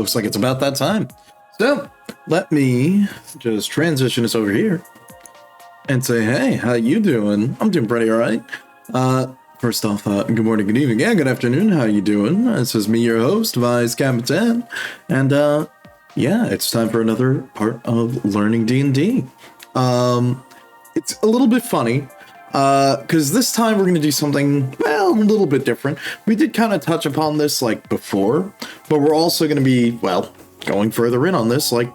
looks like it's about that time. So let me just transition us over here and say, hey, how you doing? I'm doing pretty all right. First off, good morning, good evening, and good afternoon. How you doing? This is me, your host, Vice Captain, and yeah, it's time for another part of Learning D&D. It's a little bit funny, because this time we're going to do something, well, a little bit different. We did kind of touch upon this, like, before, but we're also going to be, well, going further in on this, like,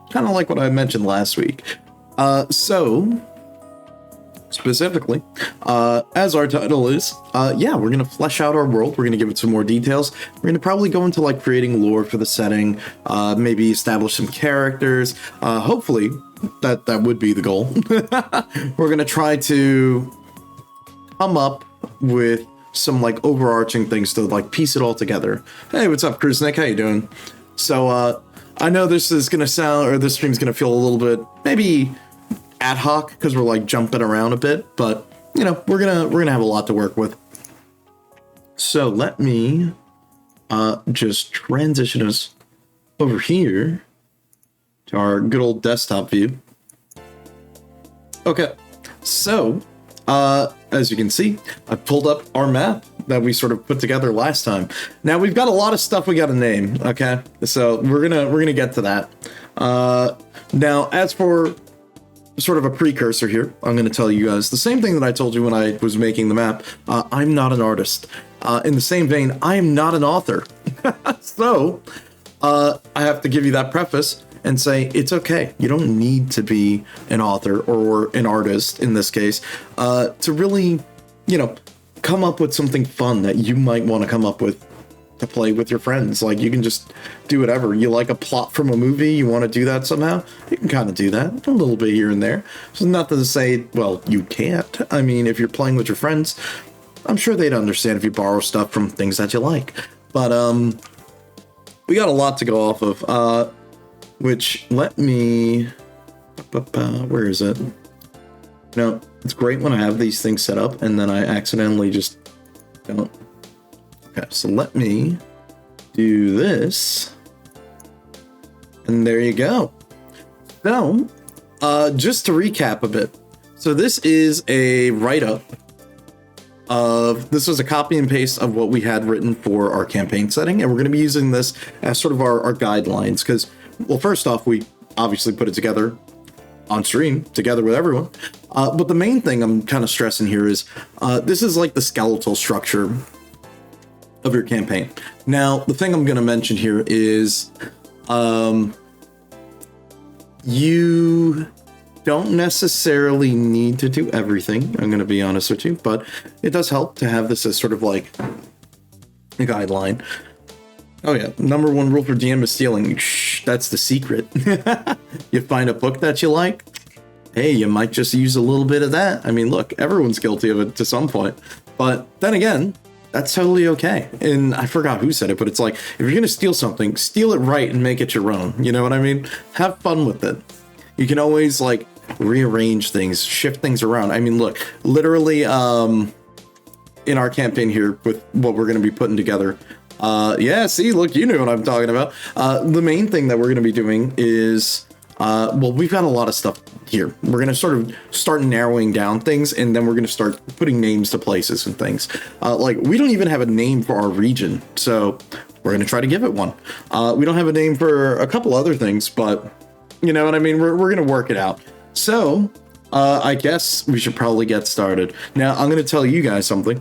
kind of like what I mentioned last week. So, specifically, as our title is, yeah, we're going to flesh out our world. We're going to give it some more details. We're going to probably go into, like, creating lore for the setting, maybe establish some characters, hopefully. That would be the goal. We're gonna try to come up with some like overarching things to like piece it all together. Hey, what's up, Chris Nick? How you doing? So I know this is gonna sound, or this stream's gonna feel a little bit maybe ad hoc because we're like jumping around a bit, but you know we're gonna have a lot to work with. So let me just transition us over here to our good old desktop view. Okay, so, as you can see, I pulled up our map that we sort of put together last time. Now, we've got a lot of stuff we gotta name, okay? So, we're gonna get to that. Now, as for sort of a precursor here, I'm gonna tell you guys the same thing that I told you when I was making the map. I'm not an artist. In the same vein, I am not an author. So, I have to give you that preface and say, it's okay. You don't need to be an author or an artist in this case to really, you know, come up with something fun that you might want to come up with to play with your friends. Like, you can just do whatever. You like a plot from a movie, you want to do that somehow, you can kind of do that a little bit here and there. So nothing to say, well, you can't. I mean, if you're playing with your friends, I'm sure they'd understand if you borrow stuff from things that you like. But, we got a lot to go off of. Which, let me, where is it? You know, it's great when I have these things set up and then I accidentally just don't. Okay, so let me do this. And there you go. So, just to recap a bit. So this is a write-up of, this was a copy and paste of what we had written for our campaign setting. And we're going to be using this as sort of our guidelines because, well, first off, we obviously put it together on stream together with everyone. But the main thing I'm kind of stressing here is this is like the skeletal structure of your campaign. Now, the thing I'm going to mention here is you don't necessarily need to do everything. I'm going to be honest with you, but it does help to have this as sort of like a guideline. Oh yeah, number one rule for DM is stealing. Shh, that's the secret. You find a book that you like, hey, you might just use a little bit of that. I mean, look, everyone's guilty of it to some point. But then again, that's totally okay. And I forgot who said it, but it's like, if you're going to steal something, steal it right and make it your own. You know what I mean? Have fun with it. You can always, like, rearrange things, shift things around. I mean, look, literally, in our campaign here with what we're going to be putting together, yeah, see, look, you know what I'm talking about. The main thing that we're going to be doing is, well, we've got a lot of stuff here. We're going to sort of start narrowing down things, and then we're going to start putting names to places and things. Like, we don't even have a name for our region, so we're going to try to give it one. We don't have a name for a couple other things, but you know what I mean? We're going to work it out. So, I guess we should probably get started. Now, I'm going to tell you guys something.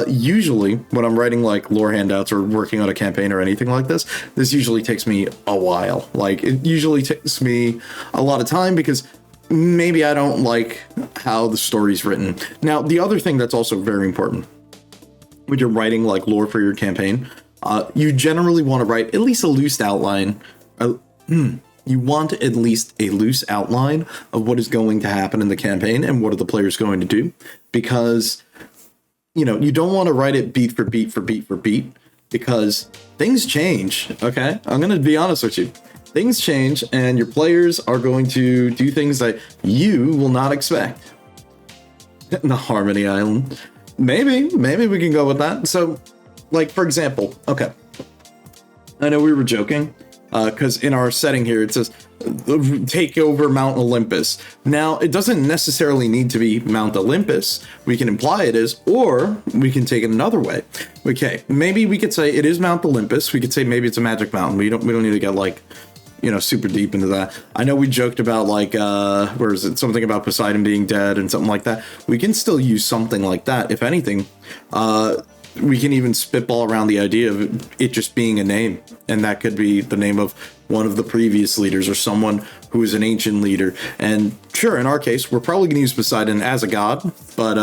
Usually when I'm writing like lore handouts or working on a campaign or anything like this usually takes me a while. Like, it usually takes me a lot of time because maybe I don't like how the story's written. Now, the other thing that's also very important when you're writing like lore for your campaign, you generally want to write at least a loose outline. You want at least a loose outline of what is going to happen in the campaign and what are the players going to do, because you know, you don't want to write it beat for beat for beat for beat, because things change, okay? I'm going to be honest with you. Things change, and your players are going to do things that you will not expect. The Harmony Island. Maybe we can go with that. So, like, for example, okay. I know we were joking, because in our setting here, it says, take over Mount Olympus. Now, it doesn't necessarily need to be Mount Olympus. We can imply it is, or we can take it another way. Okay, maybe we could say it is Mount Olympus. We could say maybe it's a magic mountain. We don't need to get, like, you know, super deep into that. I know we joked about, like, where is it? Something about Poseidon being dead and something like that. We can still use something like that. If anything, we can even spitball around the idea of it just being a name, and that could be the name of one of the previous leaders or someone who is an ancient leader. And sure, in our case, we're probably going to use Poseidon as a god, but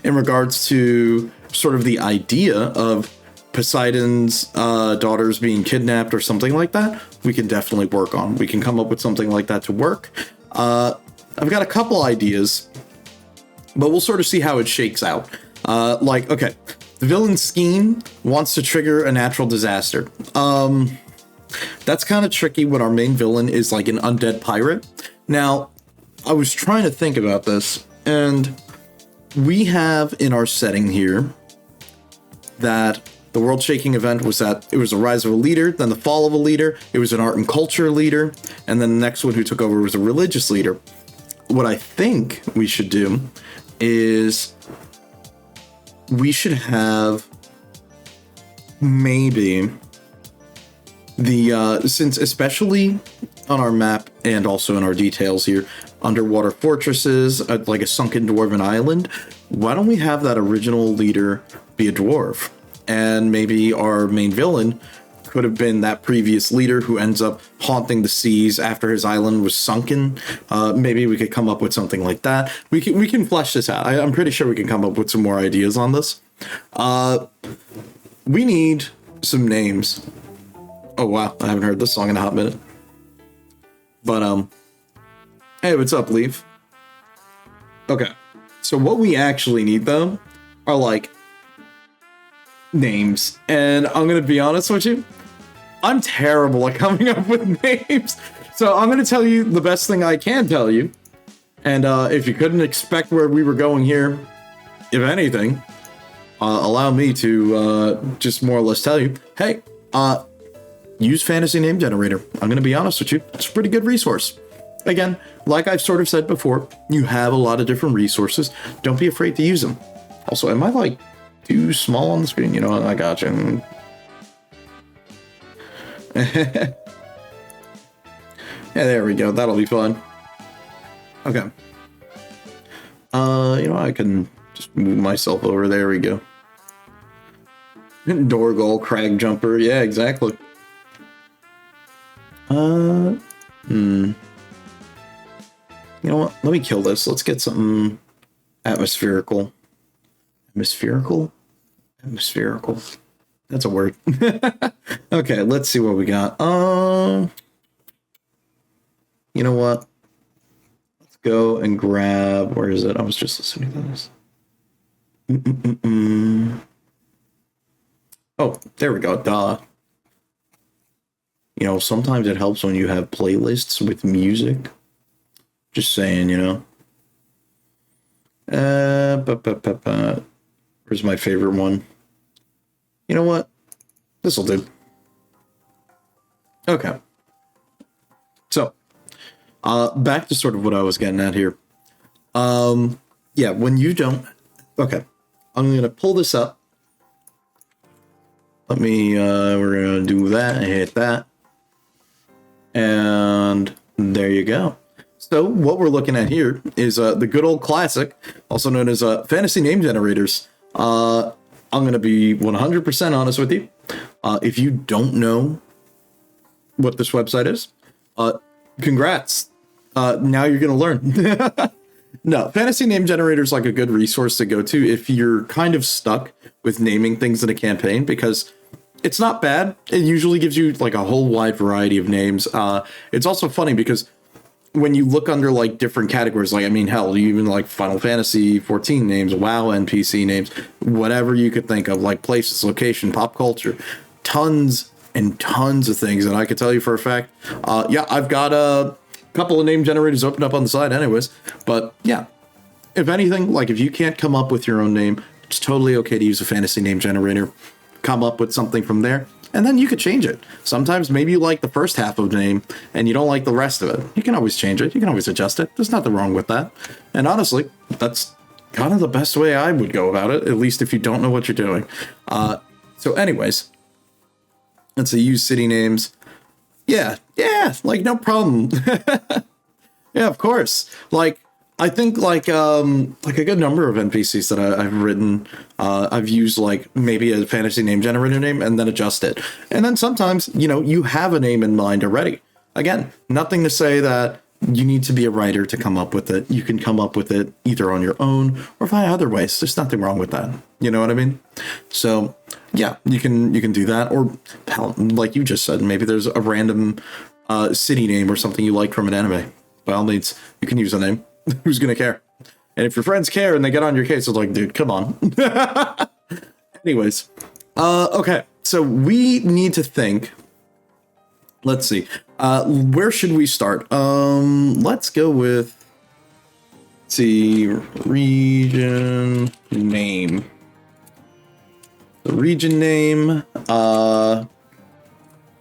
in regards to sort of the idea of Poseidon's daughters being kidnapped or something like that, we can definitely work on. We can come up with something like that to work. I've got a couple ideas, but we'll sort of see how it shakes out. Okay, the villain's scheme wants to trigger a natural disaster. That's kind of tricky when our main villain is like an undead pirate. Now, I was trying to think about this, and we have in our setting here that the world shaking event was that it was the rise of a leader, then the fall of a leader, it was an art and culture leader, and then the next one who took over was a religious leader. What I think we should do is we should have maybe the since especially on our map and also in our details here, underwater fortresses, like a sunken dwarven island, why don't we have that original leader be a dwarf? And maybe our main villain could have been that previous leader who ends up haunting the seas after his island was sunken. Maybe we could come up with something like that. We can flesh this out. I'm pretty sure we can come up with some more ideas on this. We need some names. Oh wow, I haven't heard this song in a hot minute. But hey, what's up, Leaf? Okay, so what we actually need though are like names, and I'm gonna be honest with you, I'm terrible at coming up with names. So I'm gonna tell you the best thing I can tell you, and if you couldn't expect where we were going here, if anything, allow me to just more or less tell you, hey, use Fantasy Name Generator. I'm gonna be honest with you, it's a pretty good resource. Again, like I've sort of said before, you have a lot of different resources. Don't be afraid to use them. Also, am I like too small on the screen? You know what? I got you. Yeah, there we go. That'll be fun. Okay. You know, I can just move myself over. There we go. Dorgal, Crag Jumper. Yeah, exactly. You know what? Let me kill this. Let's get something atmospherical. Atmospherical? Atmospherical. That's a word. Okay, let's see what we got. You know what? Let's go and grab... Where is it? I was just listening to this. Oh, there we go. Duh. You know, sometimes it helps when you have playlists with music. Just saying, you know. Where's my favorite one? You know what? This'll do. Okay. So, back to sort of what I was getting at here. Yeah, when you don't... Okay. I'm going to pull this up. Let me, we're going to do that and hit that. And there you go. So what we're looking at here is the good old classic, also known as Fantasy Name Generators. I'm going to be 100% honest with you. If you don't know what this website is, congrats. Now you're going to learn. No, Fantasy Name Generator is like a good resource to go to if you're kind of stuck with naming things in a campaign, because it's not bad. It usually gives you like a whole wide variety of names. It's also funny because when you look under like different categories, like, I mean, hell, even like Final Fantasy 14 names, WoW NPC names, whatever you could think of, like places, location, pop culture, tons and tons of things. And I could tell you for a fact, yeah, I've got a couple of name generators opened up on the side anyways. But yeah, if anything, like if you can't come up with your own name, it's totally okay to use a fantasy name generator. Come up with something from there. and then you could change it. Sometimes maybe you like the first half of the name and you don't like the rest of it. You can always change it. You can always adjust it. There's nothing wrong with that. And honestly, that's kind of the best way I would go about it, at least if you don't know what you're doing. So anyways, let's say use city names. Yeah, like no problem. Yeah, of course. Like, I think like a good number of NPCs that I've written, I've used like maybe a fantasy name generator name and then adjust it. And then sometimes, you know, you have a name in mind already. Again, nothing to say that you need to be a writer to come up with it. You can come up with it either on your own or via other ways. There's nothing wrong with that. You know what I mean? So yeah, you can do that. Or like you just said, maybe there's a random city name or something you like from an anime. By all means, you can use a name. Who's gonna care? And if your friends care and they get on your case, it's like, dude, come on. Anyways, okay, so we need to think. Let's see, where should we start? Let's go with, let's see, region name. The region name,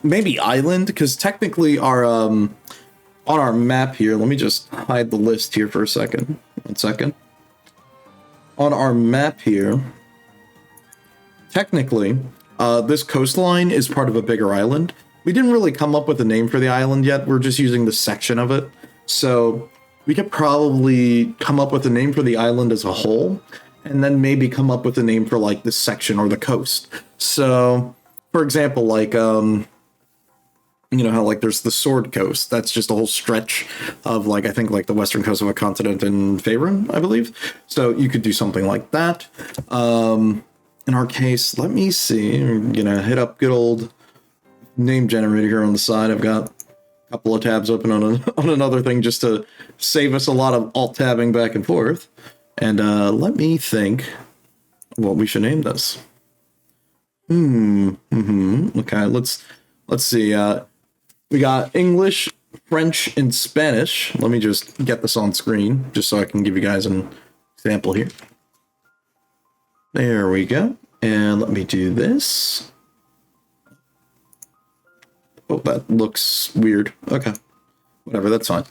maybe island, because technically our on our map here, let me just hide the list here for a second. 1 second. On our map here, technically, this coastline is part of a bigger island. We didn't really come up with a name for the island yet. We're just using the section of it. So we could probably come up with a name for the island as a whole, and then maybe come up with a name for like the section or the coast. So, for example, like, you know how like there's the Sword Coast. That's just a whole stretch of like, I think like the western coast of a continent in Faerun, I believe. So you could do something like that. In our case, let me see. I'm gonna hit up good old name generator here on the side. I've got a couple of tabs open on another thing just to save us a lot of alt tabbing back and forth. And let me think what we should name this. Okay, let's see. We got English, French, and Spanish. Let me just get this on screen, just so I can give you guys an example here. There we go. And let me do this. Oh, that looks weird. Okay. Whatever, that's fine.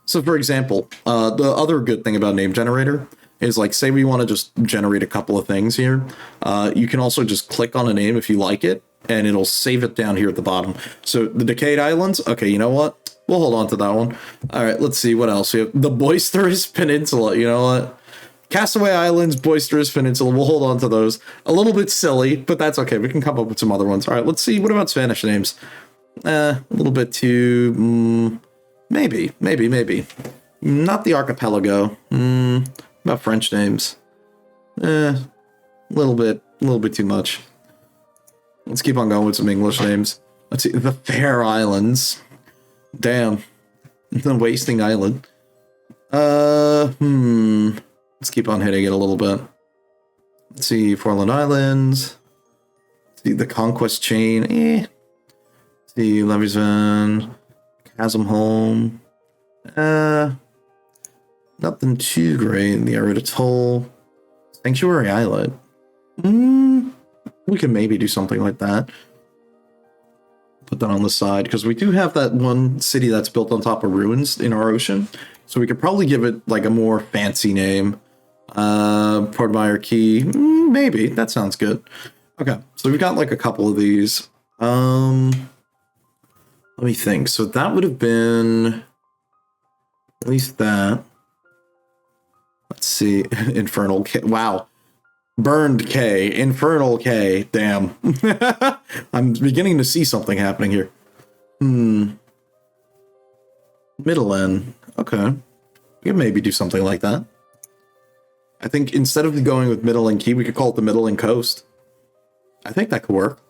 So for example, the other good thing about name generator is like, say we want to just generate a couple of things here. You can also just click on a name if you like it, and it'll save it down here at the bottom. So the Decayed Islands, okay, you know what? We'll hold on to that one. All right, let's see what else. We have the Boisterous Peninsula, you know what? Castaway Islands, Boisterous Peninsula, we'll hold on to those. A little bit silly, but that's okay. We can come up with some other ones. All right, let's see. What about Spanish names? A little bit too... maybe. Not the Archipelago. About French names. A little bit too much. Let's keep on going with some English names. Let's see, the Fair Islands. Damn. The Wasting Island. Let's keep on hitting it a little bit. Let's see, Foreland Islands. Let's see, the Conquest Chain. Let's see, Leviesvan. Chasm Home. Nothing too great. The Arid Atoll. Sanctuary Islet. We can maybe do something like that. Put that on the side, because we do have that one city that's built on top of ruins in our ocean. So we could probably give it like a more fancy name. Port Meyer Key. Maybe. That sounds good. Okay, so we've got like a couple of these. Let me think. So that would have been at least that. Let's see. Infernal K. Wow. Burned K. Infernal K. Damn. I'm beginning to see something happening here. Middle N. Okay. We can maybe do something like that. I think instead of going with Middle N Key, we could call it the Middle N Coast. I think that could work.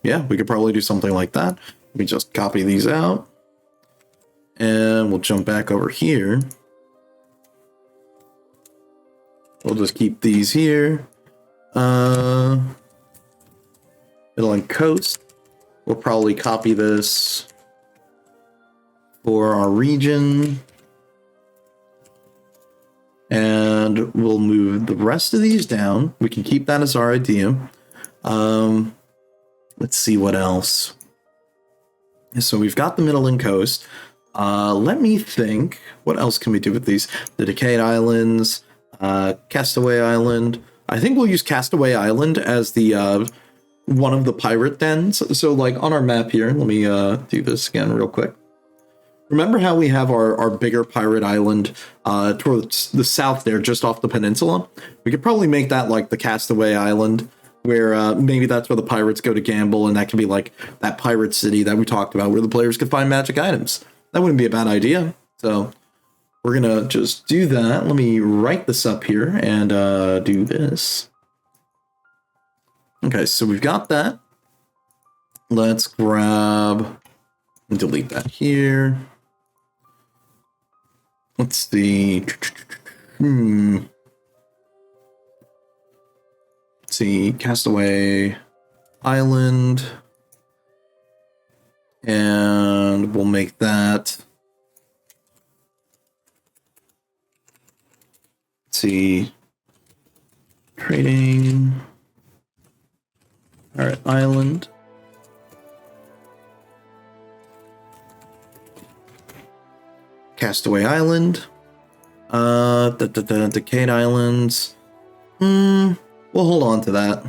Yeah, we could probably do something like that. Let me just copy these out. And we'll jump back over here. We'll just keep these here. Middle End Coast. We'll probably copy this for our region. And we'll move the rest of these down. We can keep that as our idea. Let's see what else. So we've got the Middle Coast. Let me think. What else can we do with these? The Decayed Islands, Castaway Island. I think we'll use Castaway Island as the one of the pirate dens. So like on our map here, let me do this again real quick. Remember how we have our bigger pirate island towards the south there, just off the peninsula? We could probably make that like the Castaway Island, where maybe that's where the pirates go to gamble, and that can be like that pirate city that we talked about, where the players could find magic items. That wouldn't be a bad idea. So we're gonna just do that. Let me write this up here and do this. Okay, so we've got that. Let's grab and delete that here. Let's see. Let's see, Castaway Island. And we'll make that. Let's see. Trading. All right, island. Castaway Island. The Decayed Islands. We'll hold on to that.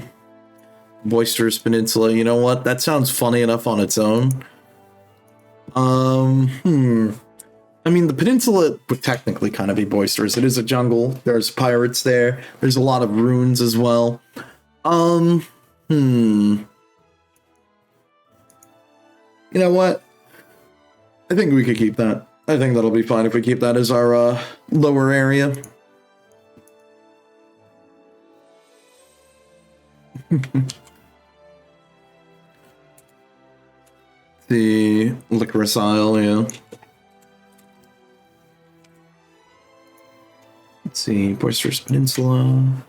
Boisterous Peninsula. You know what? That sounds funny enough on its own. I mean, the peninsula would technically kind of be boisterous. It is a jungle. There's pirates there. There's a lot of ruins as well. You know what? I think we could keep that. I think that'll be fine if we keep that as our lower area. The Licorice Isle, yeah. Let's see, Boisterous Peninsula.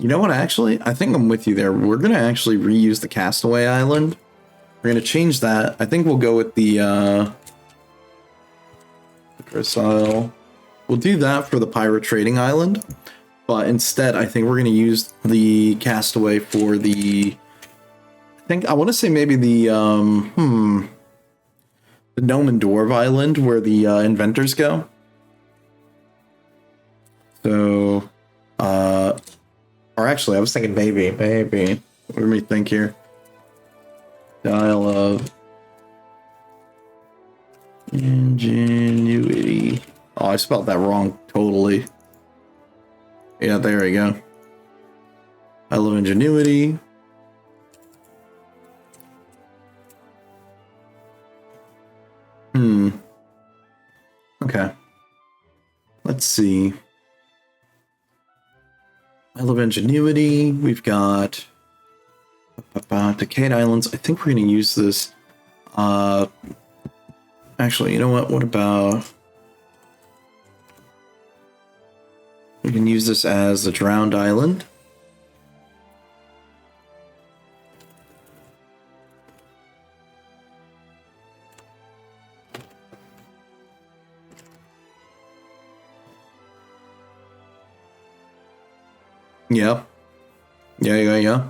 You know what, actually? I think I'm with you there. We're going to actually reuse the Castaway Island. We're going to change that. I think we'll go with the Licorice Isle. We'll do that for the Pirate Trading Island. But instead, I think we're going to use the Castaway for the... I want to say maybe the Gnome and Dwarf Island, where the inventors go. So, or actually, I was thinking maybe. What do we think here? Dial of Ingenuity. Oh, I spelled that wrong totally. Yeah, there we go. Isle of Ingenuity. Okay. Let's see. Isle of Ingenuity. We've got Decayed Islands. I think we're going to use this. Actually, you know what? What about... We can use this as the Drowned Island. Yeah. Yeah.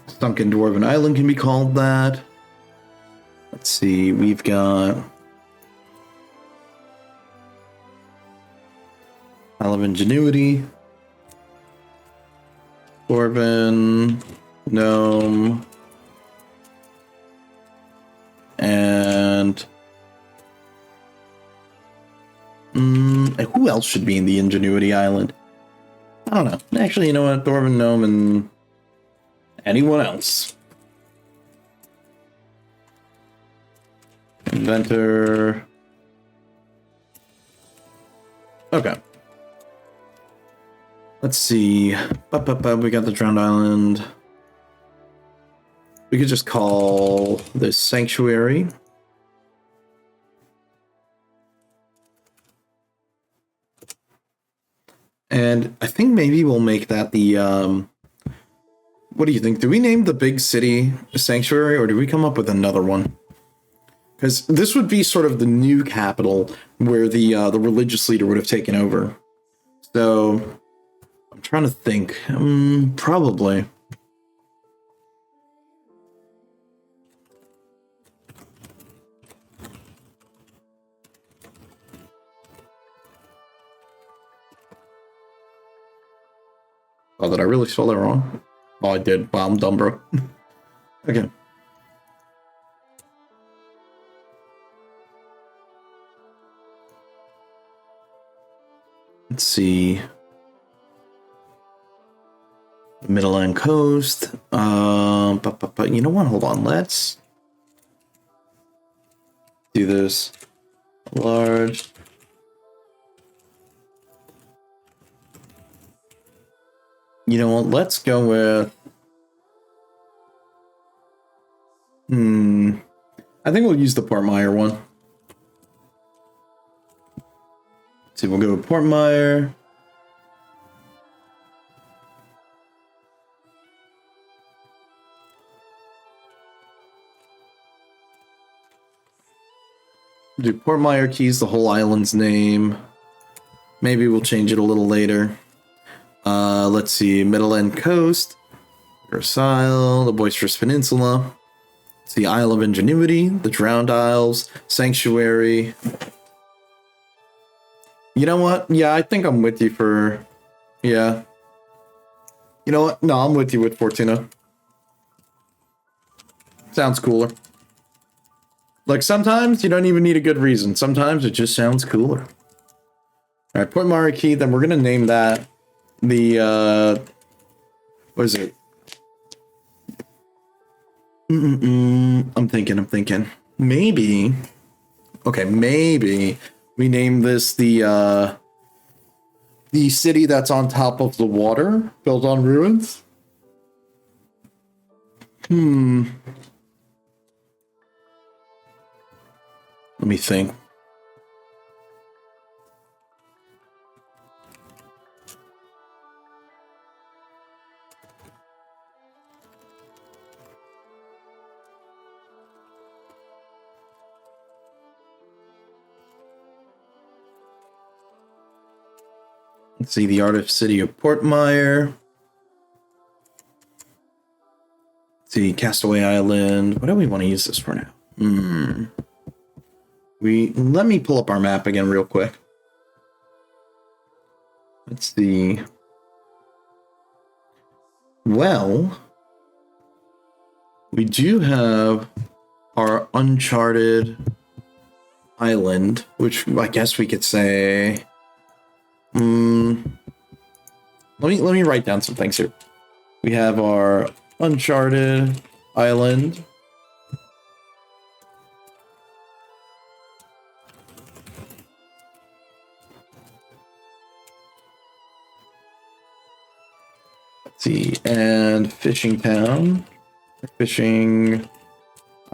Sunken Dwarven Island can be called that. Let's see, we've got Isle of Ingenuity, Dwarven, Gnome, and who else should be in the Ingenuity Island? I don't know. Actually, you know what? Dwarven, Gnome, and anyone else. Inventor. Okay. Let's see. We got the Drowned Island. We could just call this Sanctuary. And I think maybe we'll make that the, what do you think? Do we name the big city Sanctuary, or do we come up with another one? Because this would be sort of the new capital where the religious leader would have taken over. So I'm trying to think. Probably. Oh, did I really spell that wrong? Oh, I did. Wow, I'm dumb, bro. Okay. Let's see. Midland Coast. But you know what? Hold on. Let's do this. Large. You know what? Let's go with. I think we'll use the Port Meyer one. See, we'll go with Port Meyer. Do Port Meyer Keys, the whole island's name. Maybe we'll change it a little later. Let's see, Middle-End Coast, Versailles, the Boisterous Peninsula. It's the Isle of Ingenuity, the Drowned Isles, Sanctuary. You know what? Yeah, I think I'm with you for... Yeah. You know what? No, I'm with you with Fortuna. Sounds cooler. Like, sometimes you don't even need a good reason. Sometimes it just sounds cooler. Alright, Port Marquis, then we're gonna name that the, what is it? I'm thinking. Maybe, okay, maybe we name this the city that's on top of the water, built on ruins. Let me think. Let's see, the Artist City of Portmeyer. Let's see, Castaway Island. What do we want to use this for now? Let me pull up our map again real quick. Let's see. Well, we do have our uncharted island, which I guess we could say. Let me write down some things here. We have our uncharted island. Let's see, and Fishing Town, Fishing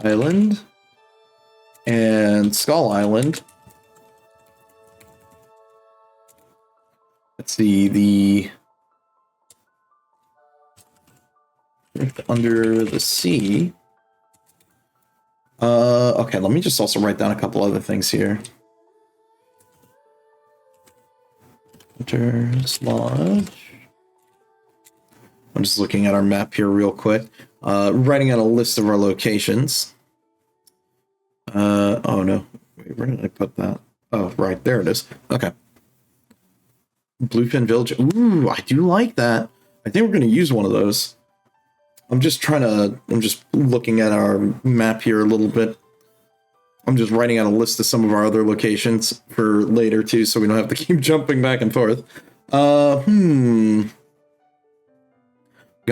Island, and Skull Island. Let's see, the Under the Sea. Okay, let me just also write down a couple other things here. Winter's Lodge. I'm just looking at our map here real quick. Writing out a list of our locations. Oh no. Wait, where did I put that? Oh, right, there it is. Okay. Bluefin Village. Ooh, I do like that. I think we're going to use one of those. I'm just looking at our map here a little bit. I'm just writing out a list of some of our other locations for later too, so we don't have to keep jumping back and forth. Got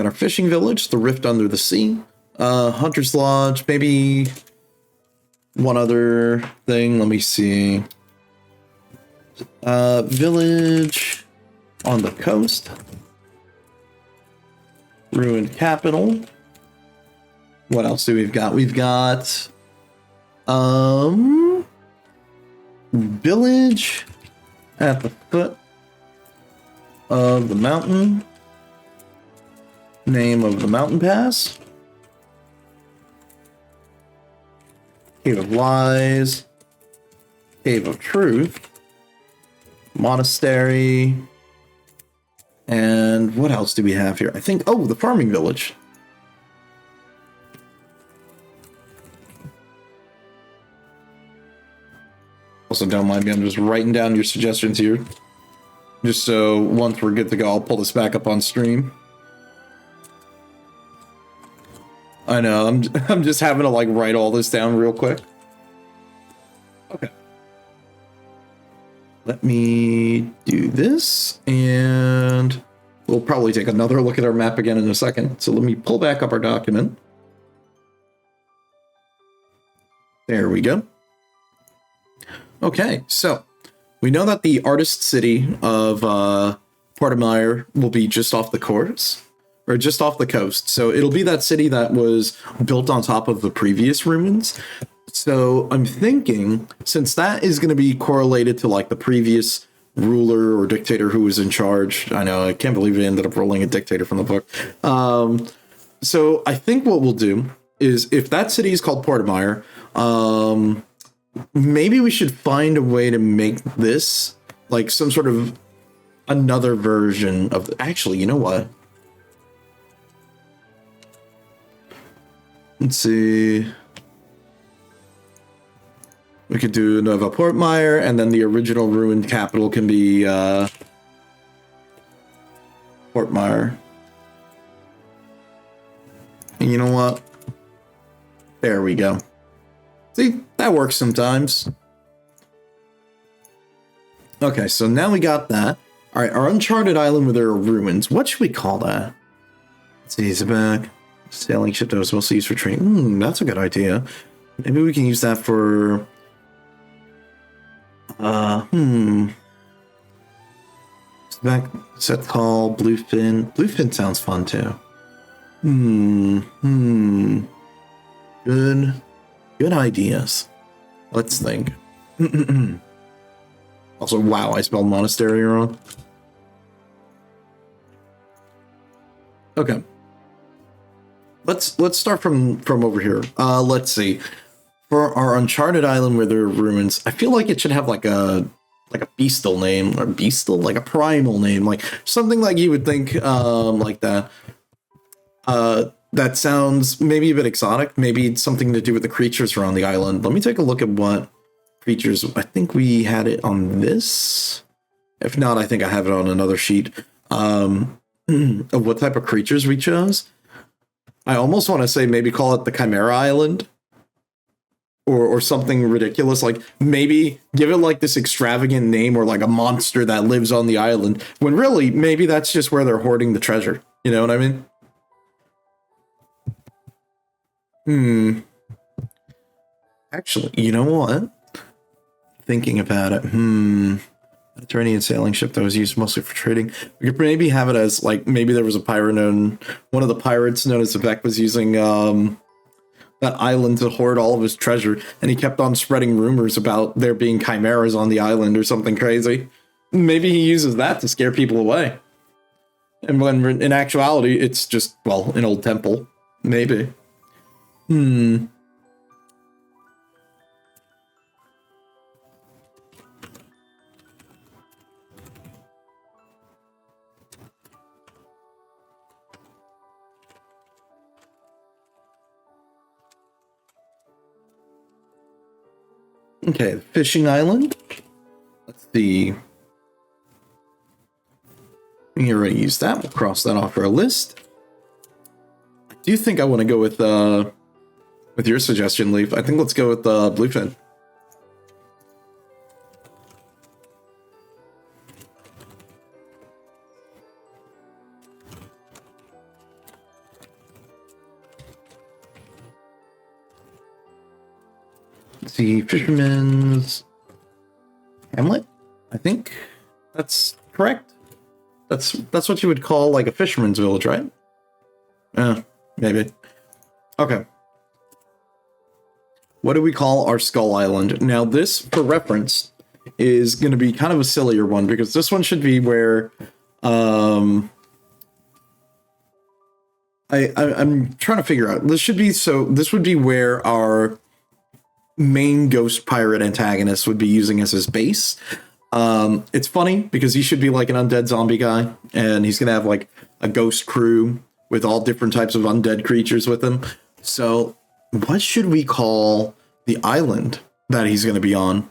our fishing village, the Rift Under the Sea, Hunter's Lodge, maybe one other thing. Let me see. Village on the coast. Ruined Capital. What else do we've got? We've got village at the foot of the mountain. Name of the mountain pass. Cave of Lies. Cave of Truth. Monastery. And what else do we have here? I think, oh, the farming village. Also, don't mind me, I'm just writing down your suggestions here. Just so once we're good to go, I'll pull this back up on stream. I know, I'm just having to like write all this down real quick. Okay. Let me do this, and we'll probably take another look at our map again in a second. So let me pull back up our document. There we go. Okay, so we know that the artist city of Portemire will be just off the course, or just off the coast. So it'll be that city that was built on top of the previous ruins. So I'm thinking, since that is going to be correlated to like the previous ruler or dictator who was in charge. I know, I can't believe it ended up rolling a dictator from the book. So I think what we'll do is, if that city is called Portemire, maybe we should find a way to make this like some sort of another version of... Actually, you know what? Let's see. We could do Nova Portmire, and then the original ruined capital can be Portmire. And you know what? There we go. See, that works sometimes. Okay, so now we got that. All right, our uncharted island where there are ruins. What should we call that? Let's see, it's back. Sailing ship that was mostly used for training. That's a good idea. Maybe we can use that for... Back, set call, bluefin. Bluefin sounds fun too. Good ideas. Let's think. Also, wow, I spelled monastery wrong. Okay. Let's start from over here. Let's see. For our uncharted island where there are ruins, I feel like it should have like a bestial name, or bestial, like a primal name, like something like you would think like that. That sounds maybe a bit exotic, maybe it's something to do with the creatures around the island. Let me take a look at what creatures. I think we had it on this. If not, I think I have it on another sheet of what type of creatures we chose. I almost want to say maybe call it the Chimera Island. Or something ridiculous, like maybe give it like this extravagant name, or like a monster that lives on the island, when really maybe that's just where they're hoarding the treasure. You know what I mean? Actually, you know what? Thinking about it, Mediterranean sailing ship that was used mostly for trading. We could maybe have it as like, maybe there was a pirate known, one of the pirates known as Vivek was using that island to hoard all of his treasure, and he kept on spreading rumors about there being chimeras on the island or something crazy. Maybe he uses that to scare people away. And when in actuality, it's just, well, an old temple. Maybe. Okay, fishing island. Let's see. We already used that. We'll cross that off our list. I do think I want to go with your suggestion, Leaf. I think let's go with Bluefin. The Fisherman's Hamlet, I think that's correct. That's what you would call like a fisherman's village, right? Maybe. Okay. What do we call our Skull Island? Now this, for reference, is going to be kind of a sillier one, because this one should be where Um, I'm trying to figure out. This would be where our main ghost pirate antagonist would be using as his base. It's funny because he should be like an undead zombie guy, and he's gonna have like a ghost crew with all different types of undead creatures with him. So what should we call the island that he's gonna be on?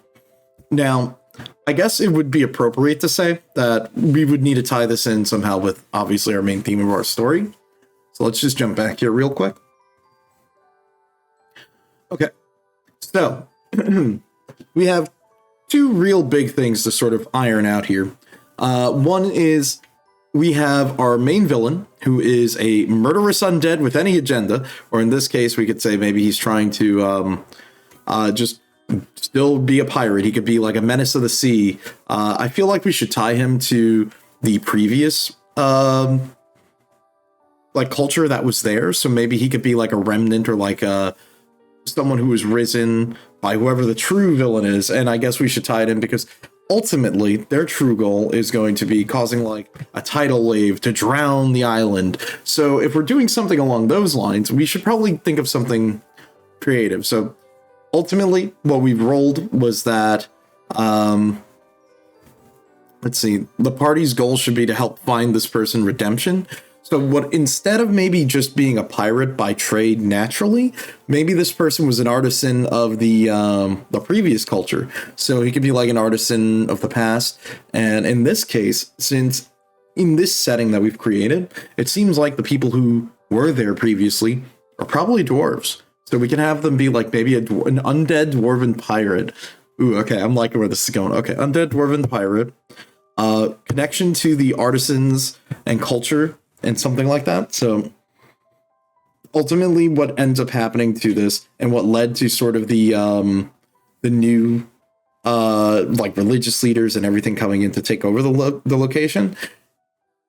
Now, I guess it would be appropriate to say that we would need to tie this in somehow with obviously our main theme of our story. So let's just jump back here real quick. Okay, so we have two real big things to sort of iron out here. One is we have our main villain, who is a murderous undead with any agenda, or in this case, we could say maybe he's trying to just still be a pirate. He could be like a menace of the sea. I feel like we should tie him to the previous like culture that was there. So maybe he could be like a remnant or like someone who was risen by whoever the true villain is. And I guess we should tie it in because ultimately their true goal is going to be causing like a tidal wave to drown the island. So if we're doing something along those lines, we should probably think of something creative. So ultimately what we've rolled was that, let's see, the party's goal should be to help find this person redemption. So what, instead of maybe just being a pirate by trade naturally, maybe this person was an artisan of the previous culture. So he could be like an artisan of the past. And in this case, since in this setting that we've created, it seems like the people who were there previously are probably dwarves. So we can have them be like maybe an undead dwarven pirate. Ooh, okay, I'm liking where this is going. Okay, undead dwarven pirate. Connection to the artisans and culture and something like that. So ultimately what ends up happening to this and what led to sort of the new like religious leaders and everything coming in to take over the location,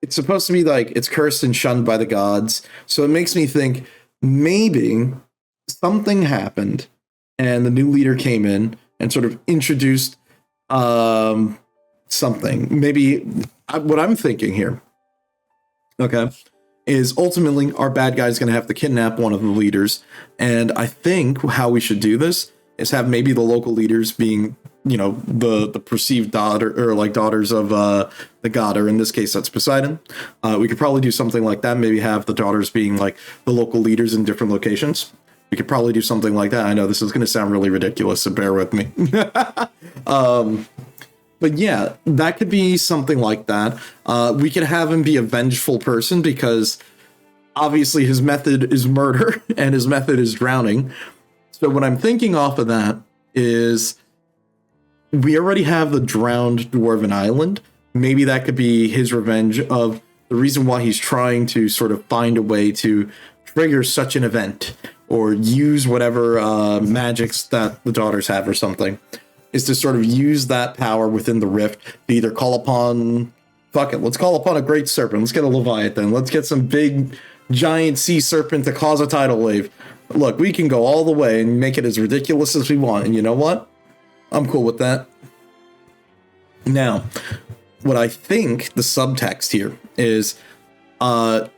it's supposed to be like it's cursed and shunned by the gods. So it makes me think maybe something happened and the new leader came in and sort of introduced something. Maybe what I'm thinking here, okay, is ultimately our bad guy is going to have to kidnap one of the leaders. And I think how we should do this is have maybe the local leaders being, you know, the perceived daughter or like daughters of the god, or in this case, that's Poseidon. We could probably do something like that. Maybe have the daughters being like the local leaders in different locations. We could probably do something like that. I know this is going to sound really ridiculous, so bear with me. But yeah, that could be something like that. We could have him be a vengeful person because obviously his method is murder and his method is drowning. So what I'm thinking off of that is we already have the drowned dwarven island. Maybe that could be his revenge of the reason why he's trying to sort of find a way to trigger such an event or use whatever magics that the daughters have or something. Is to sort of use that power within the rift to either call upon, fuck it, let's call upon a great serpent. Let's get a Leviathan. Let's get some big, giant sea serpent to cause a tidal wave. Look, we can go all the way and make it as ridiculous as we want. And you know what? I'm cool with that. Now, what I think the subtext here is the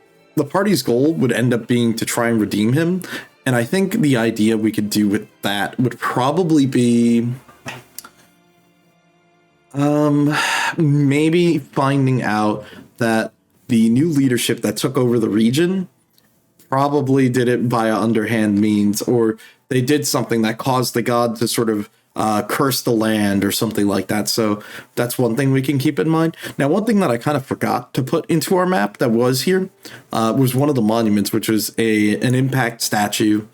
party's goal would end up being to try and redeem him. And I think the idea we could do with that would probably be maybe finding out that the new leadership that took over the region probably did it via underhand means, or they did something that caused the god to sort of curse the land or something like that. So that's one thing we can keep in mind. Now, one thing that I kind of forgot to put into our map that was here was one of the monuments, which was an intact statue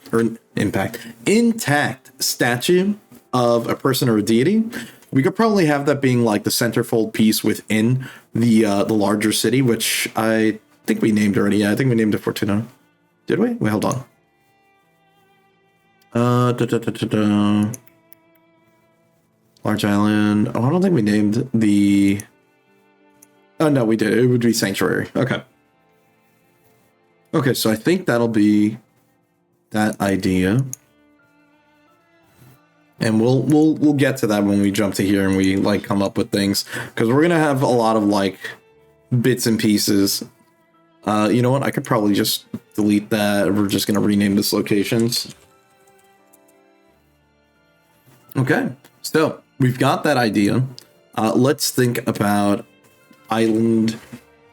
of a person or a deity. We could probably have that being like the centerfold piece within the larger city, which I think we named already. Yeah, I think we named it Fortuna. Did we? Wait, hold on. Large Island. Oh, I don't think we named the... Oh, no, we did. It would be Sanctuary. Okay. Okay, so I think that'll be that idea. And we'll get to that when we jump to here and we like come up with things, because we're gonna have a lot of like bits and pieces. You know what? I could probably just delete that. We're just going to rename this locations. Okay, so we've got that idea. Let's think about island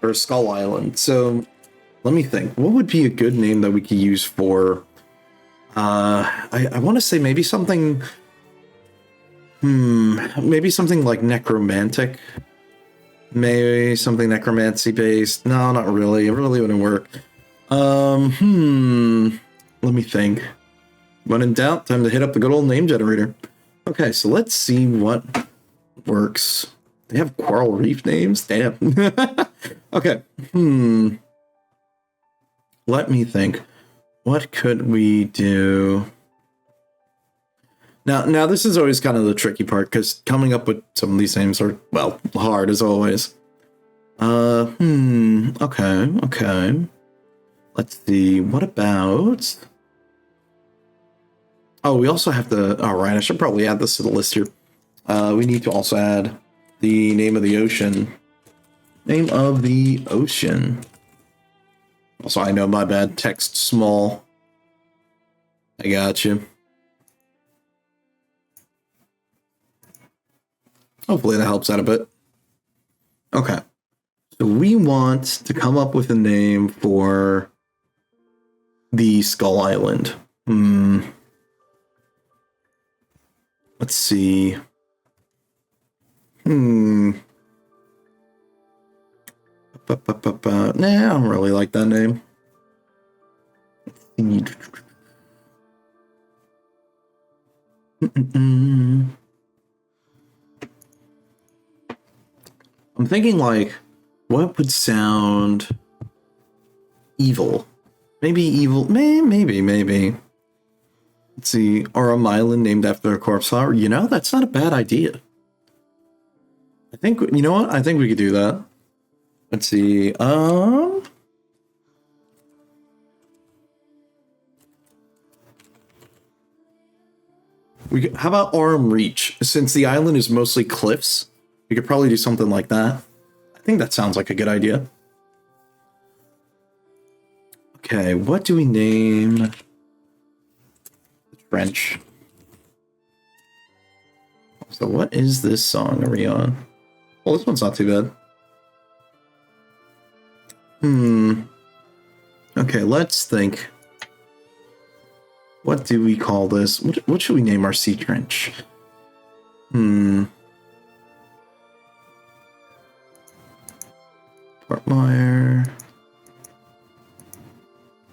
or Skull Island. So let me think. What would be a good name that we could use for... I want to say maybe something... maybe something like necromantic. Maybe something necromancy based. No, not really. It really wouldn't work. Let me think. When in doubt, time to hit up the good old name generator. Okay, so let's see what works. They have Coral Reef names? Damn. Okay. Let me think. What could we do? Now this is always kind of the tricky part, because coming up with some of these names are, well, hard as always. Okay. Let's see. What about... Oh, we also have to... All right, I should probably add this to the list here. We need to also add the name of the ocean. Name of the ocean. Also, I know, my bad. Text small. I got you. Hopefully that helps out a bit. Okay. So we want to come up with a name for the Skull Island. Let's see. Nah, I don't really like that name. I'm thinking, like, what would sound evil? Maybe evil. Maybe. Let's see. Or an island named after a corpse flower. You know, that's not a bad idea. I think, you know what? I think we could do that. Let's see. How about Arm Reach? Since the island is mostly cliffs, we could probably do something like that. I think that sounds like a good idea. Okay, what do we name the trench? So what is this song? Are we on? Well, this one's not too bad. Okay, let's think. What do we call this? What should we name our sea trench? Portmire.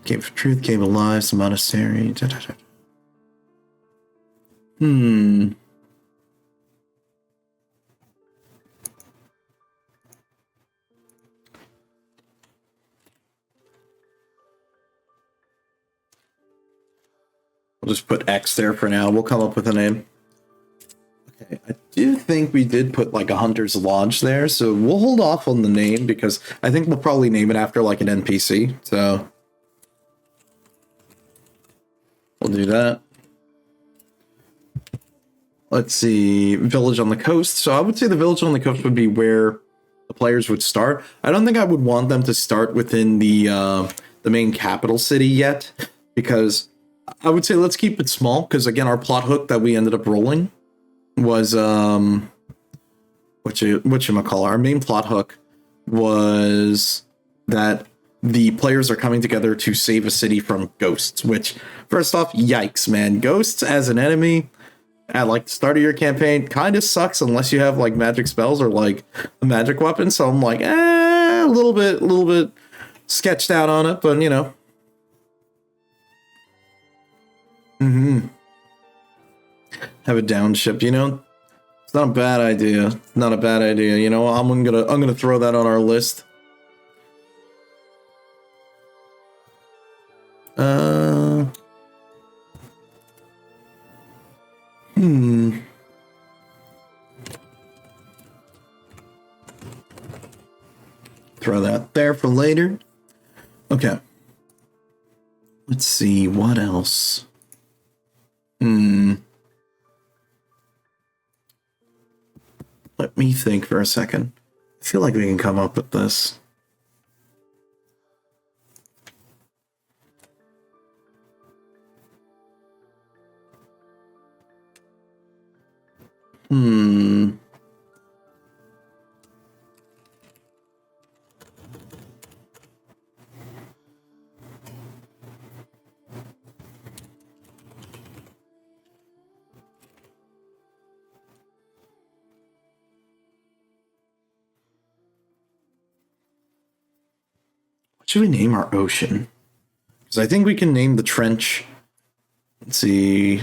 Cave of Truth, Cave of Lies, the Monastery. We'll just put X there for now. We'll come up with a name. Okay, I do think we did put like a Hunter's Lodge there, so we'll hold off on the name because I think we'll probably name it after like an NPC, so we'll do that. Let's see, Village on the Coast. So I would say the Village on the Coast would be where the players would start. I don't think I would want them to start within the main capital city yet, because I would say let's keep it small, because again, our plot hook that we ended up rolling was whatchamacallit, our main plot hook was that the players are coming together to save a city from ghosts, which, first off, yikes, man. Ghosts as an enemy at like the start of your campaign kind of sucks unless you have like magic spells or like a magic weapon. So I'm like, a little bit sketched out on it, but you know. Have a downship, you know? It's not a bad idea. Not a bad idea. You know, I'm gonna throw that on our list. Throw that there for later. Okay. Let's see, what else? Let me think for a second. I feel like we can come up with this. What should we name our ocean? Because I think we can name the trench. Let's see.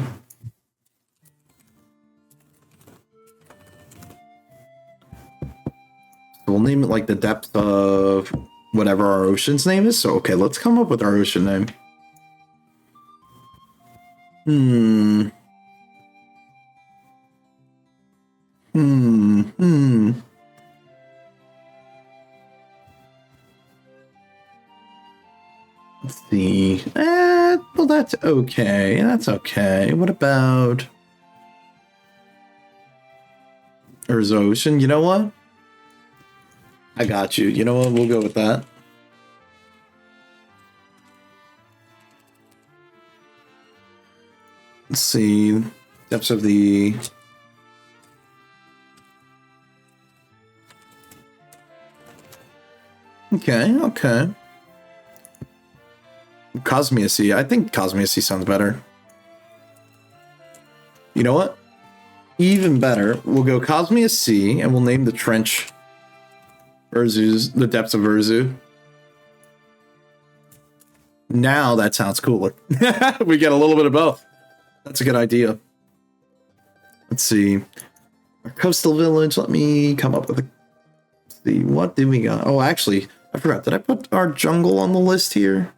So we'll name it like the depth of whatever our ocean's name is. So, okay, let's come up with our ocean name. Let's see. Well, that's okay. That's okay. What about Urza Ocean? You know what? I got you. You know what? We'll go with that. Let's see. Depths of the... Okay, okay. Cosmia Sea. I think Cosmia Sea sounds better. You know what? Even better. We'll go Cosmia Sea and we'll name the trench Urzu's, the depths of Urzu. Now that sounds cooler. We get a little bit of both. That's a good idea. Let's see. Our coastal village. Let me come up with a... Let's see. What do we got? Oh, actually, I forgot. Did I put our jungle on the list here?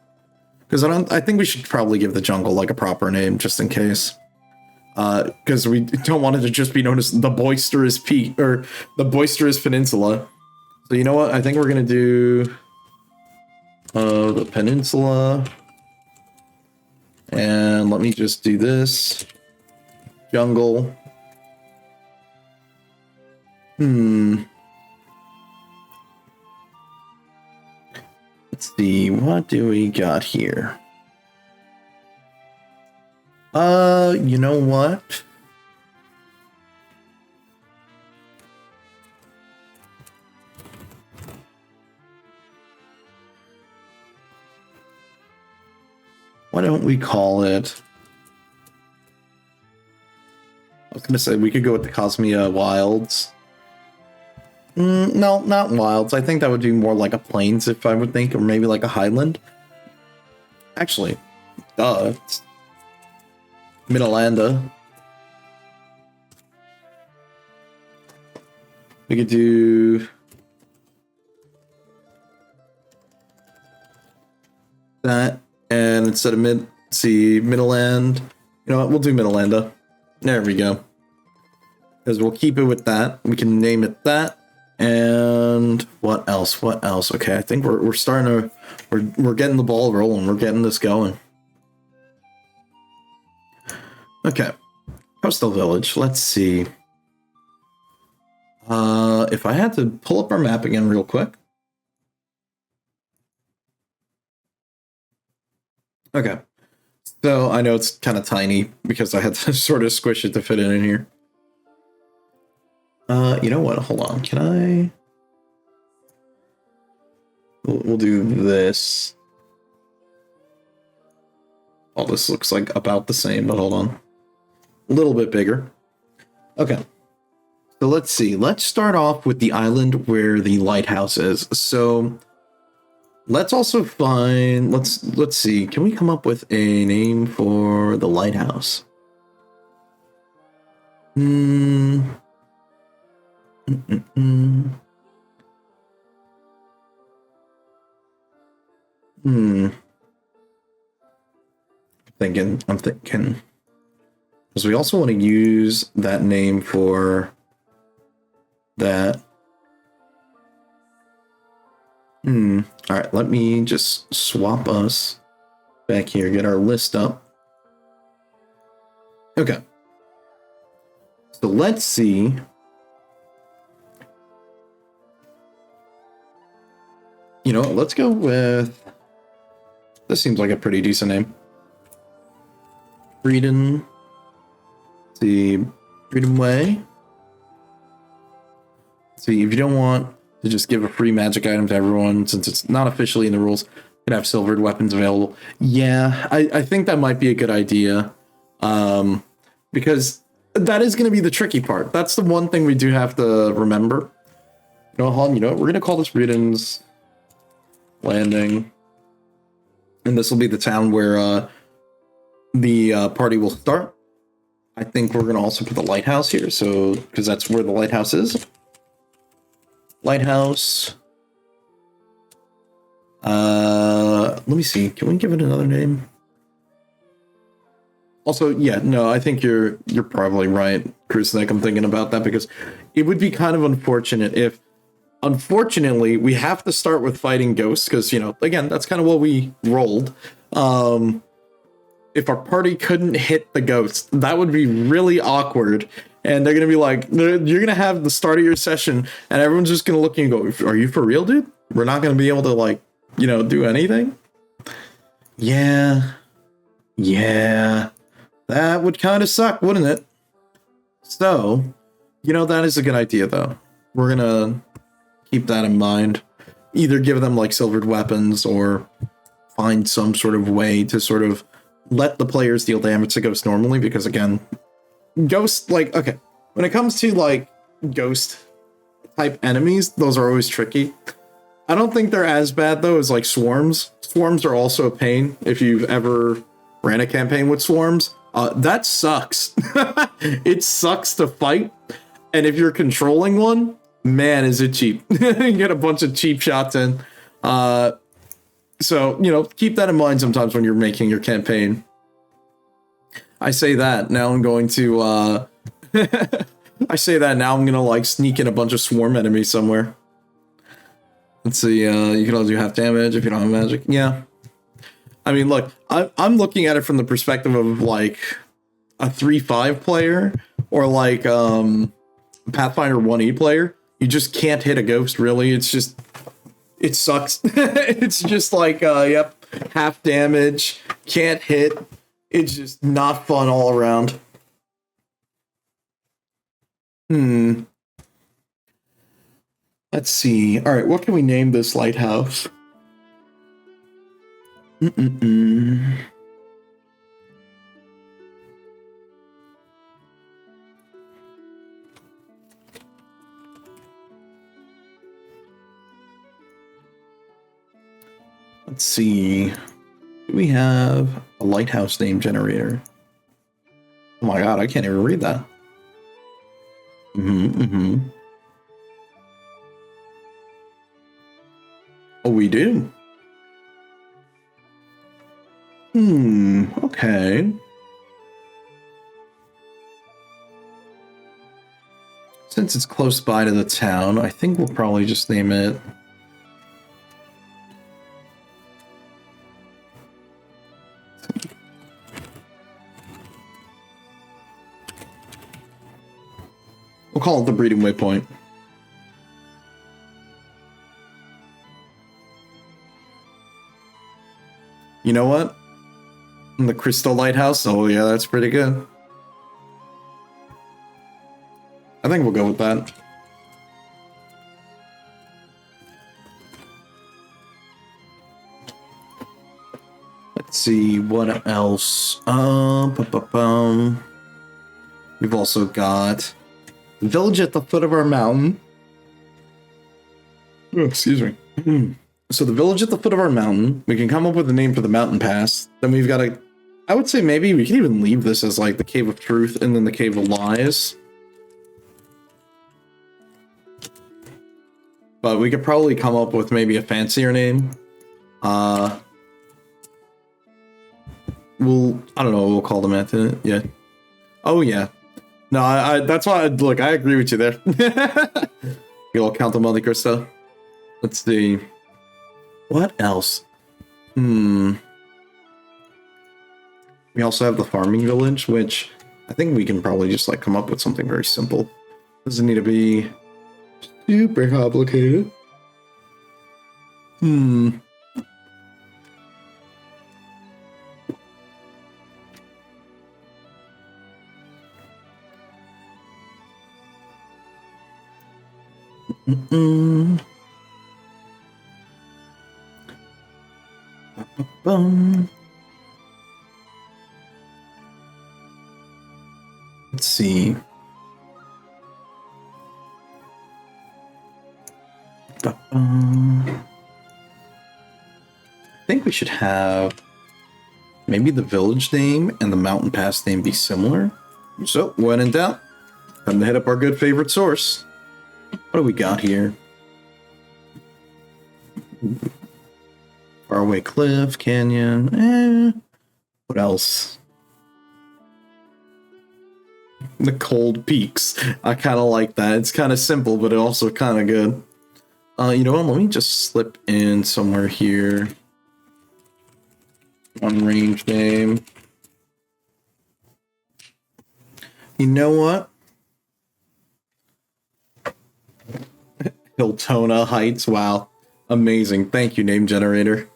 Because I think we should probably give the jungle like a proper name just in case. Because we don't want it to just be known as the Boisterous Peak or the Boisterous Peninsula. So you know what? I think we're gonna do the peninsula. And let me just do this. Jungle. Let's see, what do we got here? You know what? Why don't we call it... I was gonna say we could go with the Cosmia Wilds. No, not wilds. I think that would be more like a plains, if I would think, or maybe like a highland. Actually, it's Midlanda. We could do that, and instead of Midland, you know what? We'll do Midlanda. There we go. Because we'll keep it with that. We can name it that. And what else? What else? Okay, I think we're starting to we're getting the ball rolling. We're getting this going. Okay, coastal village. Let's see. If I had to pull up our map again real quick. Okay, so I know it's kind of tiny because I had to sort of squish it to fit it in here. You know what? Hold on. Can I? We'll do this. Oh, this looks like about the same, but hold on. A little bit bigger. Okay. So let's see. Let's start off with the island where the lighthouse is. So let's also find. Let's see. Can we come up with a name for the lighthouse? I'm thinking. Because we also want to use that name for that. Alright, let me just swap us back here, get our list up. Okay. So let's see. You know what? Let's go with... This seems like a pretty decent name. Freedom. See, Freedom Way. See, if you don't want to just give a free magic item to everyone, since it's not officially in the rules, you can have silvered weapons available. Yeah, I think that might be a good idea. Because that is going to be the tricky part. That's the one thing we do have to remember. You know, hold on, you know what? We're going to call this Freedom's Landing. And this will be the town where the party will start. I think we're going to also put the lighthouse here, so because that's where the lighthouse is. Lighthouse. Let me see. Can we give it another name? Also, yeah, no, I think you're probably right, Krusnek. I'm thinking about that because it would be kind of unfortunate if, unfortunately, we have to start with fighting ghosts because, you know, again, that's kind of what we rolled. If our party couldn't hit the ghost, that would be really awkward. And they're going to be like, you're going to have the start of your session and everyone's just going to look at you and go, are you for real, dude? We're not going to be able to, like, you know, do anything? Yeah. Yeah. That would kind of suck, wouldn't it? So, you know, that is a good idea, though. We're going to keep that in mind. Either give them, like, silvered weapons or find some sort of way to sort of let the players deal damage to ghosts normally, because again, ghost, like, okay, when it comes to like ghost type enemies, those are always tricky. I don't think they're as bad though as like swarms. Swarms are also a pain. If you've ever ran a campaign with swarms, that sucks. It sucks to fight, and if you're controlling one, man, is it cheap. You get a bunch of cheap shots in. So, you know, keep that in mind sometimes when you're making your campaign. I say that, now I'm going to, I say that, now I'm gonna, like, sneak in a bunch of swarm enemies somewhere. Let's see, you can only do half damage if you don't have magic. Yeah. I mean, look, I'm looking at it from the perspective of, like, a 3-5 player, or, like, Pathfinder 1E player. You just can't hit a ghost, really. It's just... It sucks. It's just like, yep, half damage, can't hit. It's just not fun all around. Let's see. All right, what can we name this lighthouse? Let's see. Do we have a lighthouse name generator? Oh my god, I can't even read that. Oh, we do. Okay. Since it's close by to the town, I think we'll probably just name it... We'll call it the Breeding Waypoint. You know what? The Crystal Lighthouse? Oh yeah, that's pretty good. I think we'll go with that. Let's see, what else? We've also got the village at the foot of our mountain. Oh, excuse me. So the village at the foot of our mountain, we can come up with a name for the mountain pass. Then we've got a... I would say maybe we can even leave this as like the Cave of Truth and then the Cave of Lies. But we could probably come up with maybe a fancier name. I don't know what we'll call them at it. Yeah. Oh, yeah. No, I that's why, look, I agree with you there. You'll count the Monte Cristo. Let's see. What else? We also have the farming village, which I think we can probably just like come up with something very simple. Doesn't need to be super complicated. Hmm. Mm-mm. Bum. Let's see. I think we should have maybe the village name and the mountain pass name be similar. So, when in doubt, time to hit up our good favorite source. What do we got here? Faraway cliff, canyon, what else? The cold peaks. I kind of like that. It's kind of simple, but it also kind of good. You know what? Let me just slip in somewhere here. One range name. You know what? Hiltona Heights. Wow. Amazing. Thank you, name generator.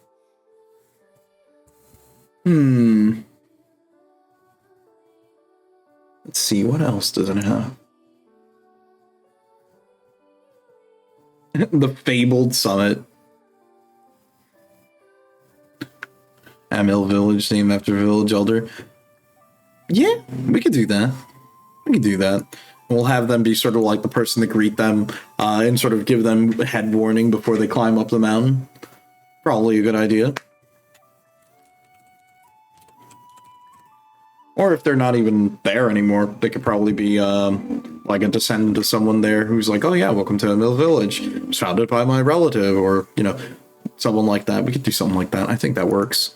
Let's see. What else does it have? The Fabled Summit. Amil Village, named after village elder. Yeah, we could do that. We could do that. We'll have them be sort of like the person to greet them and sort of give them a head warning before they climb up the mountain. Probably a good idea. Or if they're not even there anymore, they could probably be like a descendant of someone there who's like, oh yeah, welcome to Mill Village. It's founded by my relative, or, you know, someone like that. We could do something like that. I think that works.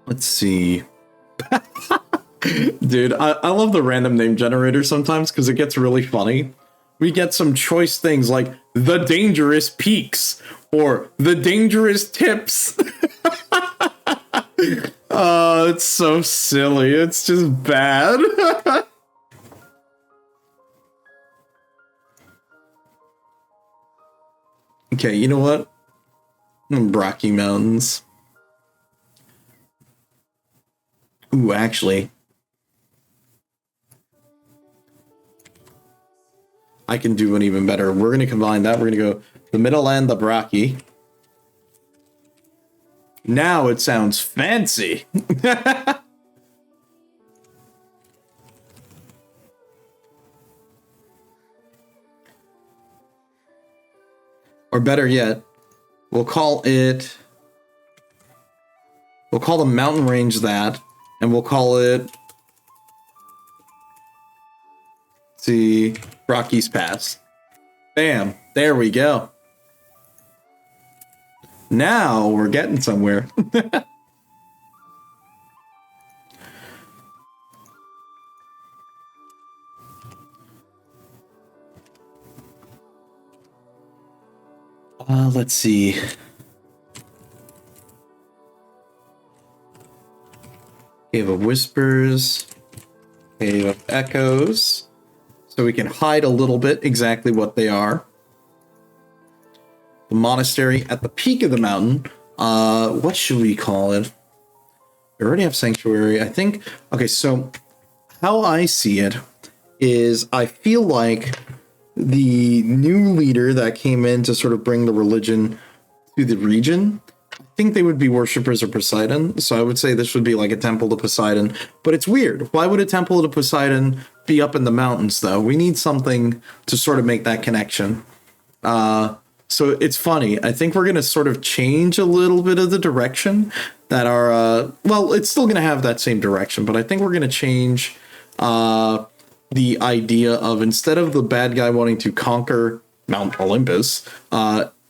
Let's see. Dude, I love the random name generator sometimes because it gets really funny. We get some choice things like the dangerous peaks or the dangerous tips. Oh, it's so silly. It's just bad. Okay, you know what? Rocky Mountains. Ooh, actually, I can do an even better. We're going to combine that. We're going to go the middle and the Braki. Now it sounds fancy. Or better yet, we'll call the mountain range that, and we'll call it, let's see, Rocky's Pass. Bam, there we go. Now we're getting somewhere. Let's see. Cave of Whispers, Cave of Echoes, so we can hide a little bit exactly what they are. The monastery at the peak of the mountain. What should we call it? We already have Sanctuary. I think, okay, so how I see it is I feel like the new leader that came in to sort of bring the religion to the region, I think they would be worshippers of Poseidon. So I would say this would be like a temple to Poseidon. But it's weird. Why would a temple to Poseidon be up in the mountains, though? We need something to sort of make that connection. So it's funny. I think we're going to sort of change a little bit of the direction that our... well, it's still going to have that same direction, but I think we're going to change the idea of, instead of the bad guy wanting to conquer Mount Olympus,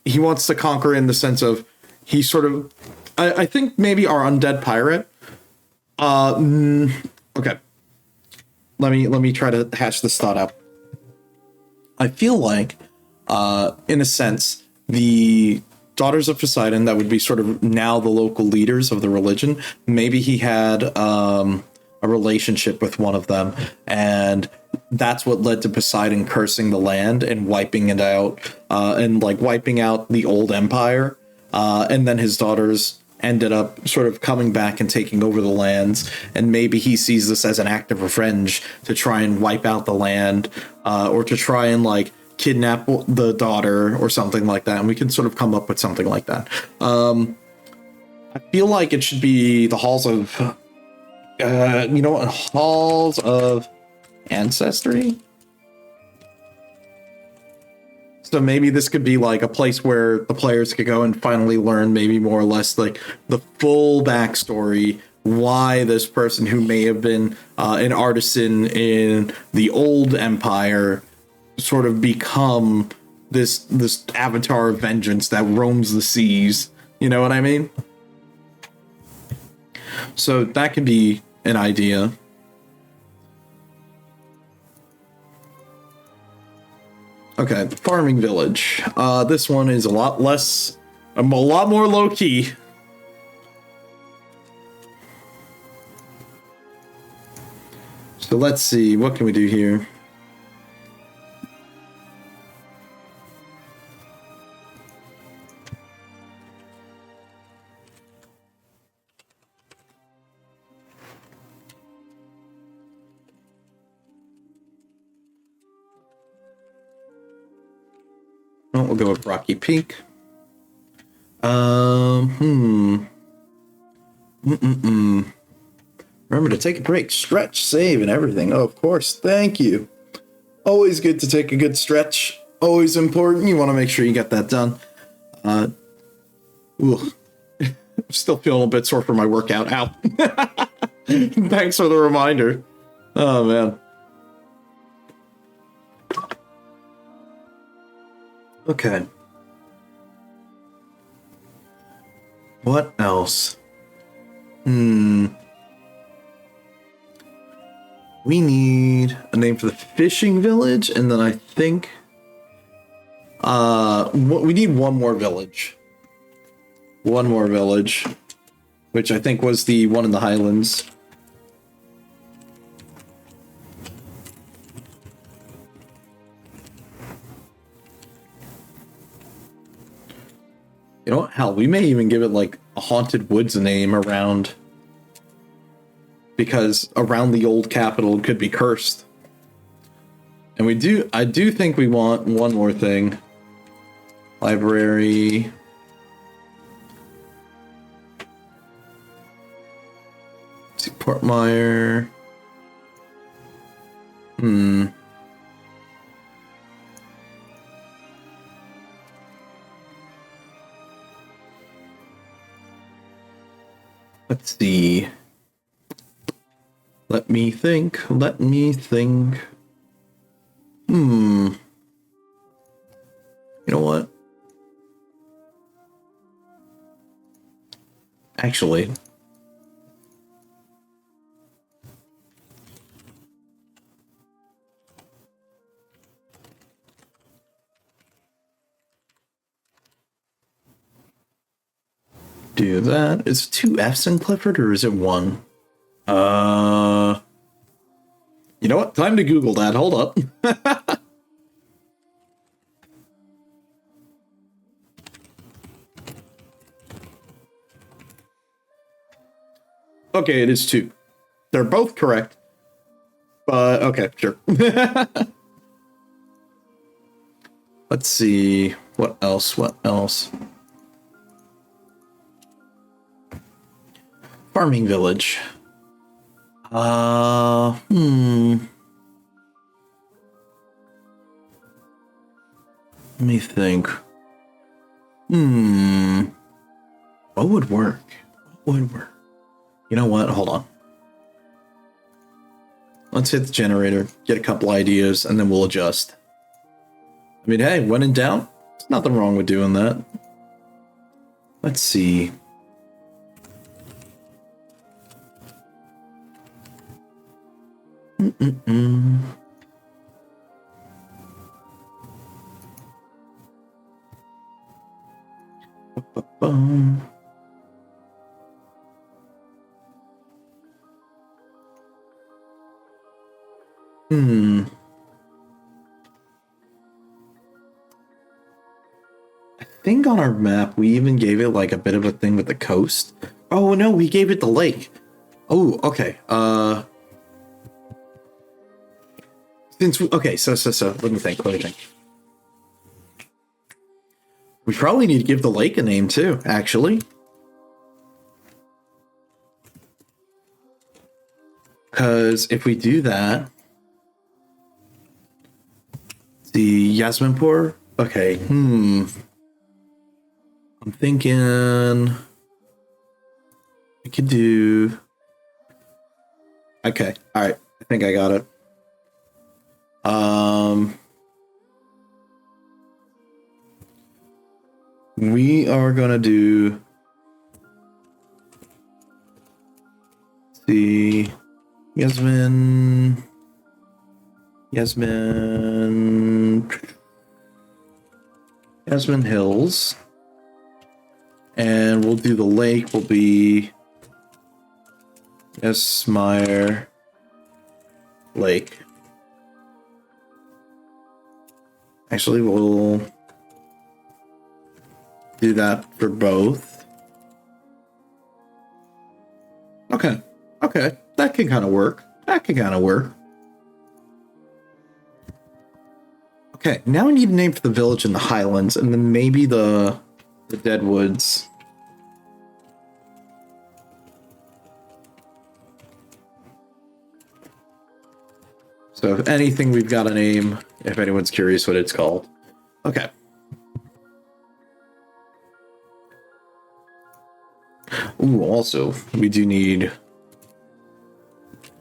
he wants to conquer in the sense of he sort of... I think maybe our undead pirate... okay. Let me try to hash this thought out. I feel like, in a sense, the daughters of Poseidon that would be sort of now the local leaders of the religion. Maybe he had a relationship with one of them, and that's what led to Poseidon cursing the land and wiping it out, and like wiping out the old empire. And then his daughters ended up sort of coming back and taking over the lands, and maybe he sees this as an act of revenge to try and wipe out the land, or to try and like kidnap the daughter or something like that, and we can sort of come up with something like that. I feel like it should be the halls of you know what, halls of ancestry. So maybe this could be like a place where the players could go and finally learn maybe more or less like the full backstory, why this person who may have been an artisan in the old empire sort of become this avatar of vengeance that roams the seas. You know what I mean? So that could be an idea. Okay, farming village. This one is a lot more low key. So let's see, what can we do here? Oh, we'll go with Rocky Peak. Remember to take a break, stretch, save, and everything. Oh, of course. Thank you. Always good to take a good stretch. Always important. You want to make sure you get that done. Still feeling a bit sore from my workout. Ow. Thanks for the reminder. Oh, man. Okay. What else? We need a name for the fishing village, and then I think we need one more village. One more village, which I think was the one in the Highlands. You know what? Hell, we may even give it like a Haunted Woods name around, because around the old capital could be cursed. And I do think we want one more thing. Library. Let's see, Portmire. Let's see. Let me think. You know what? Actually, do that. Is it 2 F's in Clifford, or is it 1? You know what? Time to Google that. Hold up. Okay, it is 2. They're both correct. But okay, sure. Let's see. What else? Farming village. Let me think. What would work? You know what? Hold on. Let's hit the generator, get a couple ideas, and then we'll adjust. I mean, hey, when in doubt, there's nothing wrong with doing that. Let's see. Boom. I think on our map we even gave it like a bit of a thing with the coast. Oh no, we gave it the lake. Oh, okay. Okay, so let me think. We probably need to give the lake a name too, actually. Because if we do that, the Yasminpur. Okay. I'm thinking we could do. Okay. All right. I think I got it. We are gonna do the Yasmin Hills, and we'll do the lake will be Esmire Lake. Actually, we'll do that for both. Okay, that can kind of work. Okay, now we need a name for the village in the Highlands, and then maybe the Deadwoods. So if anything, we've got a name, if anyone's curious what it's called. Okay. Ooh, also, we do need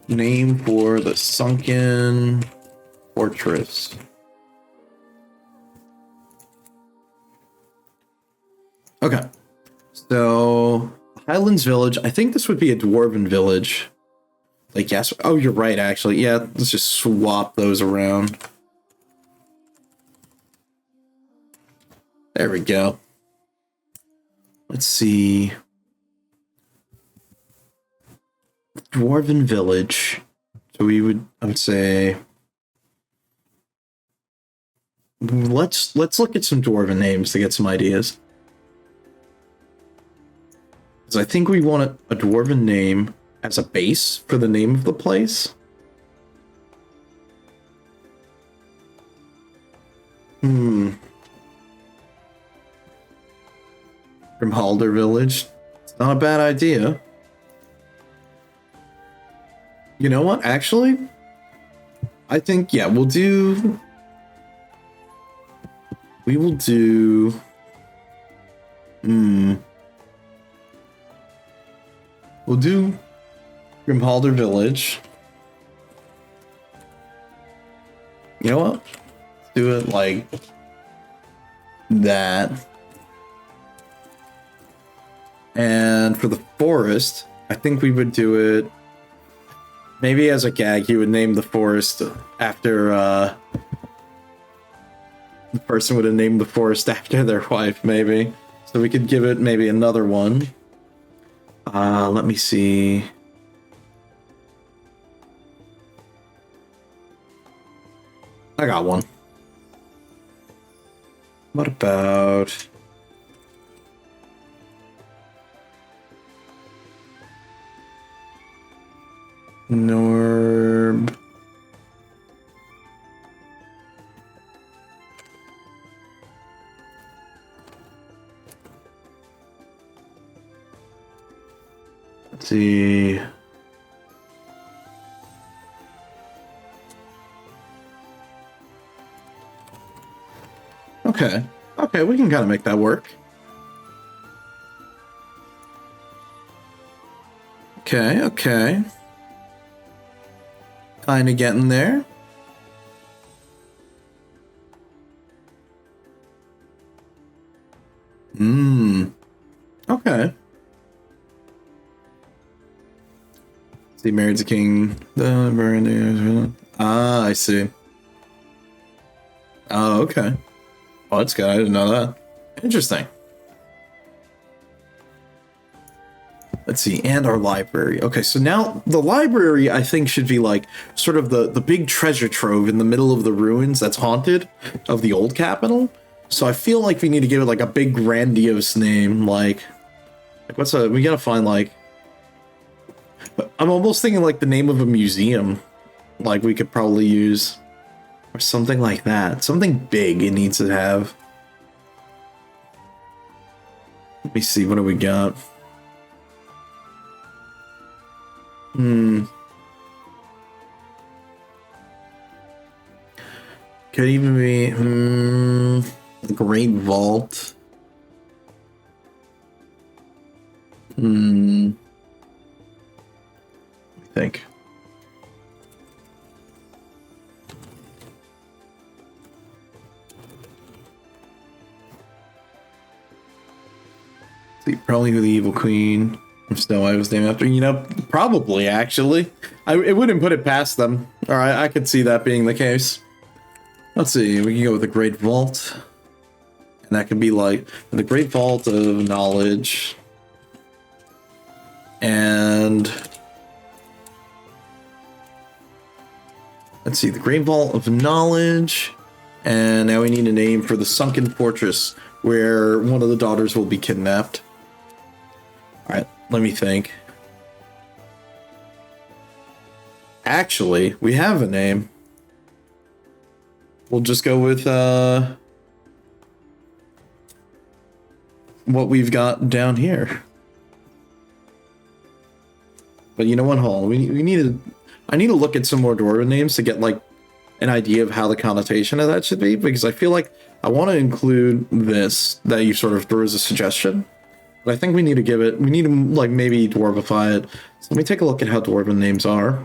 name for the sunken fortress. Okay. So, Highlands Village, I think this would be a dwarven village. Like, yes. Oh, you're right, actually. Yeah, let's just swap those around. There we go. Let's see. Dwarven village. So I would say, let's look at some dwarven names to get some ideas. Because I think we want a dwarven name as a base for the name of the place. Grimhalder Village. It's not a bad idea. You know what? Actually, I think, yeah, we will do we'll do Grimhalder Village. You know what? Let's do it like that. And for the forest, I think we would do it maybe as a gag. You would name the forest after the person would have named the forest after their wife, maybe. So we could give it maybe another one. Let me see. I got one. What about Norb? Let's see. Okay, we can kind of make that work. Okay. Kind of getting there. Okay. See, married to king. I see. Oh, okay. Oh, that's good. I didn't know that. Interesting. Let's see, and our library. Okay, so now the library, I think, should be like sort of the big treasure trove in the middle of the ruins that's haunted of the old capital. So I feel like we need to give it like a big grandiose name, like we gotta find like, I'm almost thinking like the name of a museum, like we could probably use, or something like that. Something big it needs to have. Let me see, what do we got? Could even be the Great Vault. I think. Probably who the Evil Queen of Snow White was named after. You know, probably, actually. It wouldn't put it past them. Alright, I could see that being the case. Let's see, we can go with the Great Vault. And that could be like the Great Vault of Knowledge. And let's see, the Great Vault of Knowledge. And now we need a name for the Sunken Fortress, where one of the daughters will be kidnapped. Alright, let me think. Actually, we have a name. We'll just go with what we've got down here. But you know what, hold on. I need to look at some more Dwarven names to get like an idea of how the connotation of that should be, because I feel like I want to include this that you sort of threw as a suggestion. But I think we need to like maybe dwarvify it. So let me take a look at how Dwarven names are.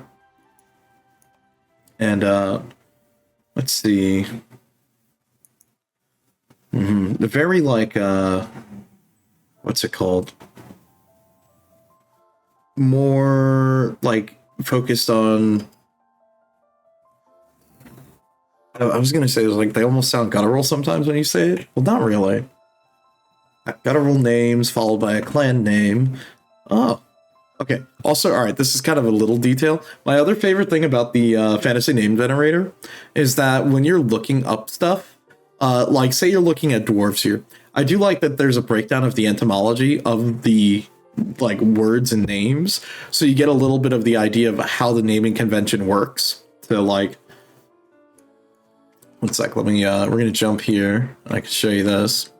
And let's see. The very like what's it called? More like focused on, I was gonna say, it was like they almost sound guttural sometimes when you say it. Well, not really. Guttural names followed by a clan name. Oh, okay. Also, all right, this is kind of a little detail. My other favorite thing about the fantasy name generator is that when you're looking up stuff, like say you're looking at dwarves here, I do like that there's a breakdown of the etymology of the like words and names, so you get a little bit of the idea of how the naming convention works. To like, one sec, let me we're gonna jump here. I can show you this.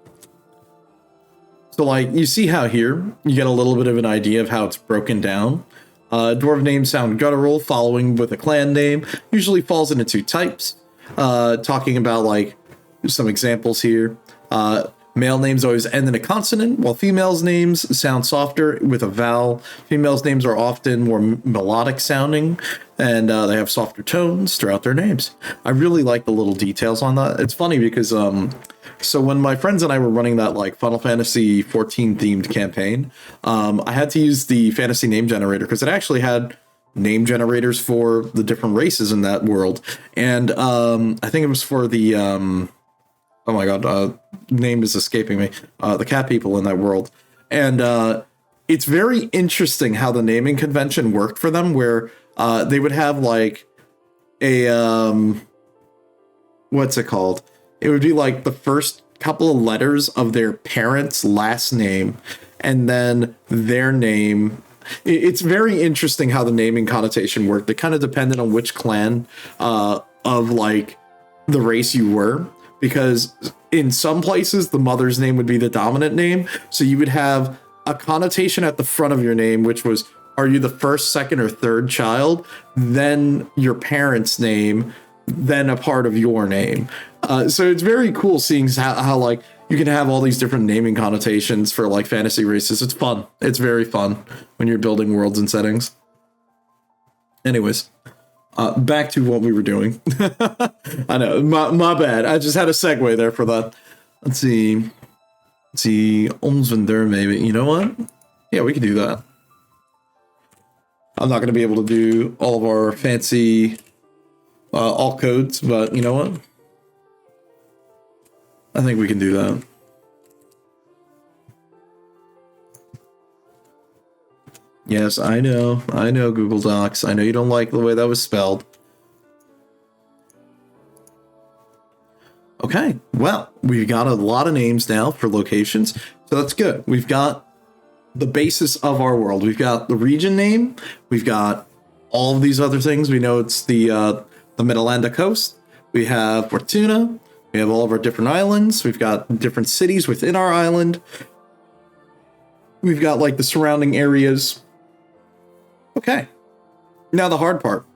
So like, you see how here you get a little bit of an idea of how it's broken down. Dwarf names sound guttural, following with a clan name usually falls into two types. Talking about like some examples here. Male names always end in a consonant, while females' names sound softer with a vowel. Females' names are often more melodic sounding, and they have softer tones throughout their names. I really like the little details on that. It's funny because so when my friends and I were running that like Final Fantasy 14 themed campaign, I had to use the fantasy name generator because it actually had name generators for the different races in that world. And I think it was for the oh my god, name is escaping me. The cat people in that world. And it's very interesting how the naming convention worked for them, where they would have like a what's it called? It would be like the first couple of letters of their parents' last name, and then their name. It's very interesting how the naming connotation worked. It kind of depended on which clan of like the race you were, because in some places the mother's name would be the dominant name. So you would have a connotation at the front of your name, which was, are you the first, second, or third child? Then your parents' name, then a part of your name. So it's very cool seeing how like you can have all these different naming connotations for like fantasy races. It's fun. It's very fun when you're building worlds and settings. Anyways, back to what we were doing. I know, my bad. I just had a segue there for that. Let's see. Omsvender, maybe. You know what? Yeah, we can do that. I'm not going to be able to do all of our fancy alt codes, but you know what? I think we can do that. Yes, I know. I know Google Docs. I know you don't like the way that was spelled. Okay, well, we've got a lot of names now for locations, so that's good. We've got the basis of our world. We've got the region name. We've got all of these other things. We know it's the Midlanda coast. We have Fortuna. We have all of our different islands. We've got different cities within our island. We've got like the surrounding areas. Okay, now the hard part.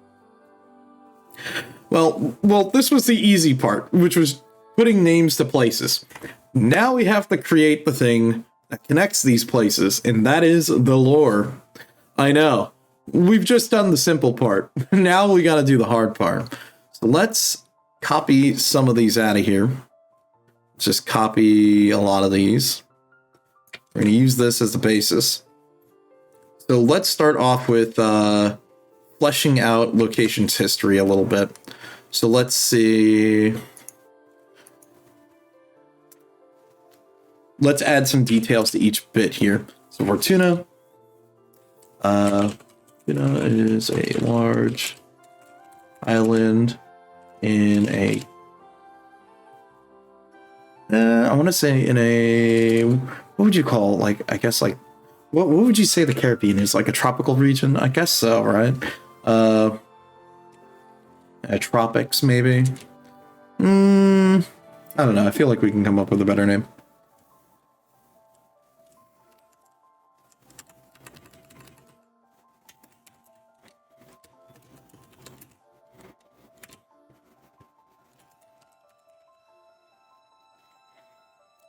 Well, this was the easy part, which was putting names to places. Now we have to create the thing that connects these places, and that is the lore. I know. We've just done the simple part. Now we got to do the hard part. So let's copy some of these out of here. Just copy a lot of these. We're going to use this as the basis. So let's start off with fleshing out locations history a little bit. So let's see. Let's add some details to each bit here. So Fortuna. Fortuna is a large island in a. I want to say in a. What would you call, like, I guess, like, what would you say the Caribbean is? Like a tropical region? I guess so, right? Tropics, maybe? I don't know. I feel like we can come up with a better name.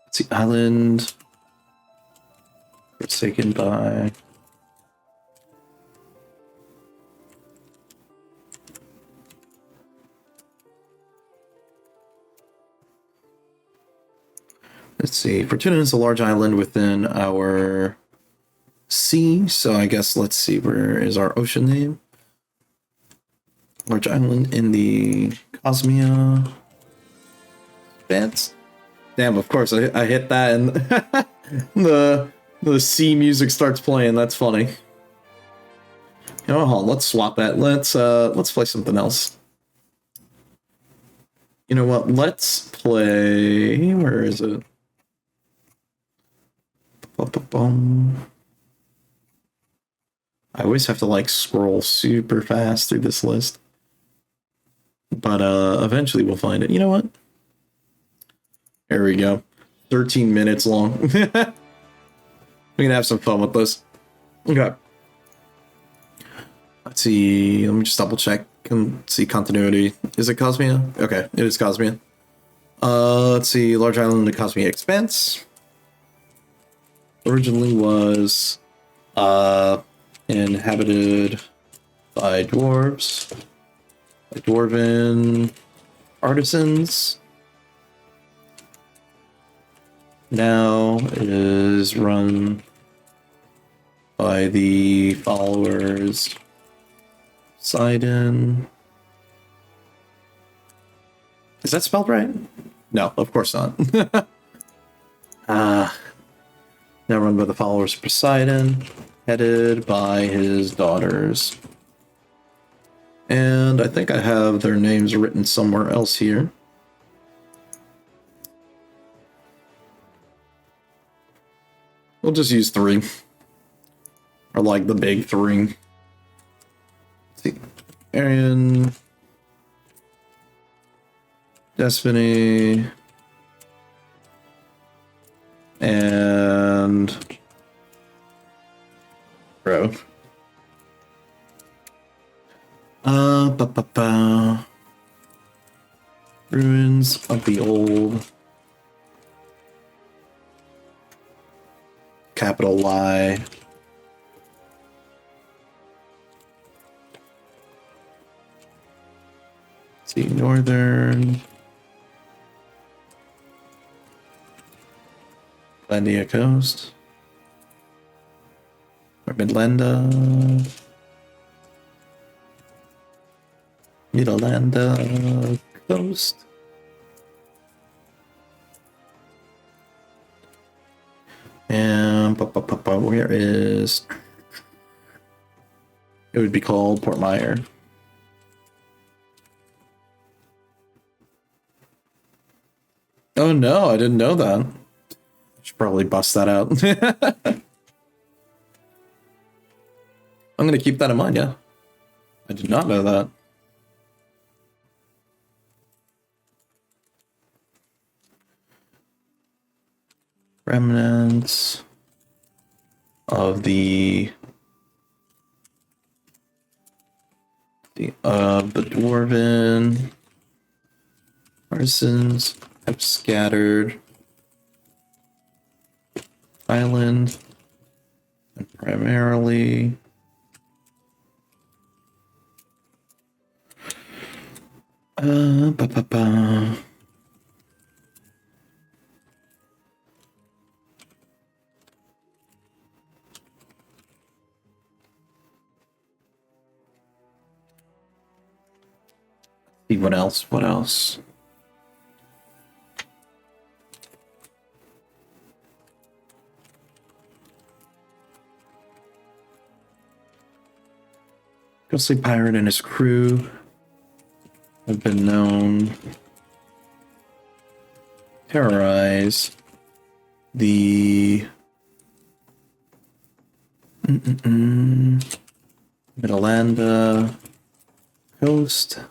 Let's see, island. Forsaken by. Let's see. Fortuna is a large island within our sea. So I guess let's see. Where is our ocean name? Large island in the Cosmia. Expanse. Damn, of course I hit that and the sea music starts playing. That's funny. You know, hold on, let's swap that. Let's play something else. You know what? Let's play. Where is it? I always have to like scroll super fast through this list. But eventually we'll find it. You know what? There we go. 13 minutes long. We can have some fun with this. Okay. Let's see. Let me just double check. Can see continuity. Is it Cosmia? Okay, it is Cosmia. Let's see. Large island in the Cosmia Expanse. Originally was inhabited by dwarves, by dwarven artisans. Now it is run by the followers Sidon. Is that spelled right? No, of course not. Now run by the followers of Poseidon, headed by his daughters. And I think I have their names written somewhere else here. We'll just use 3. Or like the big 3. Let's see. Arian. Destiny. And bro. Ruins of the old. Capital Y. Let's see, northern. Landia Coast. Or Midlanda. Midlanda Coast. And where is It would be called Port Meyer. Oh no, I didn't know that. I should probably bust that out. I'm gonna keep that in mind, yeah. I did not know that. Remnants of the dwarven artisans have scattered island and primarily ba, ba, ba. See what else? What else? Ghostly pirate and his crew have been known to terrorize the Midlanda coast.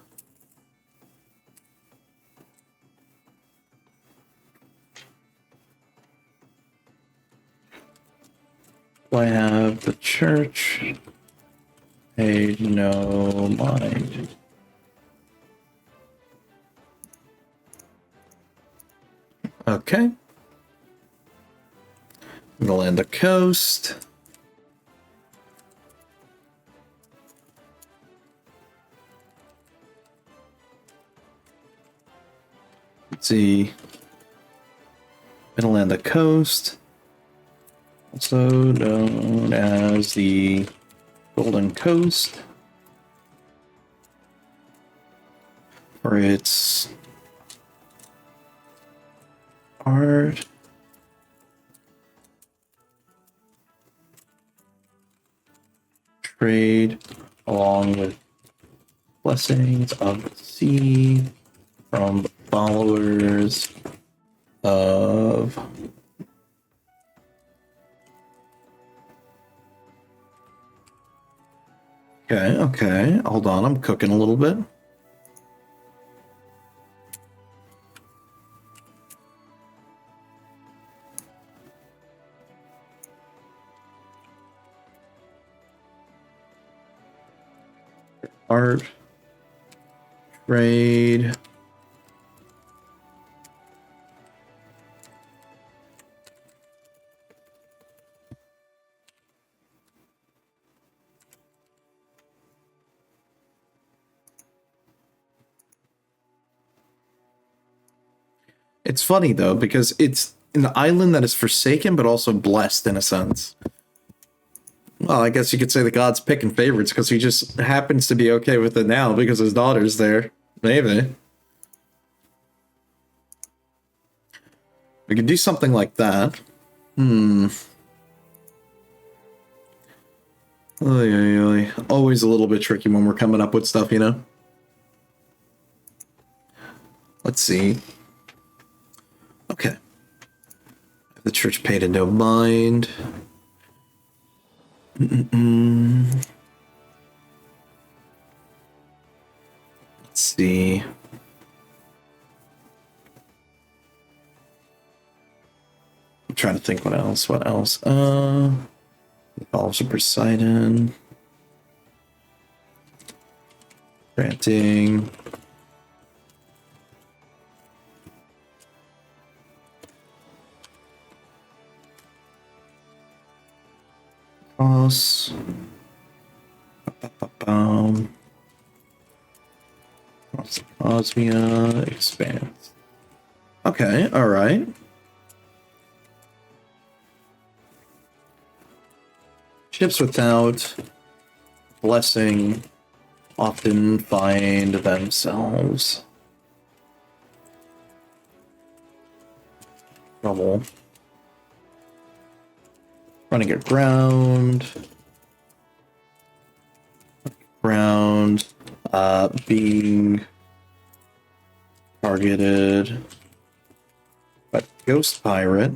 I have the church paid no mind. Okay. Midlanda coast. Let's see. Midlanda coast. Also known as the Golden Coast for its art, trade, along with blessings of the sea from followers of Okay. Hold on, I'm cooking a little bit. Art, trade. It's funny though, because it's an island that is forsaken, but also blessed in a sense. Well, I guess you could say the god's picking favorites because he just happens to be okay with it now because his daughter's there. Maybe. We could do something like that. Always a little bit tricky when we're coming up with stuff, you know? Let's see. Okay. The church paid no mind. Let's see. I'm trying to think what else. Olives of Poseidon. Granting. Cross. Osmia expands. Okay, alright. Ships without blessing often find themselves trouble running aground. background, being targeted by Ghost Pirate.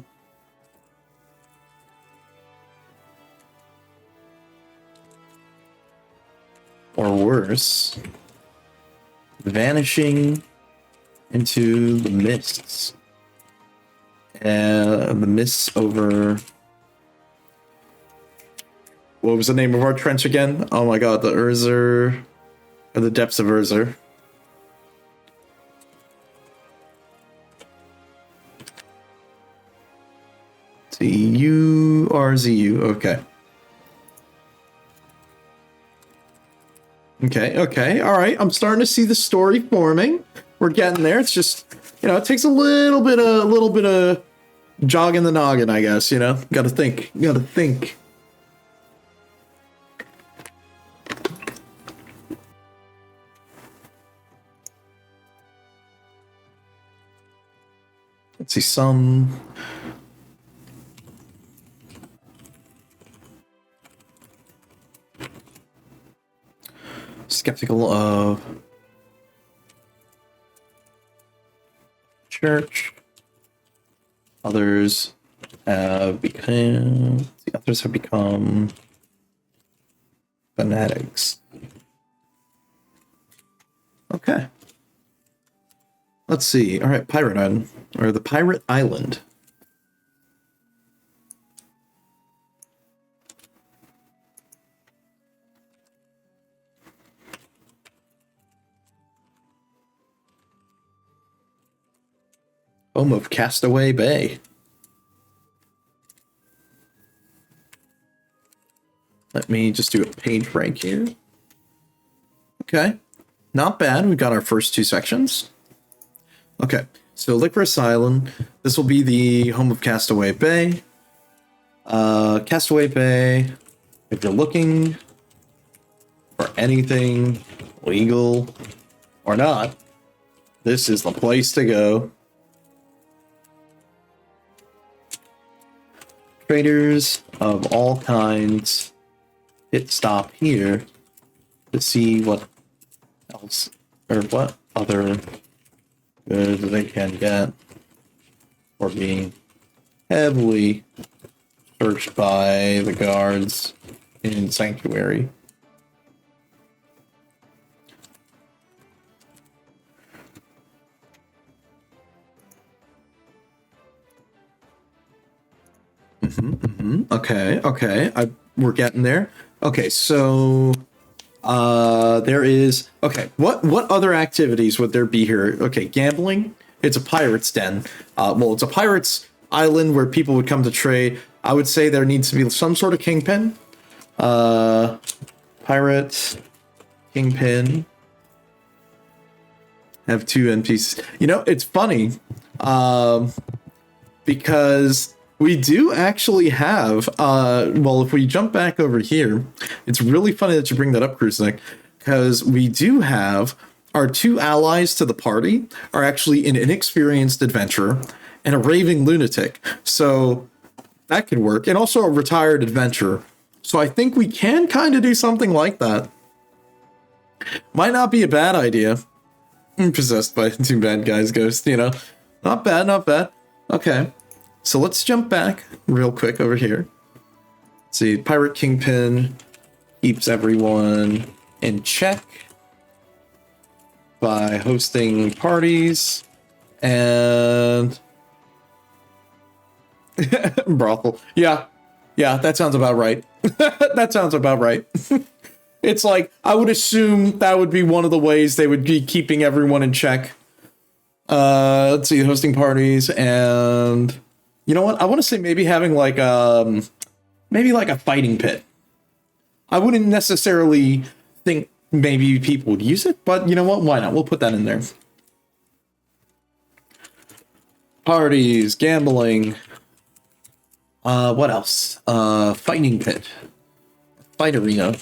Or worse, vanishing into the mists. The mists over... What was the name of our trench again? Oh my god, the Urzer... Or the depths of Urzer. Z-U-R-Z-U, okay. Okay, alright. I'm starting to see the story forming. We're getting there. It's just, you know, it takes a little bit of jogging the noggin, I guess, you know? Gotta think. Let's see, some... Skeptical of church. Others have become fanatics. Okay. Let's see. All right, Pirate Island, or the Pirate Island. Home of Castaway Bay. Let me just do a page break here. Okay, not bad. We got our first two sections. Okay, so Licorice Island. This will be the home of Castaway Bay. Castaway Bay, if you're looking for anything legal or not, this is the place to go. Traders of all kinds hit stop here to see what else or what other goods they can get for being heavily searched by the guards in Sanctuary. Okay. We're getting there. Okay, so there is what other activities would there be here? Okay, gambling. It's a pirate's den. Well, it's a pirate's island where people would come to trade. I would say there needs to be some sort of kingpin. Pirate kingpin. Have two NPCs. You know, it's funny. Because we do actually have, well, if we jump back over here, it's really funny that you bring that up, Cruisnick, because we do have our two allies to the party are actually an inexperienced adventurer and a raving lunatic. So that could work. And also a retired adventurer. So I think we can kind of do something like that. Might not be a bad idea. I'm possessed by two bad guys ghost, you know. Not bad. Okay. So let's jump back real quick over here. Let's see, Pirate Kingpin keeps everyone in check by hosting parties and brothel. Yeah, that sounds about right. That sounds about right. It's like, I would assume that would be one of the ways they would be keeping everyone in check. Let's see, hosting parties and... You know what? I want to say maybe having like a fighting pit. I wouldn't necessarily think maybe people would use it, but you know what? Why not? We'll put that in there. Parties, gambling. What else? Fighting pit. Fight arena.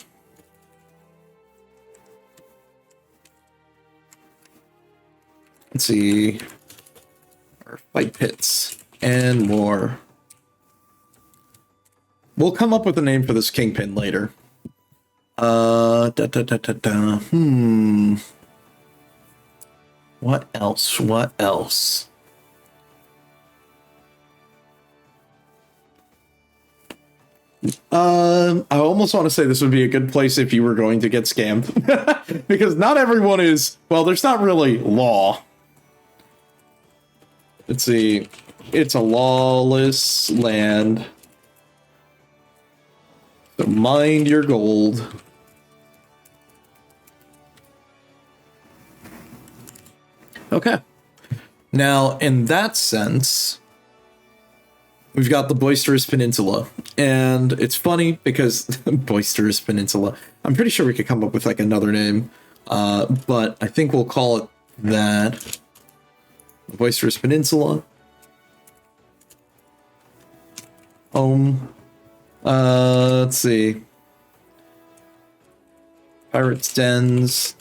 Let's see. Our fight pits. And more. We'll come up with a name for this kingpin later. What else? What else? I almost want to say this would be a good place if you were going to get scammed. Because not everyone is, well, there's not really law. Let's see. It's a lawless land. So mind your gold. Okay. Now, in that sense, we've got the Boisterous Peninsula. And it's funny because Boisterous Peninsula, I'm pretty sure we could come up with like another name. But I think we'll call it that. The Boisterous Peninsula. Let's see. Pirates' Dens.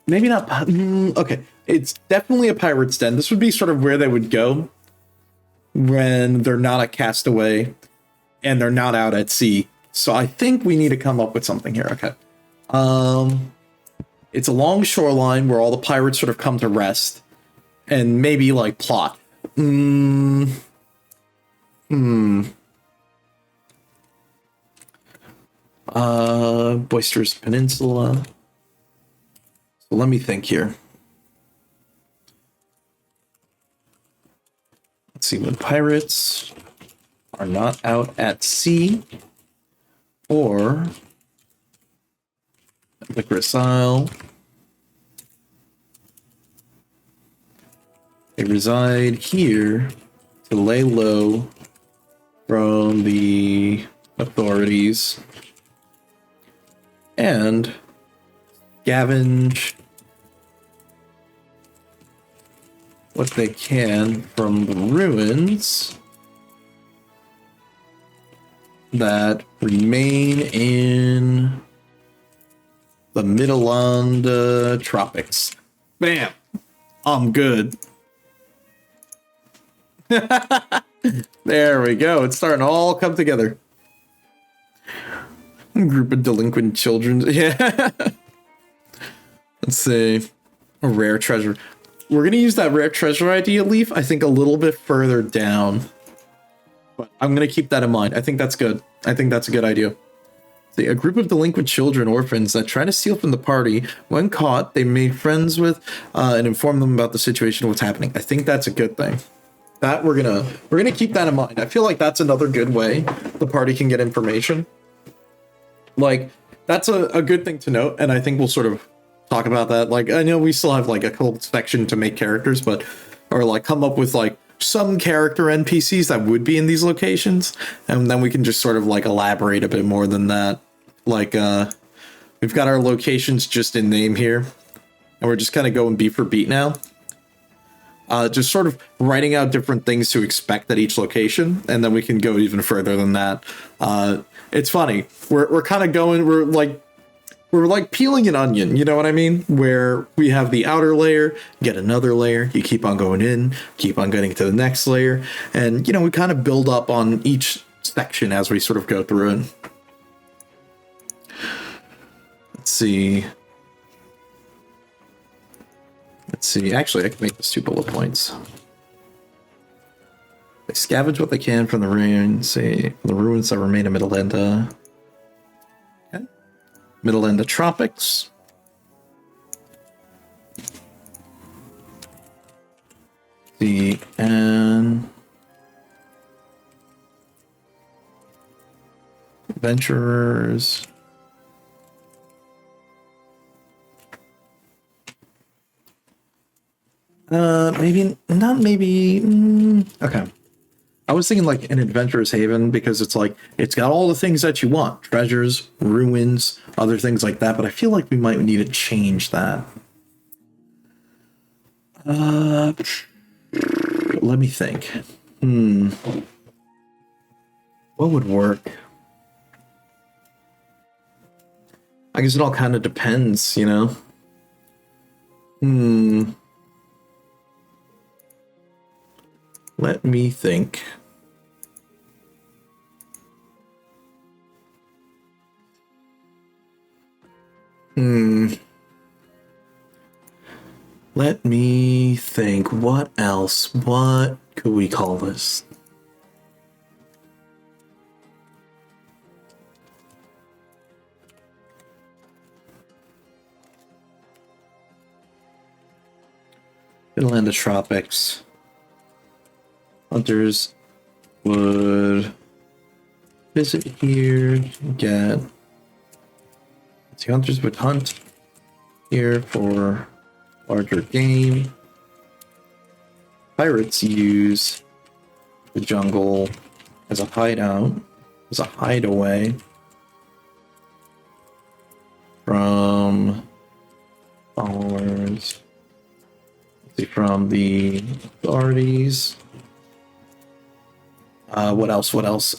Maybe not. Okay, it's definitely a pirate's den. This would be sort of where they would go when they're not a castaway and they're not out at sea. So I think we need to come up with something here. Okay. It's a long shoreline where all the pirates sort of come to rest and maybe like plot. Boisterous Peninsula. So let me think here. Let's see, when pirates are not out at sea or Licorice Isle, they reside here to lay low from the authorities and scavenge what they can from the ruins that remain in the Midland tropics. Bam! I'm good. There we go. It's starting to all come together. A group of delinquent children. Yeah. Let's see. A rare treasure. We're going to use that rare treasure idea, Leaf, I think a little bit further down. But I'm going to keep that in mind. I think that's good. I think that's a good idea. See, a group of delinquent children, orphans, that try to steal from the party. When caught, they made friends with and inform them about the situation, what's happening. I think that's a good thing. That we're gonna keep that in mind. I feel like that's another good way the party can get information. Like, that's a good thing to note, and I think we'll sort of talk about that. Like, I know we still have like a cold section to make characters, but or like come up with like some character NPCs that would be in these locations, and then we can just sort of like elaborate a bit more than that. Like, we've got our locations just in name here, and we're just kind of going beat for beat now. Just sort of writing out different things to expect at each location, and then we can go even further than that. It's funny. We're kind of going. We're like peeling an onion. You know what I mean? Where we have the outer layer, get another layer. You keep on going in, keep on getting to the next layer, and you know we kind of build up on each section as we sort of go through it. Let's see. Actually, I can make this 2 bullet points. They scavenge what they can from the ruins, the ruins that remain in Midlanda. Okay. Midlanda Tropics. And adventurers. Okay. I was thinking like an adventurer's haven because it's like, it's got all the things that you want. Treasures, ruins, other things like that. But I feel like we might need to change that. Let me think. What would work? I guess it all kind of depends, you know? Let me think. Let me think. What else? What could we call this? Inland tropics. Hunters would visit here, get... Let's see, hunters would hunt here for larger game. Pirates use the jungle as a hideout, as a hideaway from followers. Let's see, from the authorities. What else? What else?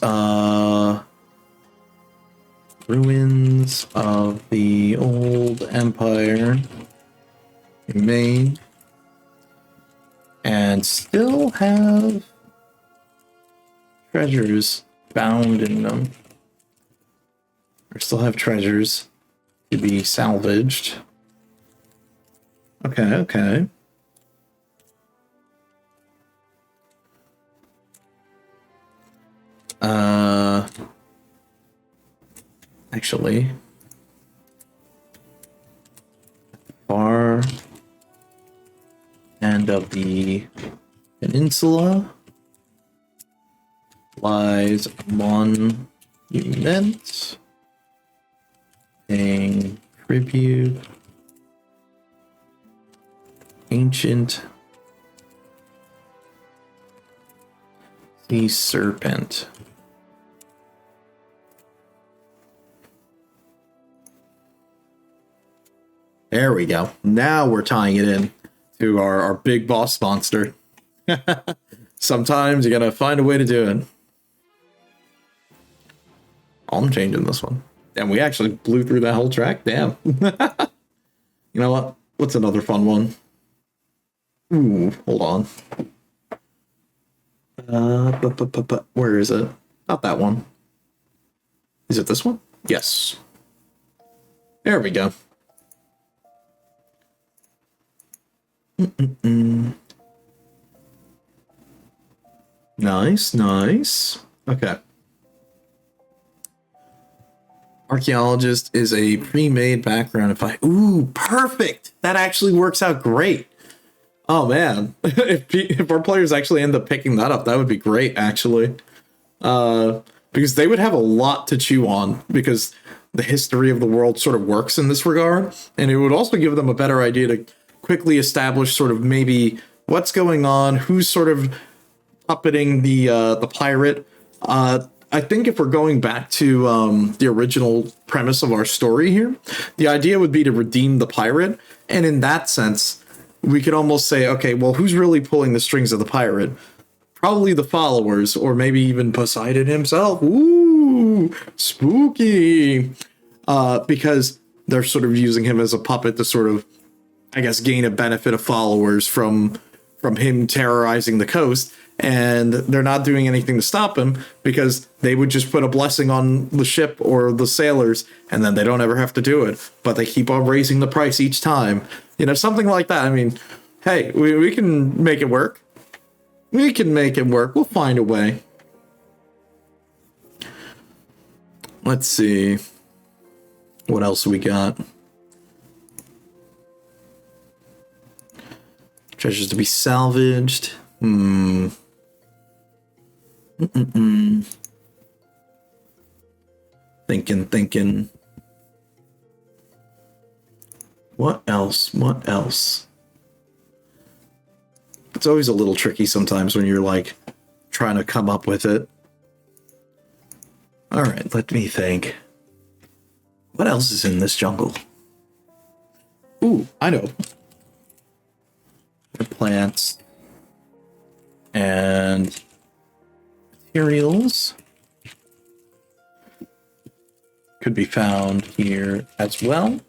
Ruins of the old empire remain and still have treasures bound in them. Or still have treasures to be salvaged. Okay, okay. Actually, far end of the peninsula lies a monument paying tribute, ancient sea serpent. There we go. Now we're tying it in to our big boss monster. Sometimes you gotta find a way to do it. I'm changing this one. And we actually blew through that whole track. Damn. You know what? What's another fun one? Ooh, hold on. Where is it? Not that one. Is it this one? Yes. There we go. Nice, nice. Okay. Archaeologist is a pre-made background. Ooh, perfect. That actually works out great. Oh man, if our players actually end up picking that up, that would be great actually. Because they would have a lot to chew on because the history of the world sort of works in this regard, and it would also give them a better idea to quickly establish sort of maybe what's going on, who's sort of puppeting the pirate. I think if we're going back to the original premise of our story here, the idea would be to redeem the pirate, and in that sense, we could almost say, okay, well, who's really pulling the strings of the pirate? Probably the followers, or maybe even Poseidon himself. Ooh, spooky! Because they're sort of using him as a puppet to sort of, I guess, gain a benefit of followers from him terrorizing the coast, and they're not doing anything to stop him because they would just put a blessing on the ship or the sailors, and then they don't ever have to do it, but they keep on raising the price each time. You know, something like that. I mean, hey, we can make it work. We can make it work. We'll find a way. Let's see. What else we got? Treasures to be salvaged. Thinking. What else? What else? It's always a little tricky sometimes when you're like trying to come up with it. All right, let me think. What else is in this jungle? Ooh, I know. Plants and materials could be found here as well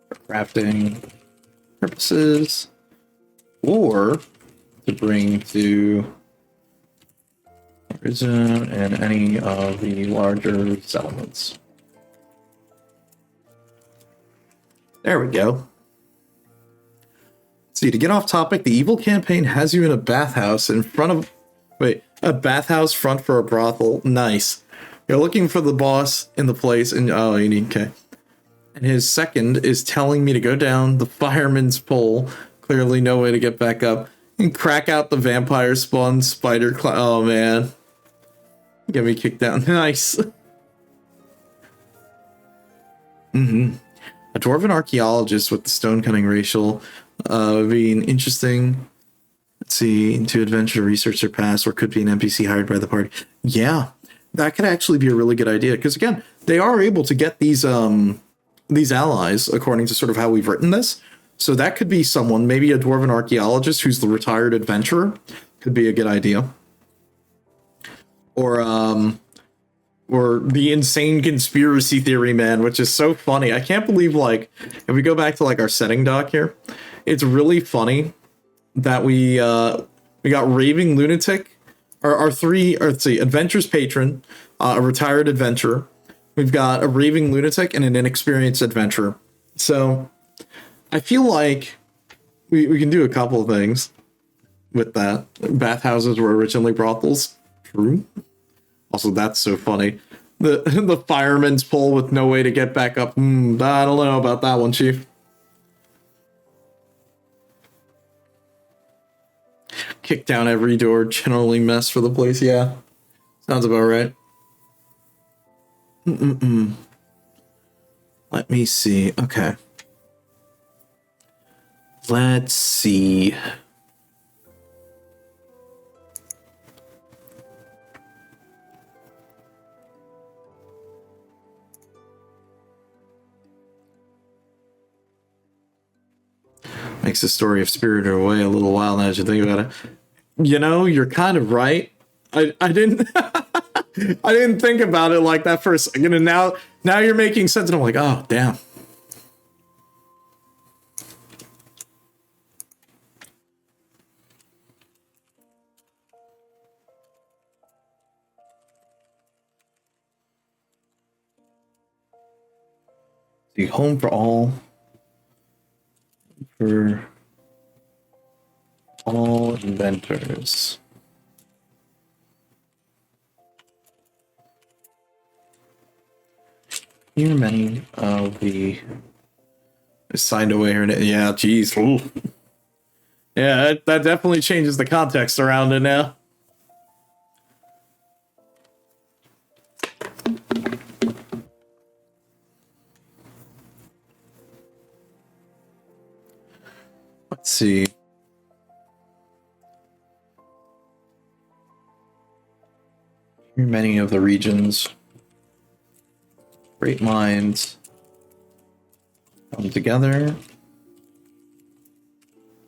for crafting purposes or to bring to prison and any of the larger settlements. There we go. See, to get off topic, the evil campaign has you in a bathhouse in front of... Wait, a bathhouse front for a brothel. Nice. You're looking for the boss in the place, and... Oh, you need... Okay. And his second is telling me to go down the fireman's pole. Clearly no way to get back up. And crack out the vampire spawn spider Oh, man. Get me kicked down. Nice. Mm-hmm. A dwarven archaeologist with the stone cutting racial being interesting. Let's see, into adventure, research their past, or could be an NPC hired by the party. Yeah, that could actually be a really good idea, because again, they are able to get these allies according to sort of how we've written this. So that could be someone, maybe a dwarven archaeologist who's the retired adventurer, could be a good idea. Or the insane conspiracy theory man, which is so funny. I can't believe, like, if we go back to like our setting doc here, it's really funny that we got raving lunatic, let's see, adventurer's patron, a retired adventurer. We've got a raving lunatic and an inexperienced adventurer. So I feel like we can do a couple of things with that. Bathhouses were originally brothels. True. Also, that's so funny. The fireman's pole with no way to get back up. I don't know about that one, Chief. Kick down every door, generally mess for the place. Yeah, sounds about right. Let me see. Okay. Let's see. Makes the story of Spirited Away a little wild now as you think about it. You know, you're kind of right. I didn't I didn't think about it like that for a second, and now you're making sense, and I'm like, oh damn. The home for all inventors. Here many of the signed away here. Yeah, geez. Ooh. Yeah, that definitely changes the context around it now. Let's see. Here many of the regions. Great minds come together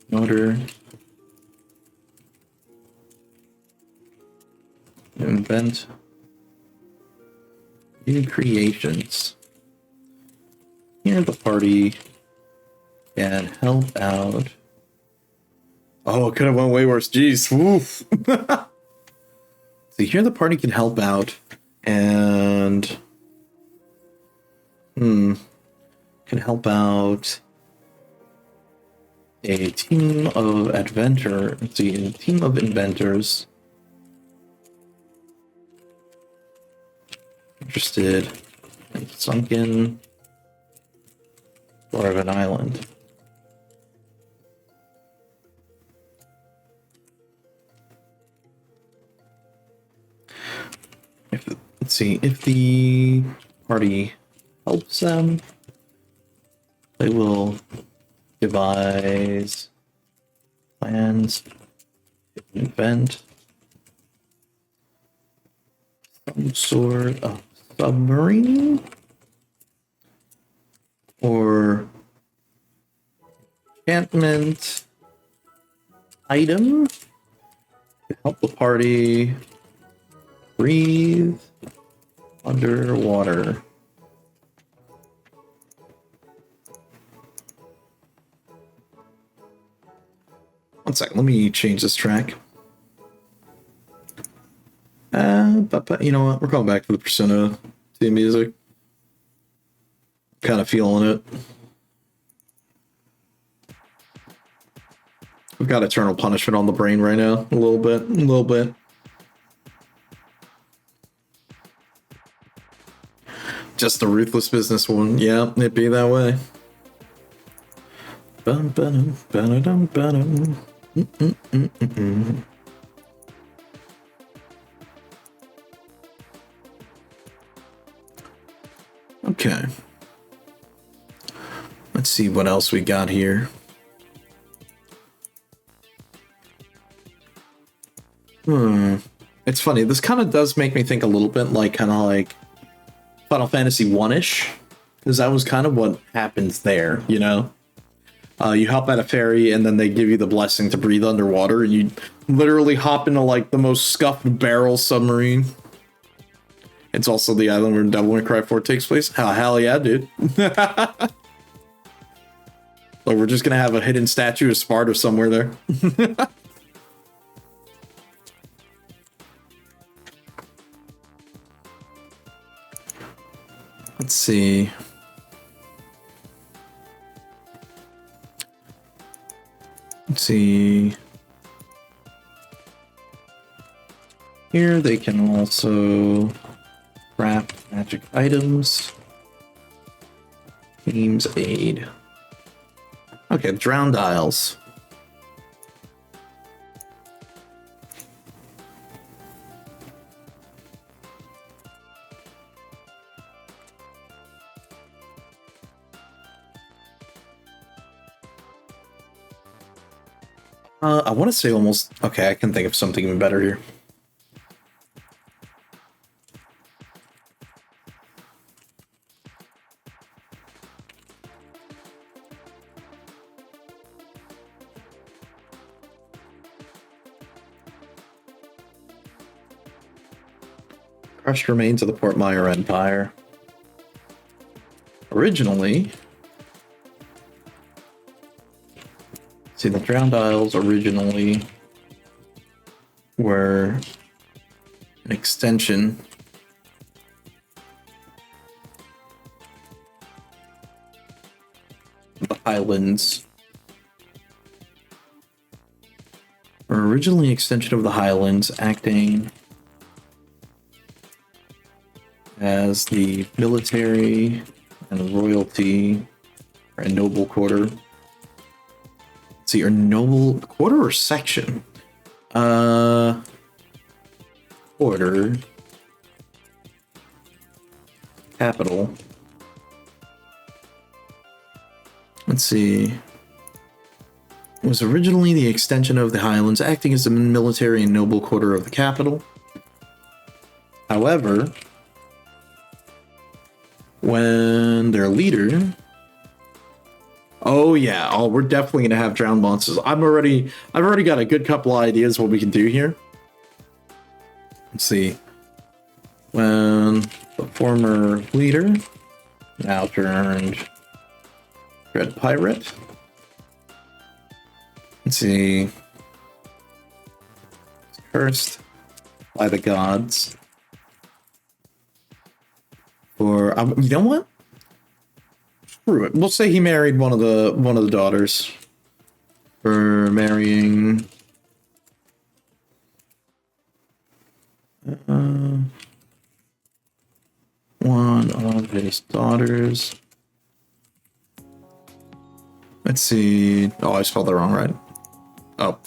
in order to invent new creations. Here the party can help out. Oh, it could have went way worse. Jeez. Woof. So here the party can help out and can help out a team of a team of inventors interested in sunken floor of an island. Let's see, if the party helps them, they will devise plans to invent some sort of submarine or enchantment item to help the party breathe underwater. One second, let me change this track. But you know what? We're going back to the Persona theme music. Kind of feeling it. I've got eternal punishment on the brain right now. A little bit. Just a ruthless businesswoman. Yeah, it'd be that way. Okay. Let's see what else we got here. It's funny. This kind of does make me think a little bit like Final Fantasy 1-ish, because that was kind of what happens there, you know? You hop at a ferry and then they give you the blessing to breathe underwater, and you literally hop into like the most scuffed barrel submarine. It's also the island where Devil May Cry 4 takes place. Hell yeah, dude. Like, we're just gonna have a hidden statue of Sparta somewhere there. Let's see. Here they can also craft magic items. Team's aid. Okay, drown dials. I want to say almost... Okay, I can think of something even better here. Crushed remains of the Port Mire Empire. Originally... See, the Drowned Isles originally were an extension of the Highlands. Were originally an extension of the Highlands, acting as the military and royalty and noble quarter. See, or noble quarter or section? Quarter. Capital. Let's see. It was originally the extension of the Highlands, acting as the military and noble quarter of the capital. However, when their leader... Oh yeah, oh, we're definitely gonna have drowned monsters. I've already got a good couple of ideas what we can do here. Let's see. When the former leader, now turned Dread Pirate. Let's see. Cursed by the gods. Or you know what? Screw it. We'll say he married one of the daughters. For marrying one of his daughters. Let's see. Oh, I spelled that wrong, right? Oh.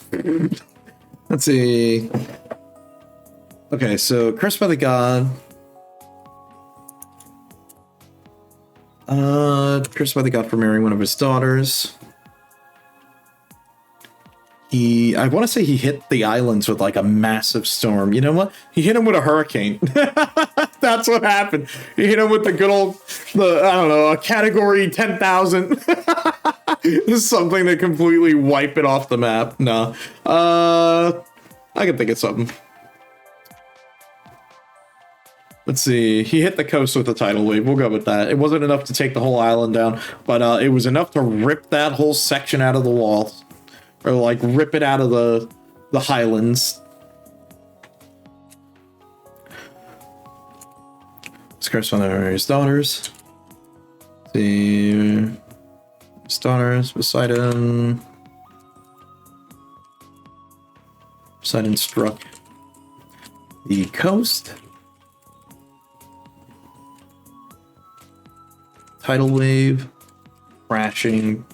Let's see. Okay, so cursed by the god. Cursed by the god for marrying one of his daughters. I want to say he hit the islands with like a massive storm. You know what? He hit him with a hurricane. That's what happened. He hit him with the good old, I don't know, a category 10,000. This is something that completely wipe it off the map. No. I can think of something. Let's see. He hit the coast with a tidal wave. We'll go with that. It wasn't enough to take the whole island down, but it was enough to rip that whole section out of the wall. Or like rip it out of the highlands. Cursed one of his daughters. Let's see. His daughters, Poseidon. Poseidon struck the coast. Tidal wave, crashing.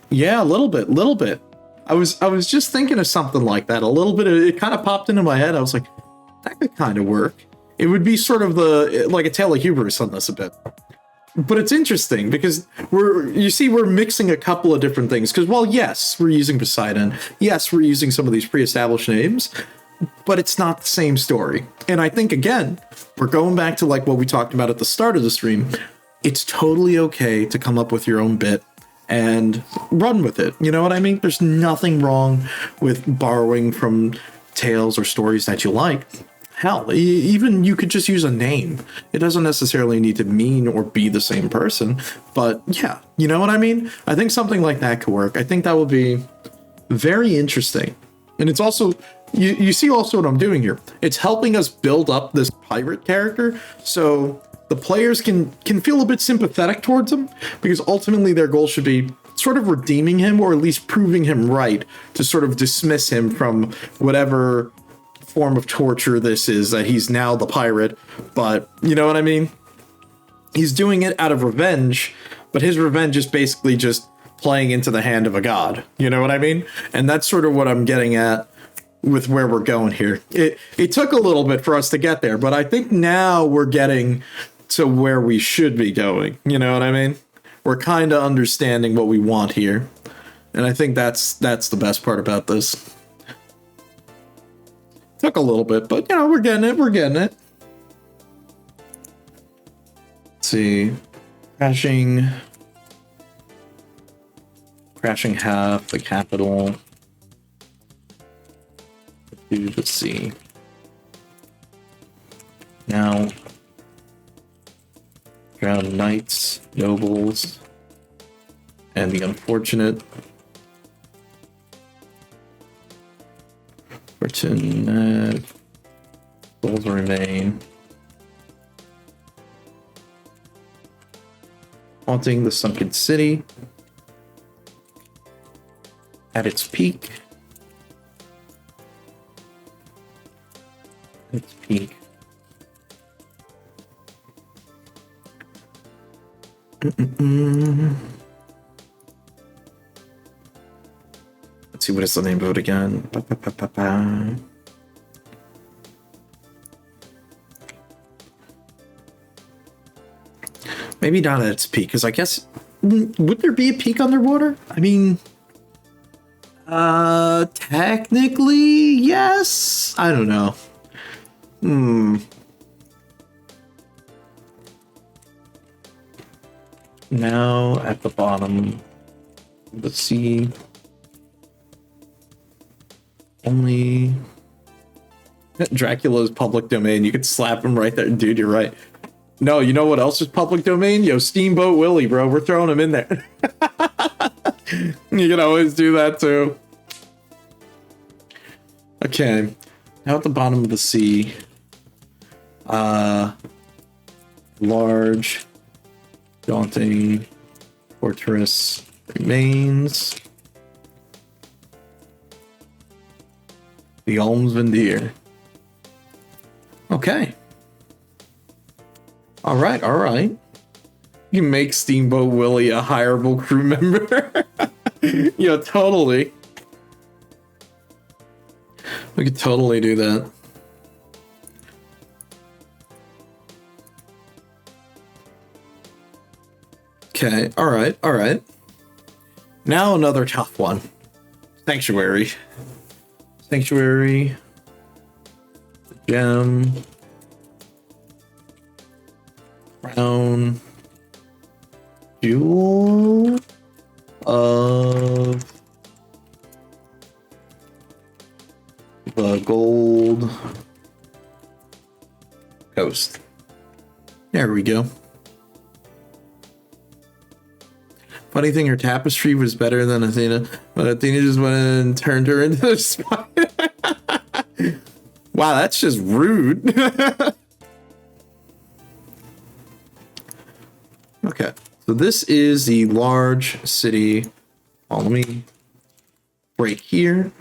Yeah, a little bit. I was just thinking of something like that. A little bit of it kind of popped into my head. I was like, that could kind of work. It would be sort of like a tale of hubris on this a bit. But it's interesting because we're mixing a couple of different things. Because while yes, we're using Poseidon, yes, we're using some of these pre-established names, but it's not the same story. And I think, again, we're going back to like what we talked about at the start of the stream. It's totally okay to come up with your own bit and run with it. You know what I mean? There's nothing wrong with borrowing from tales or stories that you like. Hell, even you could just use a name. It doesn't necessarily need to mean or be the same person. But yeah, you know what I mean? I think something like that could work. I think that would be very interesting. And it's also, you see also what I'm doing here. It's helping us build up this pirate character. So the players can feel a bit sympathetic towards him, because ultimately their goal should be sort of redeeming him, or at least proving him right, to sort of dismiss him from whatever form of torture this is, that he's now the pirate. But you know what I mean? He's doing it out of revenge, but his revenge is basically just playing into the hand of a god. You know what I mean? And that's sort of what I'm getting at with where we're going here. It took a little bit for us to get there, but I think now we're getting to where we should be going. You know what I mean? We're kind of understanding what we want here. And I think that's the best part about this. Took a little bit, but you know, we're getting it. Let's see. Crashing half the capital. Let's see. Now, drowned knights, nobles, and the unfortunate. Fortunate souls remain. Haunting the sunken city at its peak. Its peak. Let's see, what is the name of it again? Maybe not at its peak, because I guess, would there be a peak underwater? I mean, technically, yes. I don't know. Now at the bottom of the sea. Only Dracula's public domain. You could slap him right there. Dude, you're right. No, you know what else is public domain? Yo, Steamboat Willie, bro. We're throwing him in there. You can always do that too. Okay. Now at the bottom of the sea. Large, daunting fortress remains. The Almsvendir. Okay. All right. You make Steamboat Willie a hireable crew member. Yeah, totally. We could totally do that. Okay, all right. Now another tough one. Sanctuary. The gem. Crown. Jewel of the Gold Coast. There we go. Funny thing, her tapestry was better than Athena, but Athena just went and turned her into the spider. Wow, that's just rude. Okay, so this is the large city Oh, let me break here.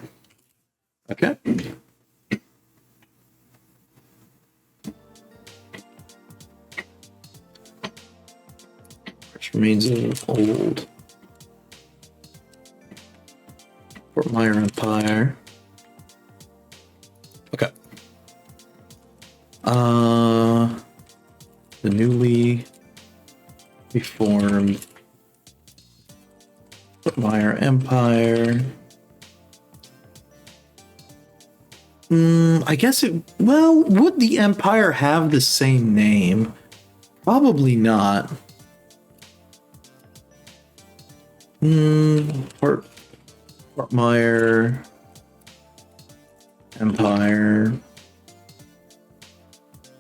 Okay. Which remains of old Fort Myer Empire. Okay. The newly reformed Fort Myer Empire. I guess it... Well, would the empire have the same name? Probably not. Fort Myer Empire.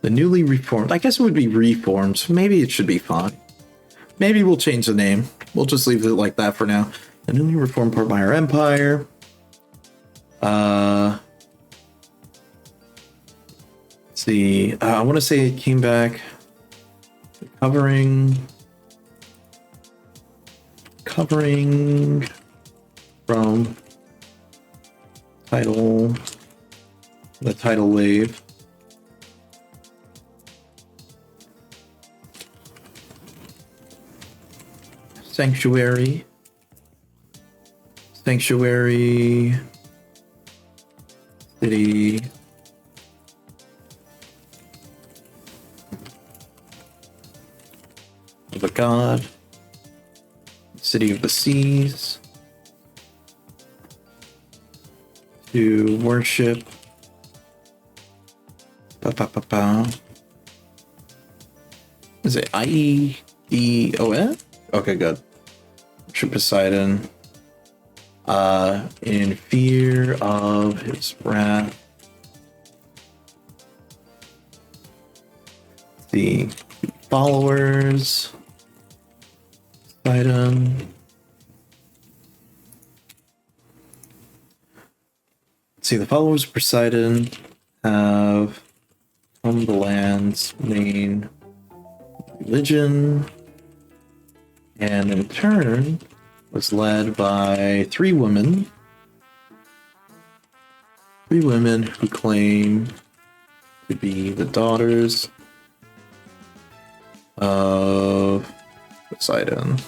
The newly reformed. I guess it would be reformed. So maybe it should be fine. Maybe we'll change the name. We'll just leave it like that for now. The newly reformed Fort Myer Empire. Let's see. I want to say it came back covering from the tidal wave. Sanctuary city of a god, city of the seas, to worship. Is it IEDON? Okay, good. Worship Poseidon. In fear of his wrath. The followers. Poseidon. Let's see, the followers of Poseidon have from the land's main religion, and in turn was led by three women who claim to be the daughters of Poseidon.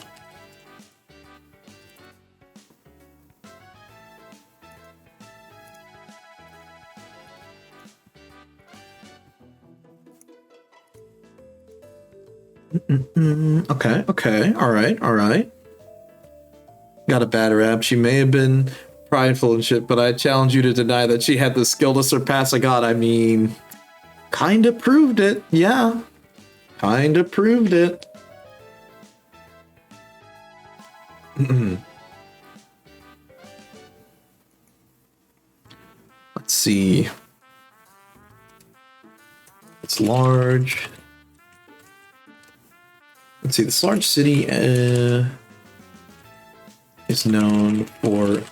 Okay, all right. Got a bad rap. She may have been prideful and shit, but I challenge you to deny that she had the skill to surpass a god. I mean, kinda proved it. Yeah, kinda proved it. Let's see. It's large. Let's see, this large city is known for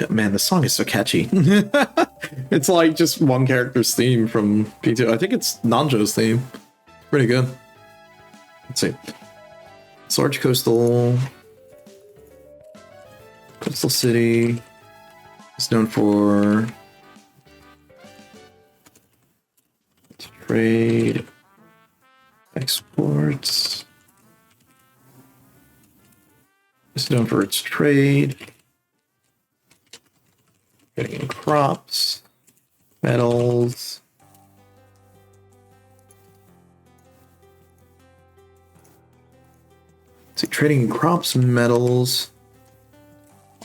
Man, the song is so catchy. It's like just one character's theme from P2. I think it's Nanjo's theme. Pretty good. Let's see. It's large coastal city. It's known for trade, exports. It's known for its trade, getting in crops, metals. So trading in crops, metals,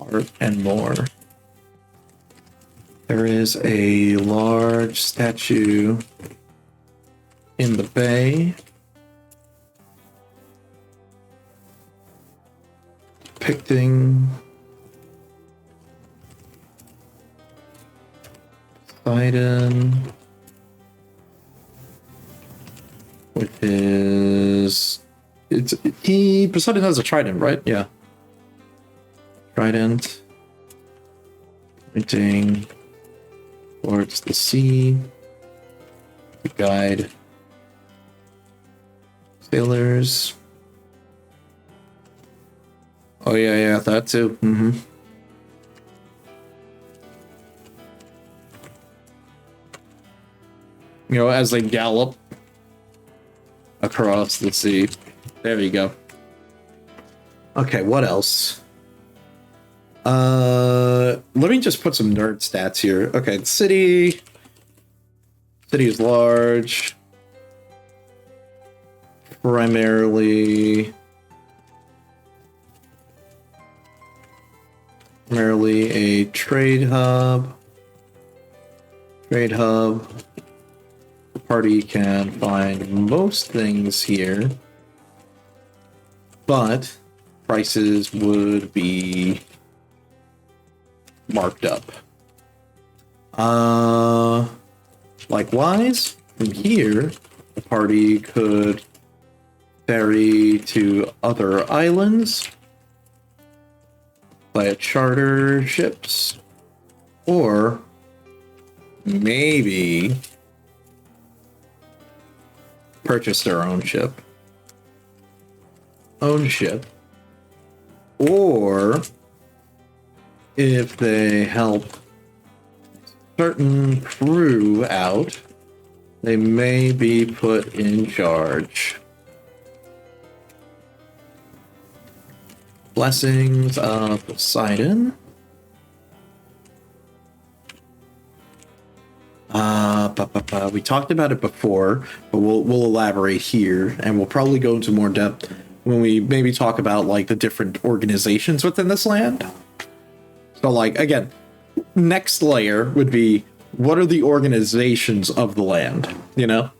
art, and more. There is a large statue in the bay depicting Poseidon with his... Poseidon has a trident, right? Yeah. Trident. Pointing towards the sea. To guide sailors. Oh yeah, that too. Mm-hmm. You know, as they gallop across the sea. There you go. Okay, what else? Let me just put some nerd stats here. Okay, the city. City is large. Primarily a trade hub. The party can find most things here, but prices would be marked up. Likewise, from here, the party could ferry to other islands via charter ships, or maybe purchase their own ship. Or if they help certain crew out, they may be put in charge. Blessings of Poseidon. We talked about it before, but we'll elaborate here, and we'll probably go into more depth when we maybe talk about like the different organizations within this land. So like, again, next layer would be, what are the organizations of the land, you know?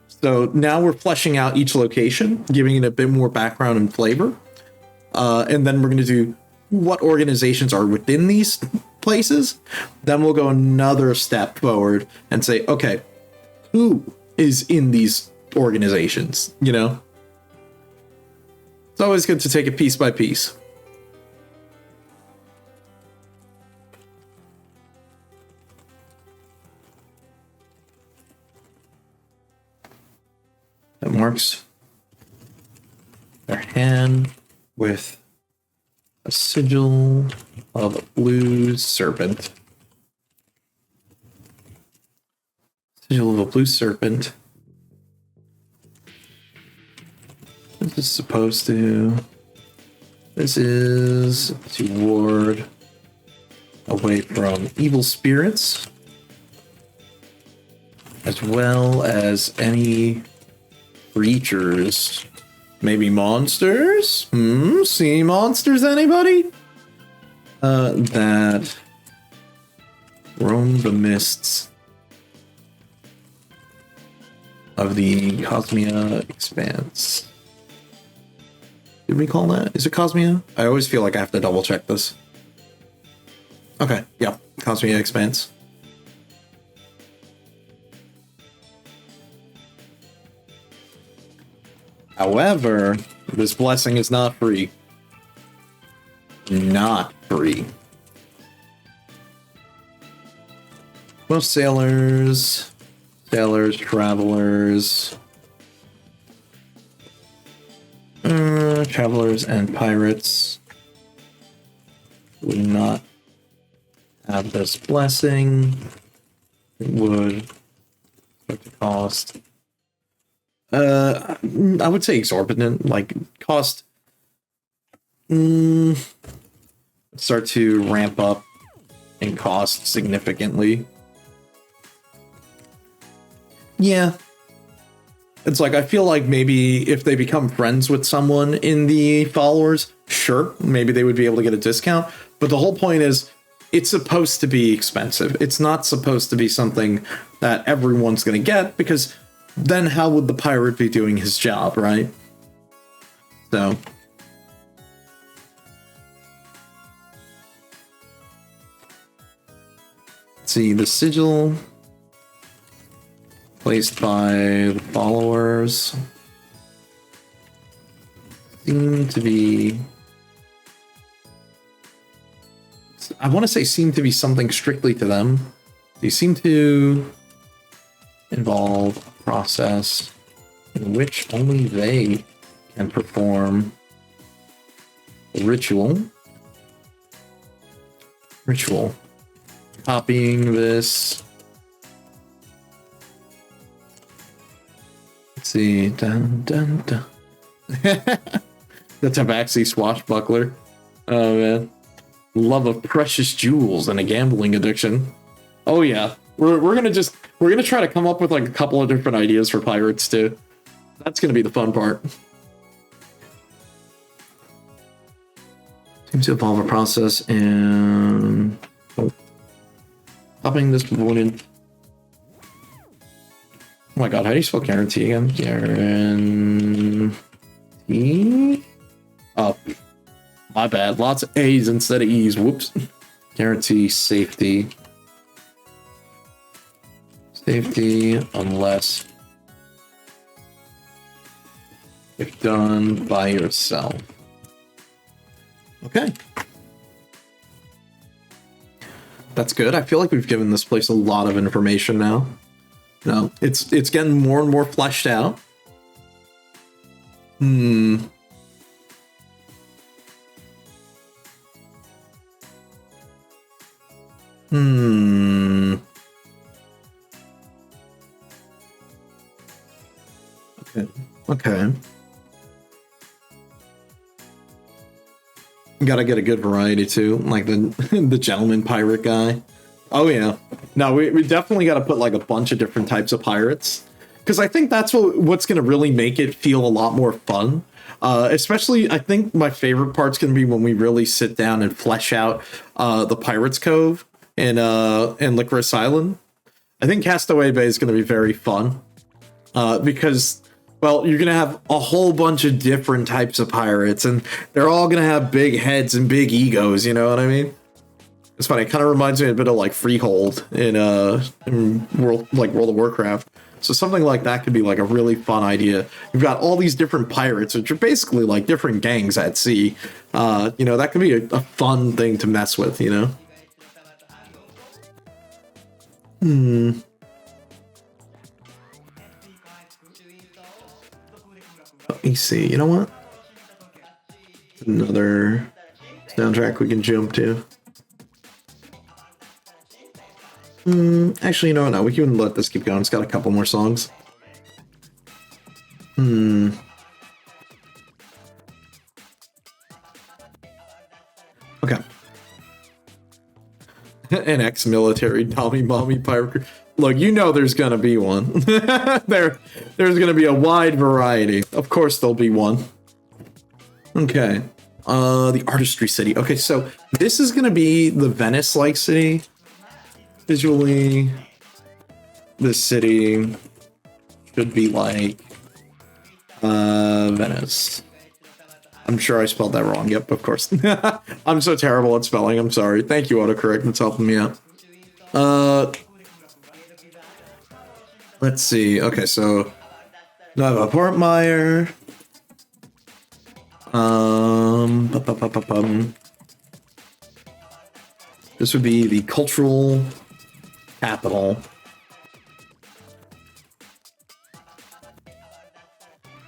So now we're fleshing out each location, giving it a bit more background and flavor. And then we're going to do what organizations are within these places. Then we'll go another step forward and say, okay, who is in these organizations, you know? It's always good to take it piece by piece. That marks their hand with a sigil of a blue serpent. Sigil of a blue serpent. This is supposed to... This is to ward away from evil spirits, as well as any creatures. Maybe monsters? Sea monsters, anybody? That roam the mists of the Cosmia Expanse. Did we call that? Is it Cosmia? I always feel like I have to double check this. Okay, yeah, Cosmia Expanse. However, this blessing is not free. Not free. Most sailors, travelers, travelers and pirates would not have this blessing. It would start to cost, I would say exorbitant, like cost, start to ramp up and cost significantly. Yeah. It's like, I feel like maybe if they become friends with someone in the followers, sure, maybe they would be able to get a discount. But the whole point is, it's supposed to be expensive. It's not supposed to be something that everyone's going to get, because then how would the pirate be doing his job, right? So... let's see, the sigil placed by the followers seem to be I want to say seem to be something strictly to them. They seem to involve a process in which only they can perform a ritual. Copying this. Let's see. Dun, dun, dun. The Tabaxi swashbuckler. Oh man. Love of precious jewels and a gambling addiction. Oh yeah. We're gonna try to come up with like a couple of different ideas for pirates too. That's gonna be the fun part. Seems to involve a process and copying this component. Oh my god, how do you spell guarantee again? Guarantee? Oh, my bad. Lots of A's instead of E's. Whoops. Guarantee safety. Safety unless if done by yourself. Okay. That's good. I feel like we've given this place a lot of information now. No, it's getting more and more fleshed out. Okay. Gotta get a good variety too, like the gentleman pirate guy. Oh yeah. No, we definitely gotta put like a bunch of different types of pirates. Because I think that's what's gonna really make it feel a lot more fun. Especially, I think my favorite part's gonna be when we really sit down and flesh out the Pirates Cove and Licorice Island. I think Castaway Bay is gonna be very fun. Because, well, you're going to have a whole bunch of different types of pirates, and they're all going to have big heads and big egos, you know what I mean? It's funny, it kind of reminds me a bit of like Freehold in World of Warcraft. So something like that could be like a really fun idea. You've got all these different pirates, which are basically like different gangs at sea. That could be a fun thing to mess with, you know? Let me see. You know what? Another soundtrack we can jump to. Actually, you know what? No, we can let this keep going. It's got a couple more songs. Okay. An ex-military Tommy Mommy pirate. Look, you know there's gonna be one. There's gonna be a wide variety. Of course there'll be one. Okay. The Artistry City. Okay, so this is gonna be the Venice-like city. Visually, this city should be like Venice. I'm sure I spelled that wrong. Yep, of course. I'm so terrible at spelling. I'm sorry. Thank you, autocorrect. That's helping me out. Let's see. Okay, so Nova Portmeyer. This would be the cultural capital.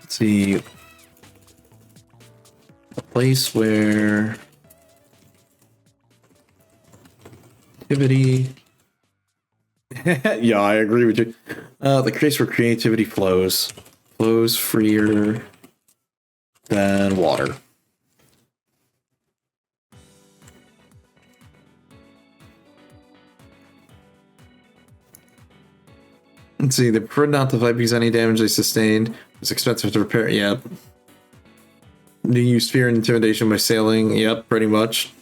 Let's see. A place where activity. Yeah, I agree with you. The place where creativity flows freer than water. Let's see. They prefer not to fight because any damage they sustained is expensive to repair. Yep. They use fear and intimidation by sailing. Yep, pretty much.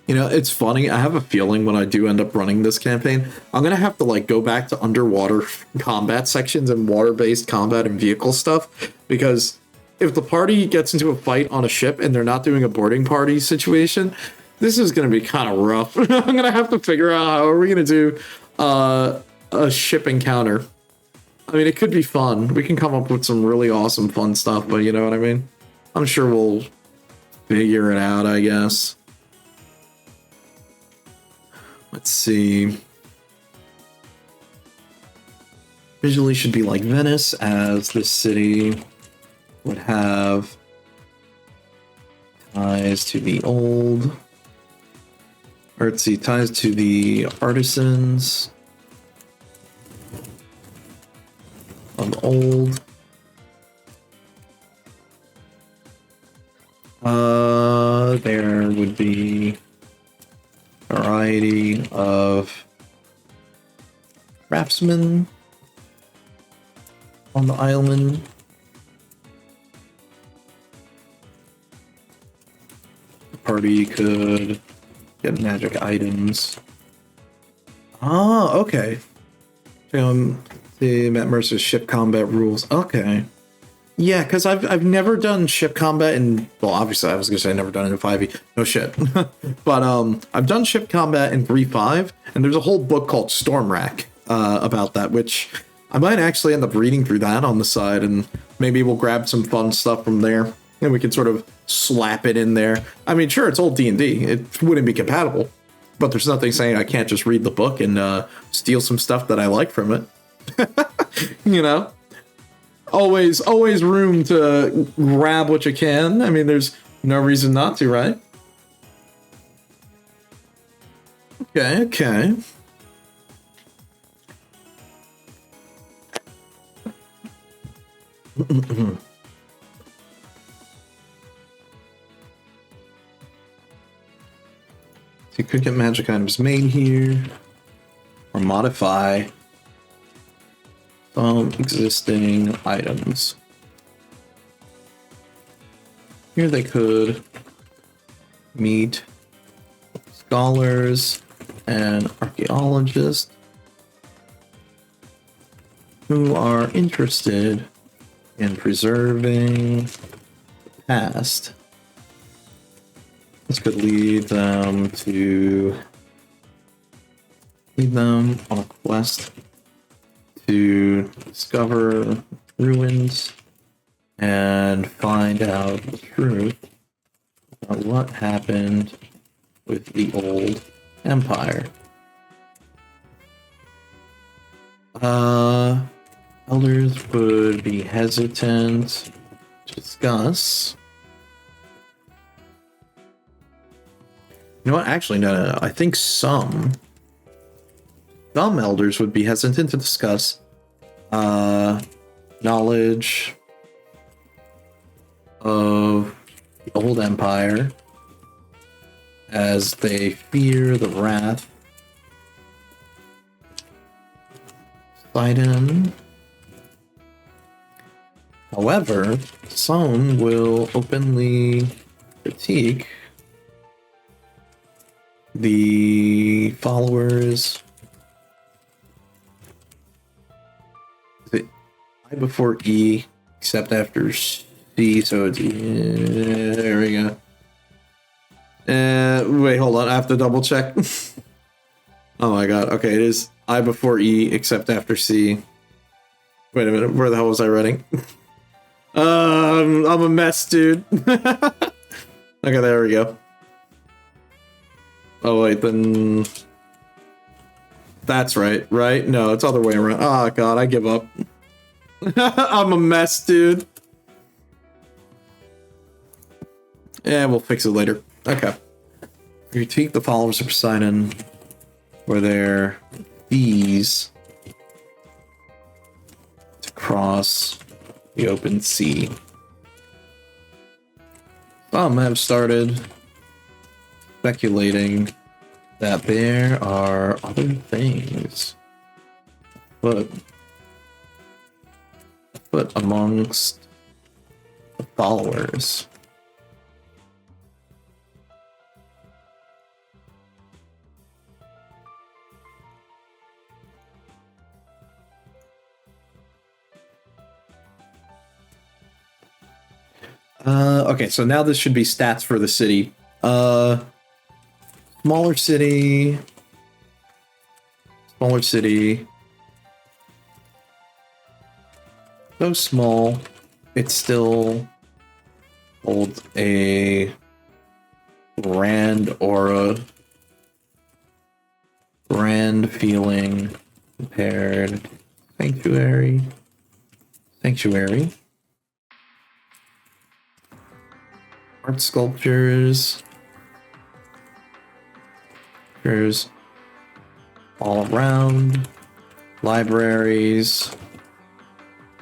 You know, it's funny. I have a feeling when I do end up running this campaign, I'm going to have to like go back to underwater combat sections and water-based combat and vehicle stuff, because if the party gets into a fight on a ship and they're not doing a boarding party situation, this is going to be kind of rough. I'm going to have to figure out how are we going to do a ship encounter. I mean, it could be fun. We can come up with some really awesome fun stuff, but you know what I mean? I'm sure we'll figure it out, I guess. Let's see. Visually should be like Venice, as this city would have ties to the old. Or let's see, ties to the artisans of old. There would be a variety of craftsmen on the island. The party could get magic items. Ah, okay. The Matt Mercer's ship combat rules. Okay. Yeah, because I've never done ship combat in, well, obviously I was gonna say I've never done it in 5e. No shit. But I've done ship combat in 3.5, and there's a whole book called Stormrack about that, which I might actually end up reading through that on the side, and maybe we'll grab some fun stuff from there, and we can sort of slap it in there. I mean, sure, it's old D&D. It wouldn't be compatible, but there's nothing saying I can't just read the book and steal some stuff that I like from it. You know? Always room to grab what you can. I mean, there's no reason not to, right? Okay. So you could get magic items made here, or modify some existing items. Here they could meet scholars and archaeologists who are interested in preserving the past. This could lead them on a quest to discover ruins and find out the truth about what happened with the old empire. Elders would be hesitant to discuss. You know what? Actually, no. I think some elders would be hesitant to discuss knowledge of the old empire, as they fear the wrath of Sidon. However, some will openly critique the followers. Is it I before E, except after C, so it's there we go. Wait, hold on, I have to double check. Oh my god, okay, it is I before E, except after C. Wait a minute, where the hell was I writing? I'm a mess, dude. Okay, there we go. Oh wait, then that's right? No, it's other way around. Oh god, I give up. I'm a mess, dude. Yeah, we'll fix it later. Okay. Critique the followers of Poseidon for their fees to cross the open sea. Some have started speculating that there are other things afoot amongst the followers. Okay, so now this should be stats for the city. Smaller city, Smaller city. So small, it still holds a grand aura, grand feeling compared. Sanctuary. Art sculptures. There's all around. Libraries.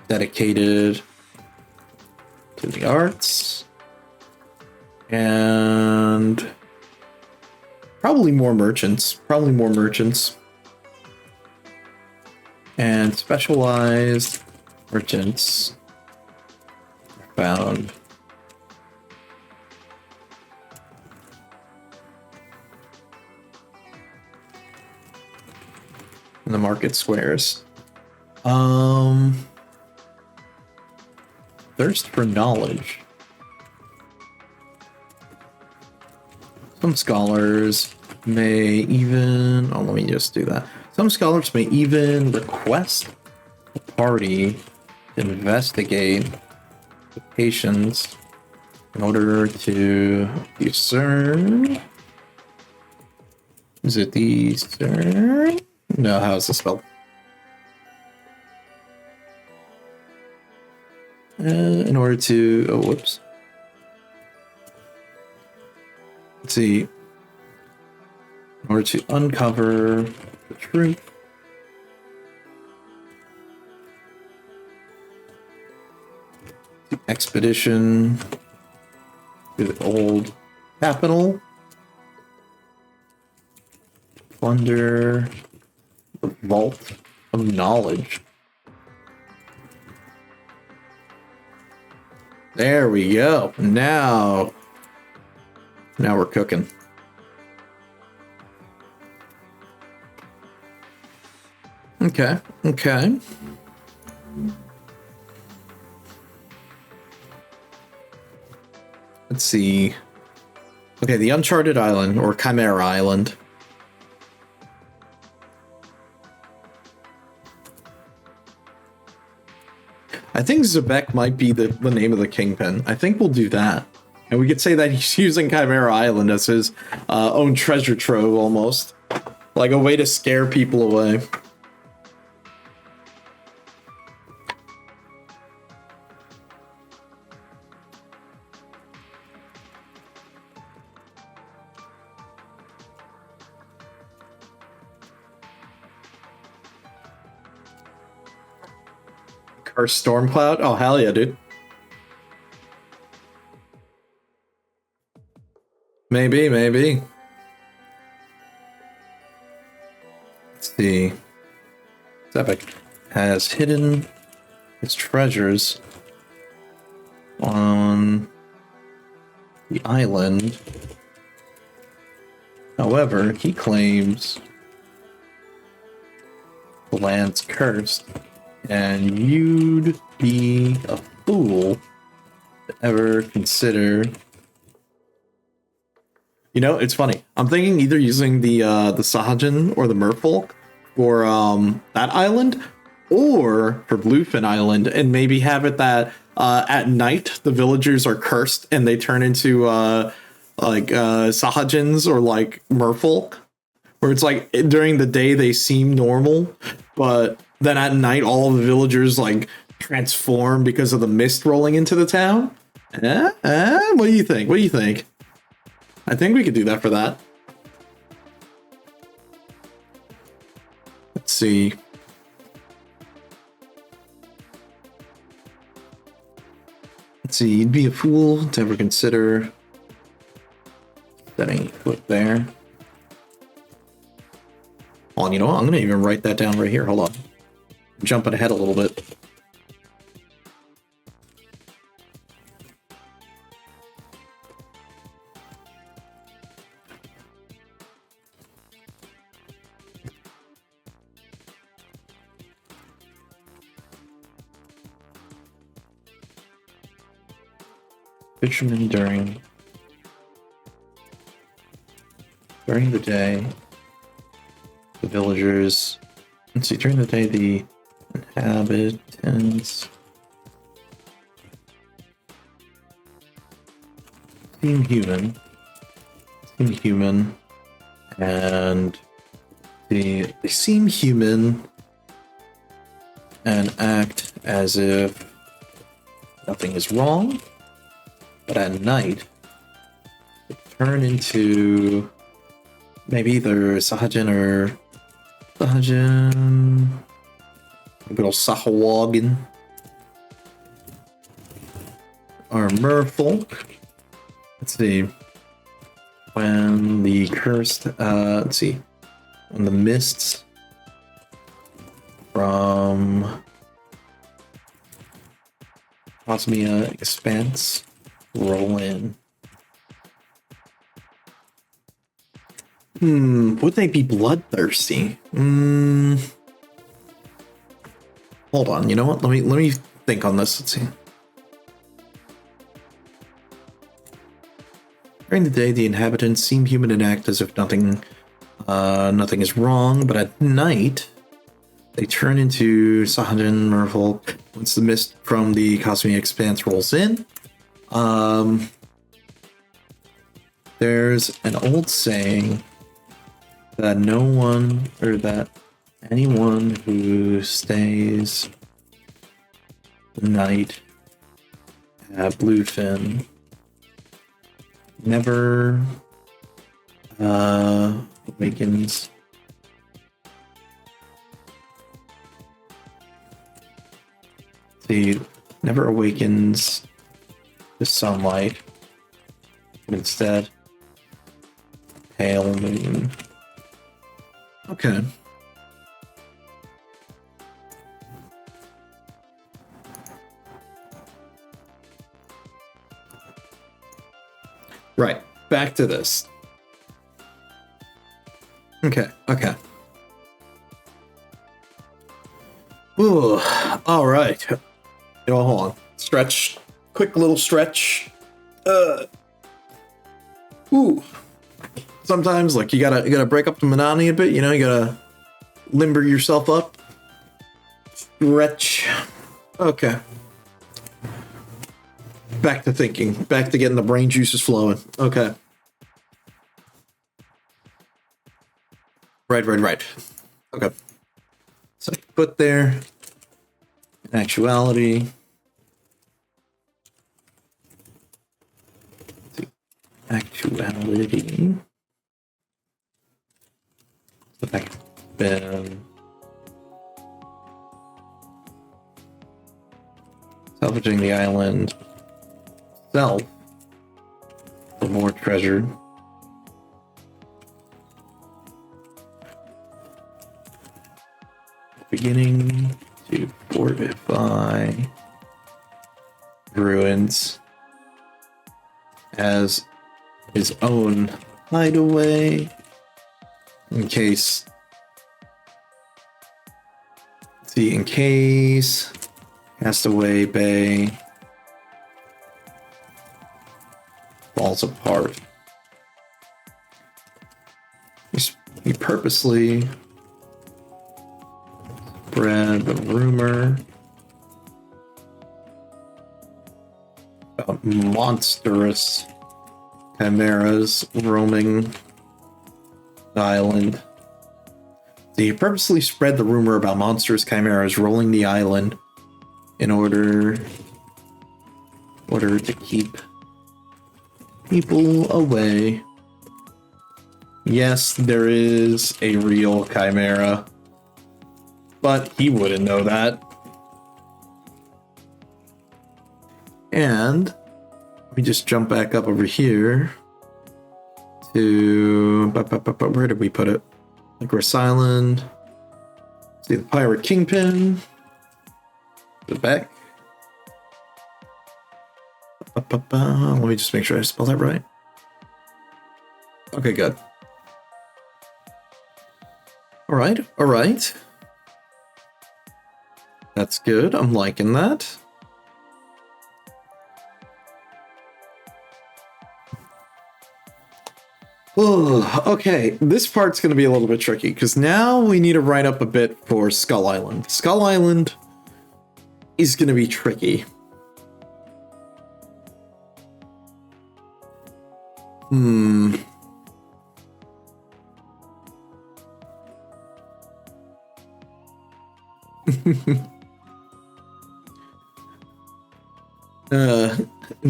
Dedicated to the arts. And probably more merchants. And specialized merchants are found in the market squares. Thirst for knowledge. Some scholars may even... Oh, let me just do that. Some scholars may even request a party to investigate locations in order to discern... Is it discern? No, how is this spelled? In order to... Oh, whoops. Let's see. In order to uncover the truth. The expedition to the old capital. Plunder the vault of knowledge. There we go. Now we're cooking. Okay. Let's see. Okay, the Uncharted Island, or Chimera Island. I think Zebek might be the name of the kingpin. I think we'll do that. And we could say that he's using Chimera Island as his own treasure trove, almost. Like a way to scare people away. Cursed Stormcloud? Oh, hell yeah, dude. Maybe. Let's see. Zebek has hidden his treasures on the island. However, he claims the land's cursed, and you'd be a fool to ever consider... You know, it's funny. I'm thinking either using the Sahajin or the Merfolk for that island, or for Bluefin Island, and maybe have it that at night the villagers are cursed and they turn into Sahajins or like Merfolk, where it's like during the day they seem normal, but then at night all the villagers like transform because of the mist rolling into the town. What do you think? I think we could do that for that. Let's see. You'd be a fool to ever consider setting foot there. Hold on, you know what? I'm going to even write that down right here. Hold on. I'm jumping ahead a little bit. Fishermen during the day, the villagers Let's see, during the day, the inhabitants seem human, and they seem human and act as if nothing is wrong, but at night they turn into maybe either Sahajin or Sahajin, a good old Sahawagan, or merfolk. Let's see. When the cursed, let's see. When the mists from Cosmia Expanse roll in. Would they be bloodthirsty? Hold on, you know what? Let me think on this. Let's see. During the day, the inhabitants seem human and act as if nothing is wrong, but at night, they turn into Sahajin merfolk once the mist from the Cosmic Expanse rolls in. There's an old saying that that anyone who stays the night at Bluefin never awakens never awakens to sunlight, but instead pale moon. Okay. Right, back to this. Okay. Ooh, all right. Hold on. Stretch. Quick little stretch. Ooh. Sometimes, like, you gotta break up the monotony a bit, you gotta limber yourself up. Stretch. Okay. Back to thinking. Back to getting the brain juices flowing. Okay. Right. Okay. So put there. In actuality. The fact been salvaging the island itself for more treasure. Beginning to fortify ruins as his own hideaway in case Castaway Bay falls apart. He purposely spread the rumor about monstrous chimeras roaming the island. He purposely spread the rumor about monstrous chimeras rolling the island in order to keep people away. Yes, there is a real chimera, but he wouldn't know that. And let me just jump back up over here to where did we put it? Like Island. See the Pirate Kingpin. The back. Let me just make sure I spell that right. Okay, good. All right. That's good. I'm liking that. Oh, okay, this part's going to be a little bit tricky because now we need to write up a bit for Skull Island. Skull Island is going to be tricky.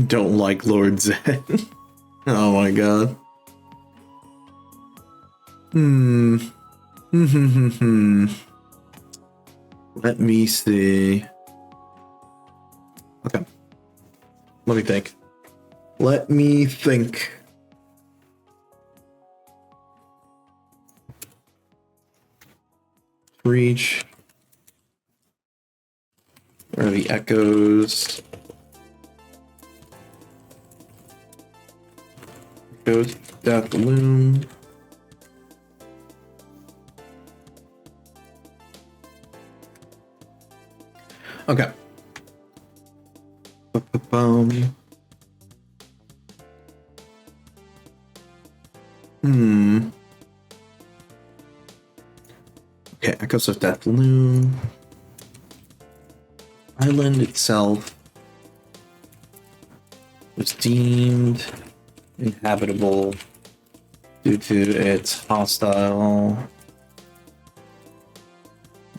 Don't like Lord Zed. Oh my god. Let me see. Okay. Let me think. Let me think. Reach. Where are the echoes? Goes Death Loom. Okay. Okay, Echoes of Death Loom. Island itself was deemed inhabitable due to its hostile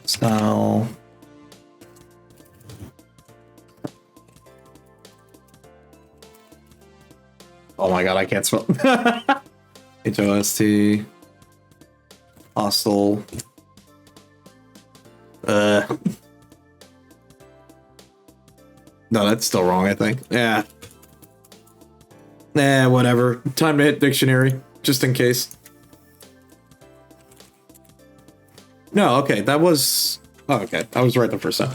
style. Oh my god, I can't spell. HOST. Hostile. No, that's still wrong, I think. Yeah. Nah, whatever. Time to hit dictionary, just in case. No, okay, that was... Oh, okay, I was right the first time.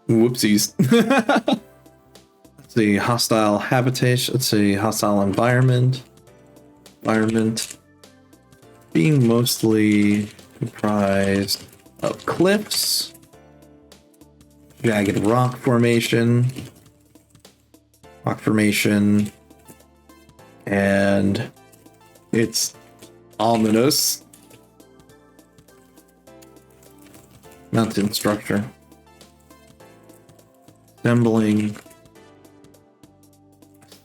Whoopsies. Let's see, hostile habitation. Let's see, hostile environment. Environment. Being mostly comprised of cliffs. Jagged rock formation, and it's ominous. Mountain structure. Resembling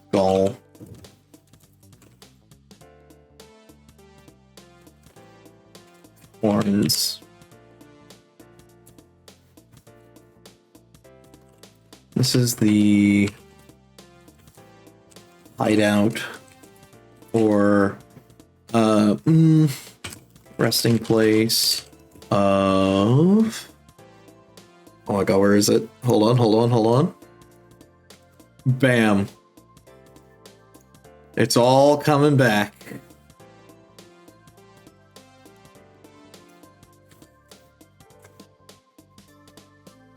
skull. Horns. This is the hideout or resting place of... Oh my god, where is it? Hold on. Bam. It's all coming back.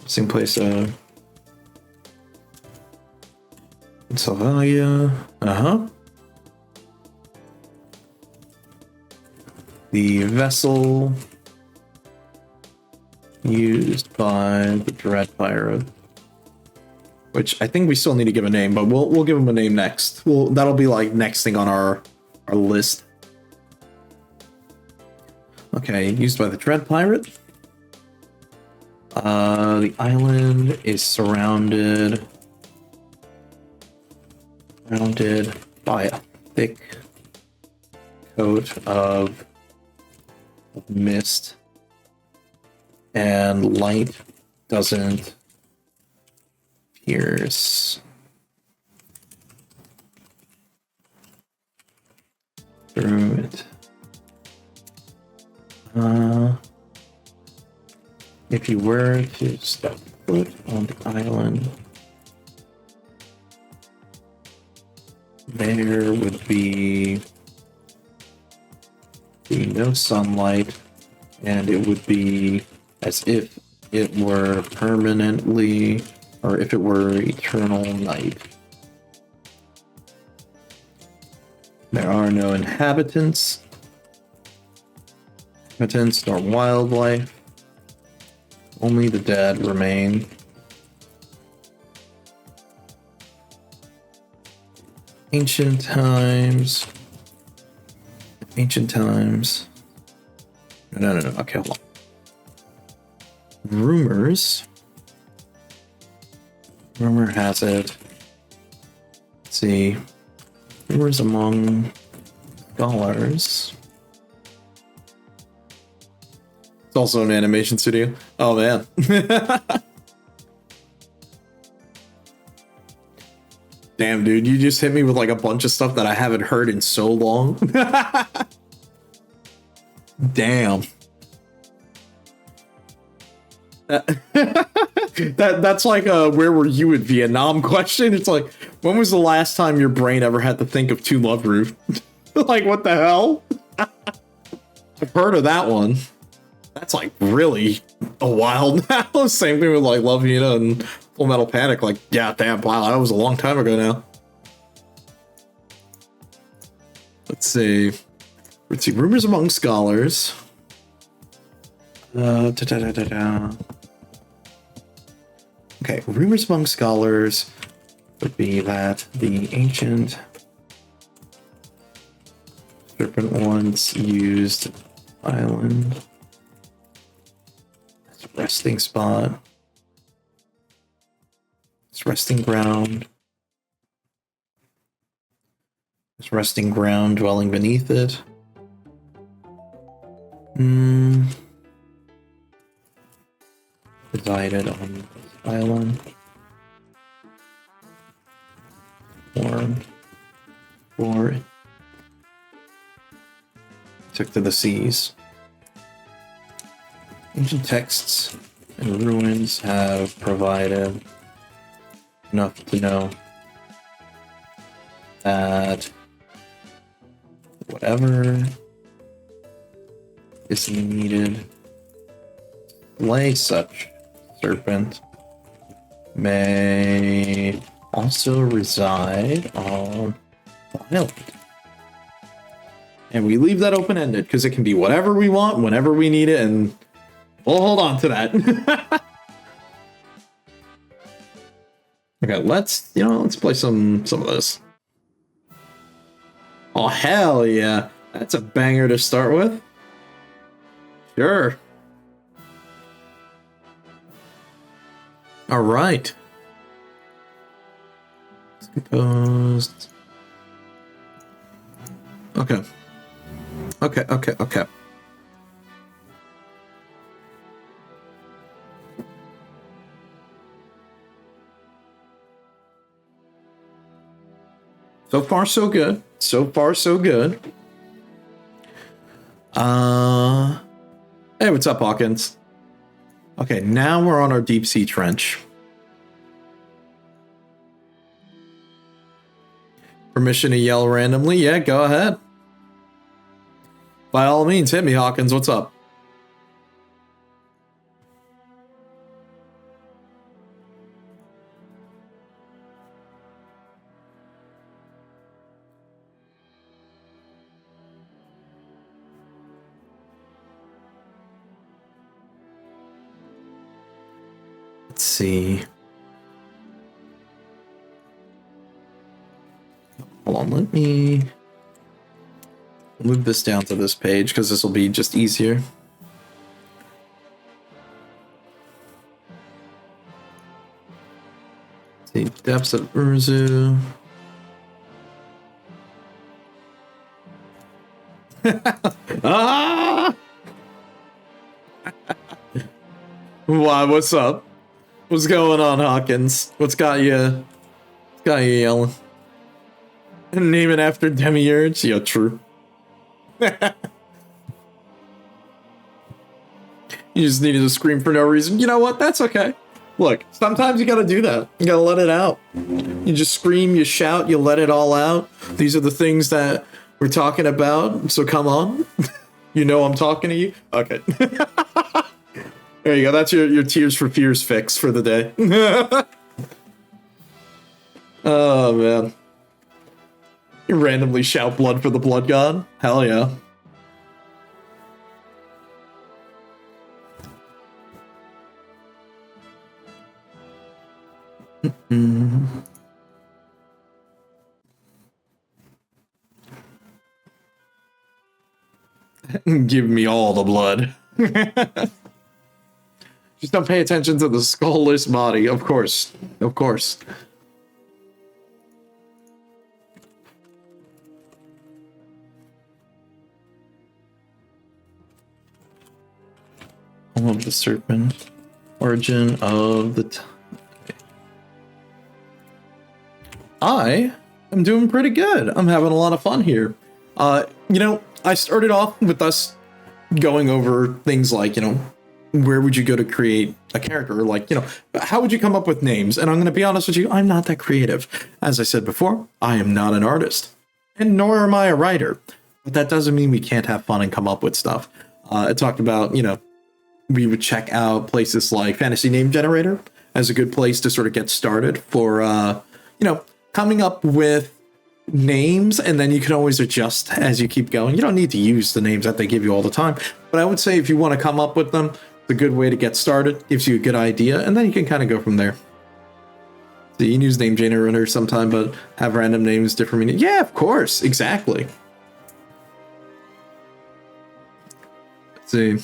Resting place of... Sylvalia. The vessel used by the Dread Pirate, which I think we still need to give a name, but we'll give him a name next. That'll be like next thing on our list. Okay, used by the Dread Pirate. The island is surrounded by a thick coat of mist, and light doesn't pierce through it. If you were to step foot on the island, there would be no sunlight, and it would be as if it were permanently, or if it were eternal night. There are no inhabitants nor wildlife. Only the dead remain. Ancient times. Ancient times. No. Okay, hold on. Rumors. Rumor has it. Let's see. Rumors among scholars. It's also an animation studio. Oh, man. Damn, dude, you just hit me with like a bunch of stuff that I haven't heard in so long. Damn. That's like a where were you in Vietnam question. It's like, when was the last time your brain ever had to think of To Love Roof? Like, what the hell? I've heard of that one. That's like really a while now. Same thing with like Love Hina and Full Metal Panic. Like, yeah, damn, wow, that was a long time ago now. Let's see. Rumors among scholars. Okay, rumors among scholars would be that the ancient serpent once used island as a resting spot. It's resting ground. It's resting ground dwelling beneath it. Resided on this island. Or took to the seas. Ancient texts and ruins have provided enough to know that whatever is needed to slay such serpent may also reside on the island. And we leave that open-ended because it can be whatever we want, whenever we need it, and we'll hold on to that. Okay, let's play some of this. Oh, hell yeah. That's a banger to start with. Sure. All right. Composed. Okay. So far, so good. Hey, what's up, Hawkins? Okay, now we're on our deep sea trench. Permission to yell randomly? Yeah, go ahead. By all means, hit me, Hawkins. What's up? Let's see. Hold on, let me move this down to this page because this will be just easier. Let's see, depths of Urzu. Ah! Why? What's up? What's going on, Hawkins? What's got you yelling? Name it after Demiurge? Yeah, true. You just needed to scream for no reason. You know what? That's okay. Look, sometimes you gotta do that. You gotta let it out. You just scream, you shout, you let it all out. These are the things that we're talking about, so come on. You know I'm talking to you? Okay. There you go. That's your Tears for Fears fix for the day. Oh, man. You randomly shout blood for the blood god? Hell yeah. Give me all the blood. Just don't pay attention to the skullless body. Of course. Of course. Home of the serpent. Origin of the... I am doing pretty good. I'm having a lot of fun here. You know, I started off with us going over things like, you know, where would you go to create a character? Like, you know, how would you come up with names? And I'm going to be honest with you, I'm not that creative. As I said before, I am not an artist, and nor am I a writer. But that doesn't mean we can't have fun and come up with stuff. I talked about, you know, we would check out places like Fantasy Name Generator as a good place to sort of get started for, you know, coming up with names, and then you can always adjust as you keep going. You don't need to use the names that they give you all the time, but I would say if you want to come up with them, it's a good way to get started. Gives you a good idea, and then you can kind of go from there. So you can use name generator sometime, but have random names, different meaning. Yeah, of course, exactly. Let's see.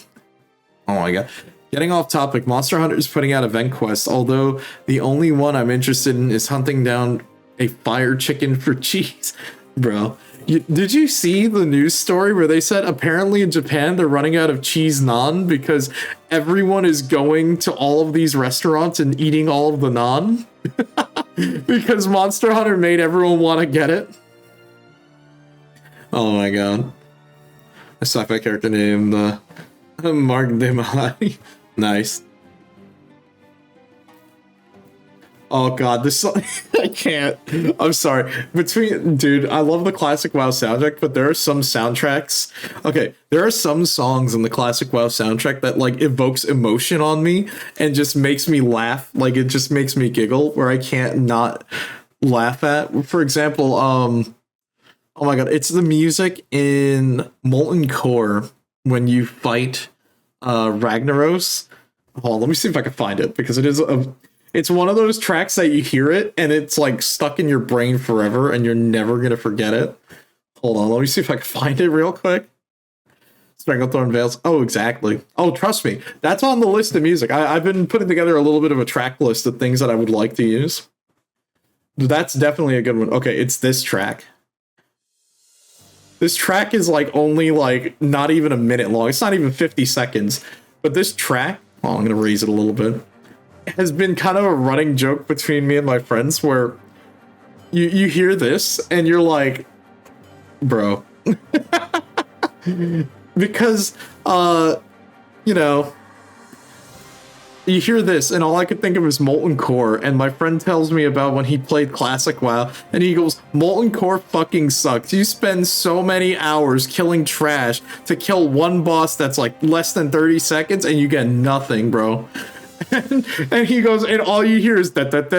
Oh my god. Getting off topic, Monster Hunter is putting out event quests, although the only one I'm interested in is hunting down a fire chicken for cheese. Bro, did you see the news story where they said apparently in Japan they're running out of cheese naan because everyone is going to all of these restaurants and eating all of the naan? Because Monster Hunter made everyone want to get it. Oh my god. A sci-fi character named Mark Demai. Nice. Oh god, this song, I can't. I'm sorry. Dude, I love the classic WoW soundtrack, but there are some soundtracks. Okay, there are some songs in the classic WoW soundtrack that like evokes emotion on me and just makes me laugh. Like it just makes me giggle where I can't not laugh at. For example, oh my god, it's the music in Molten Core when you fight Ragnaros. Hold on, let me see if I can find it because it's one of those tracks that you hear it and it's like stuck in your brain forever and you're never gonna forget it. Hold on, let me see if I can find it real quick. Stranglethorn Veils. Oh, exactly. Oh, trust me, that's on the list of music. I've been putting together a little bit of a track list of things that I would like to use. That's definitely a good one. Okay, it's this track. This track is like only like not even a minute long. It's not even 50 seconds. But this track, oh, I'm gonna raise it a little bit, has been kind of a running joke between me and my friends where you hear this and you're like, bro. Because you know, you hear this and all I could think of is Molten Core, and my friend tells me about when he played Classic WoW and he goes, Molten Core fucking sucks. You spend so many hours killing trash to kill one boss that's like less than 30 seconds and you get nothing, bro. And he goes, and all you hear is and it's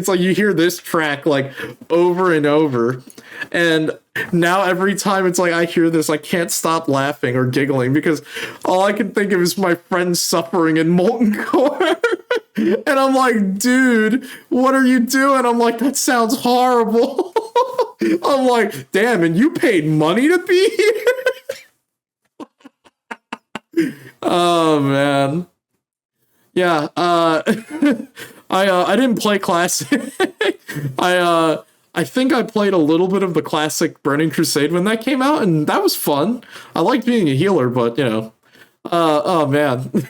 like you hear this track like over and over. And now every time it's like I hear this, I can't stop laughing or giggling because all I can think of is my friend suffering in Molten Core. And I'm like, dude, what are you doing? I'm like, that sounds horrible. I'm like, damn, and you paid money to be here? Oh man. Yeah, I didn't play Classic. I think I played a little bit of the classic Burning Crusade when that came out, and that was fun. I liked being a healer, but you know, oh man.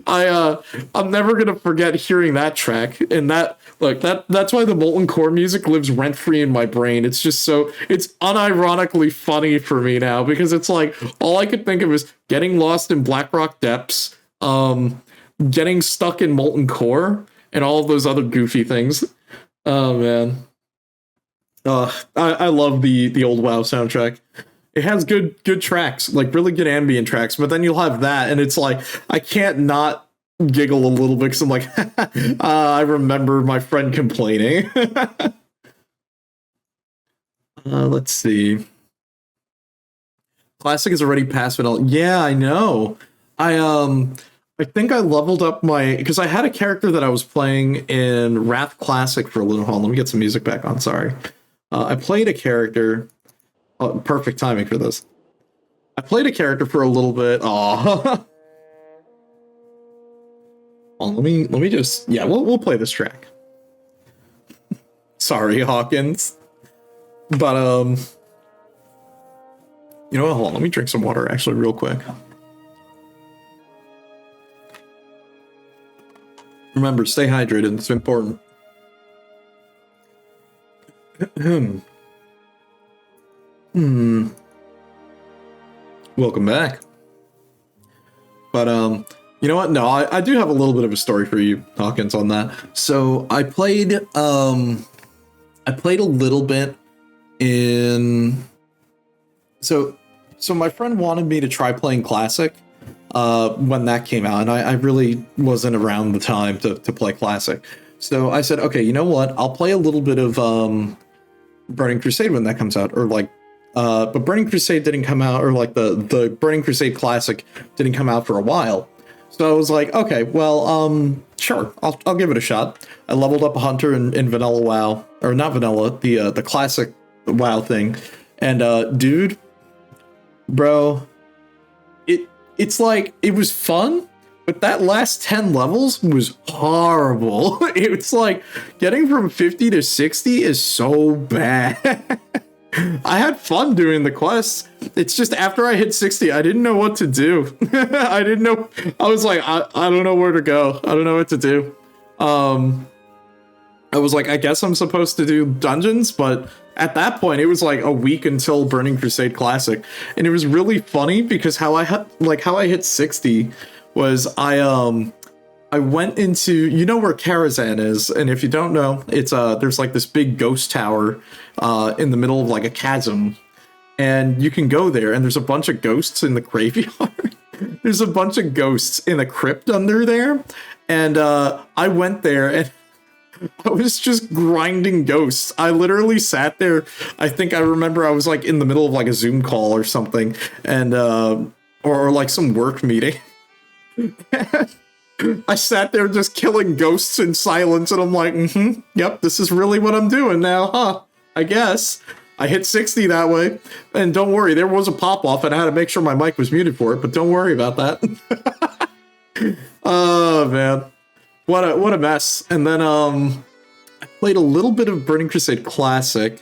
I'm never gonna forget hearing that track, and that's why the Molten Core music lives rent-free in my brain. It's just so, it's unironically funny for me now, because it's like, all I could think of is getting lost in Blackrock Depths, getting stuck in Molten Core, and all of those other goofy things. Oh man. I love the old WoW soundtrack. It has good tracks, like really good ambient tracks, but then you'll have that, and it's like, I can't not giggle a little bit because I'm like, I remember my friend complaining. Let's see. Classic is already past vanilla. Yeah, I know. I think I leveled up because I had a character that I was playing in Wrath Classic for a little while. Let me get some music back on, sorry. I played a character. Perfect timing for this. I played a character for a little bit. Aw. Oh, let me just, yeah, we'll play this track. Sorry, Hawkins. But you know what? Hold on, let me drink some water actually real quick. Remember, stay hydrated. It's important. Welcome back. But you know what? No, I do have a little bit of a story for you, Hawkins, on that. So I played a little bit in. So my friend wanted me to try playing Classic when that came out, and I really wasn't around the time to play Classic. So I said, okay, you know what? I'll play a little bit of Burning Crusade when that comes out, or like. But Burning Crusade didn't come out, or like the Burning Crusade Classic didn't come out for a while. So I was like, okay, well, sure, I'll give it a shot. I leveled up a hunter in vanilla WoW, or not vanilla, the classic WoW thing, and dude, bro, it's like it was fun, but that last 10 levels was horrible. It's like getting from 50 to 60 is so bad. I had fun doing the quests. It's just after I hit 60, I didn't know what to do. I didn't know. I was like, I don't know where to go. I don't know what to do. I was like, I guess I'm supposed to do dungeons, but at that point, it was like a week until Burning Crusade Classic, and it was really funny because how I hit 60 was I went into, you know where Karazhan is, and if you don't know, it's there's like this big ghost tower in the middle of like a chasm, and you can go there, and there's a bunch of ghosts in the graveyard. There's a bunch of ghosts in a crypt under there, and I went there, and I was just grinding ghosts. I literally sat there. I think I remember I was like in the middle of like a Zoom call or something, and or like some work meeting. I sat there just killing ghosts in silence, and I'm like, yep, this is really what I'm doing now, huh? I guess. I hit 60 that way. And don't worry, there was a pop-off, and I had to make sure my mic was muted for it, but don't worry about that. Oh, man. What a mess. And then I played a little bit of Burning Crusade Classic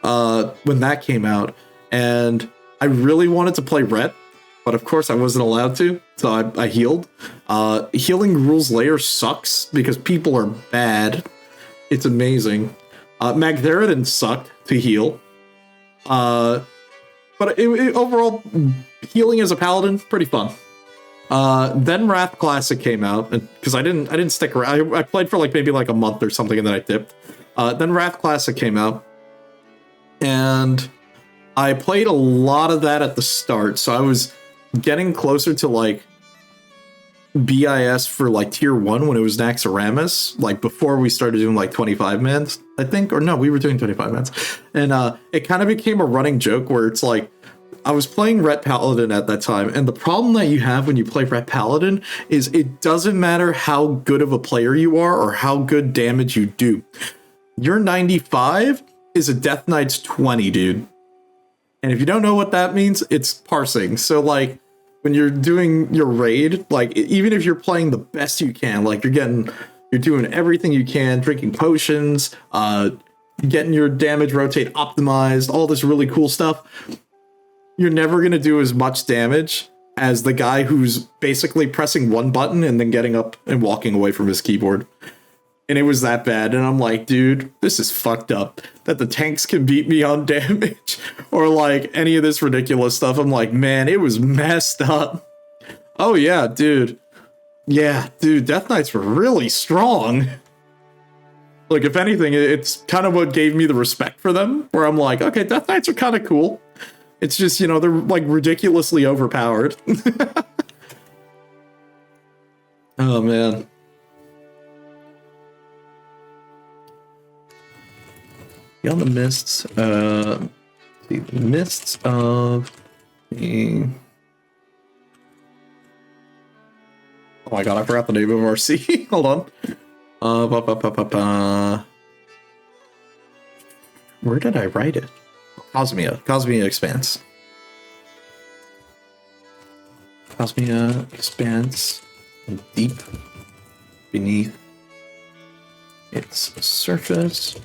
when that came out, and I really wanted to play Ret, but of course I wasn't allowed to, so I healed. Healing Gruul's Lair sucks because people are bad. It's amazing. Magtheridon sucked to heal. But overall, healing as a paladin, pretty fun. Then Wrath Classic came out, because I didn't stick around. I played for like maybe like a month or something, and then I dipped. Then Wrath Classic came out, and I played a lot of that at the start, so I was getting closer to like BIS for like tier 1 when it was Naxxramas, like before we started doing like 25 mans, I think, or no, we were doing 25 mans, and it kind of became a running joke where it's like I was playing Ret Paladin at that time, and the problem that you have when you play Ret Paladin is it doesn't matter how good of a player you are or how good damage you do. Your 95 is a Death Knight's 20, dude. And if you don't know what that means, it's parsing. So like when you're doing your raid, like even if you're playing the best you can, like you're doing everything you can, drinking potions, getting your damage rotate optimized, all this really cool stuff, you're never going to do as much damage as the guy who's basically pressing one button and then getting up and walking away from his keyboard. And it was that bad. And I'm like, dude, this is fucked up. That the tanks can beat me on damage or like any of this ridiculous stuff. I'm like, man, it was messed up. Oh yeah, dude. Yeah, dude, Death Knights were really strong. Like, if anything, it's kind of what gave me the respect for them, where I'm like, okay, Death Knights are kind of cool. It's just, you know, they're like ridiculously overpowered. Oh, man. Beyond the Mists, the Mists of the... Oh my god, I forgot the name of our sea. Hold on. Where did I write it? Cosmia Expanse. Cosmia Expanse, deep beneath its surface.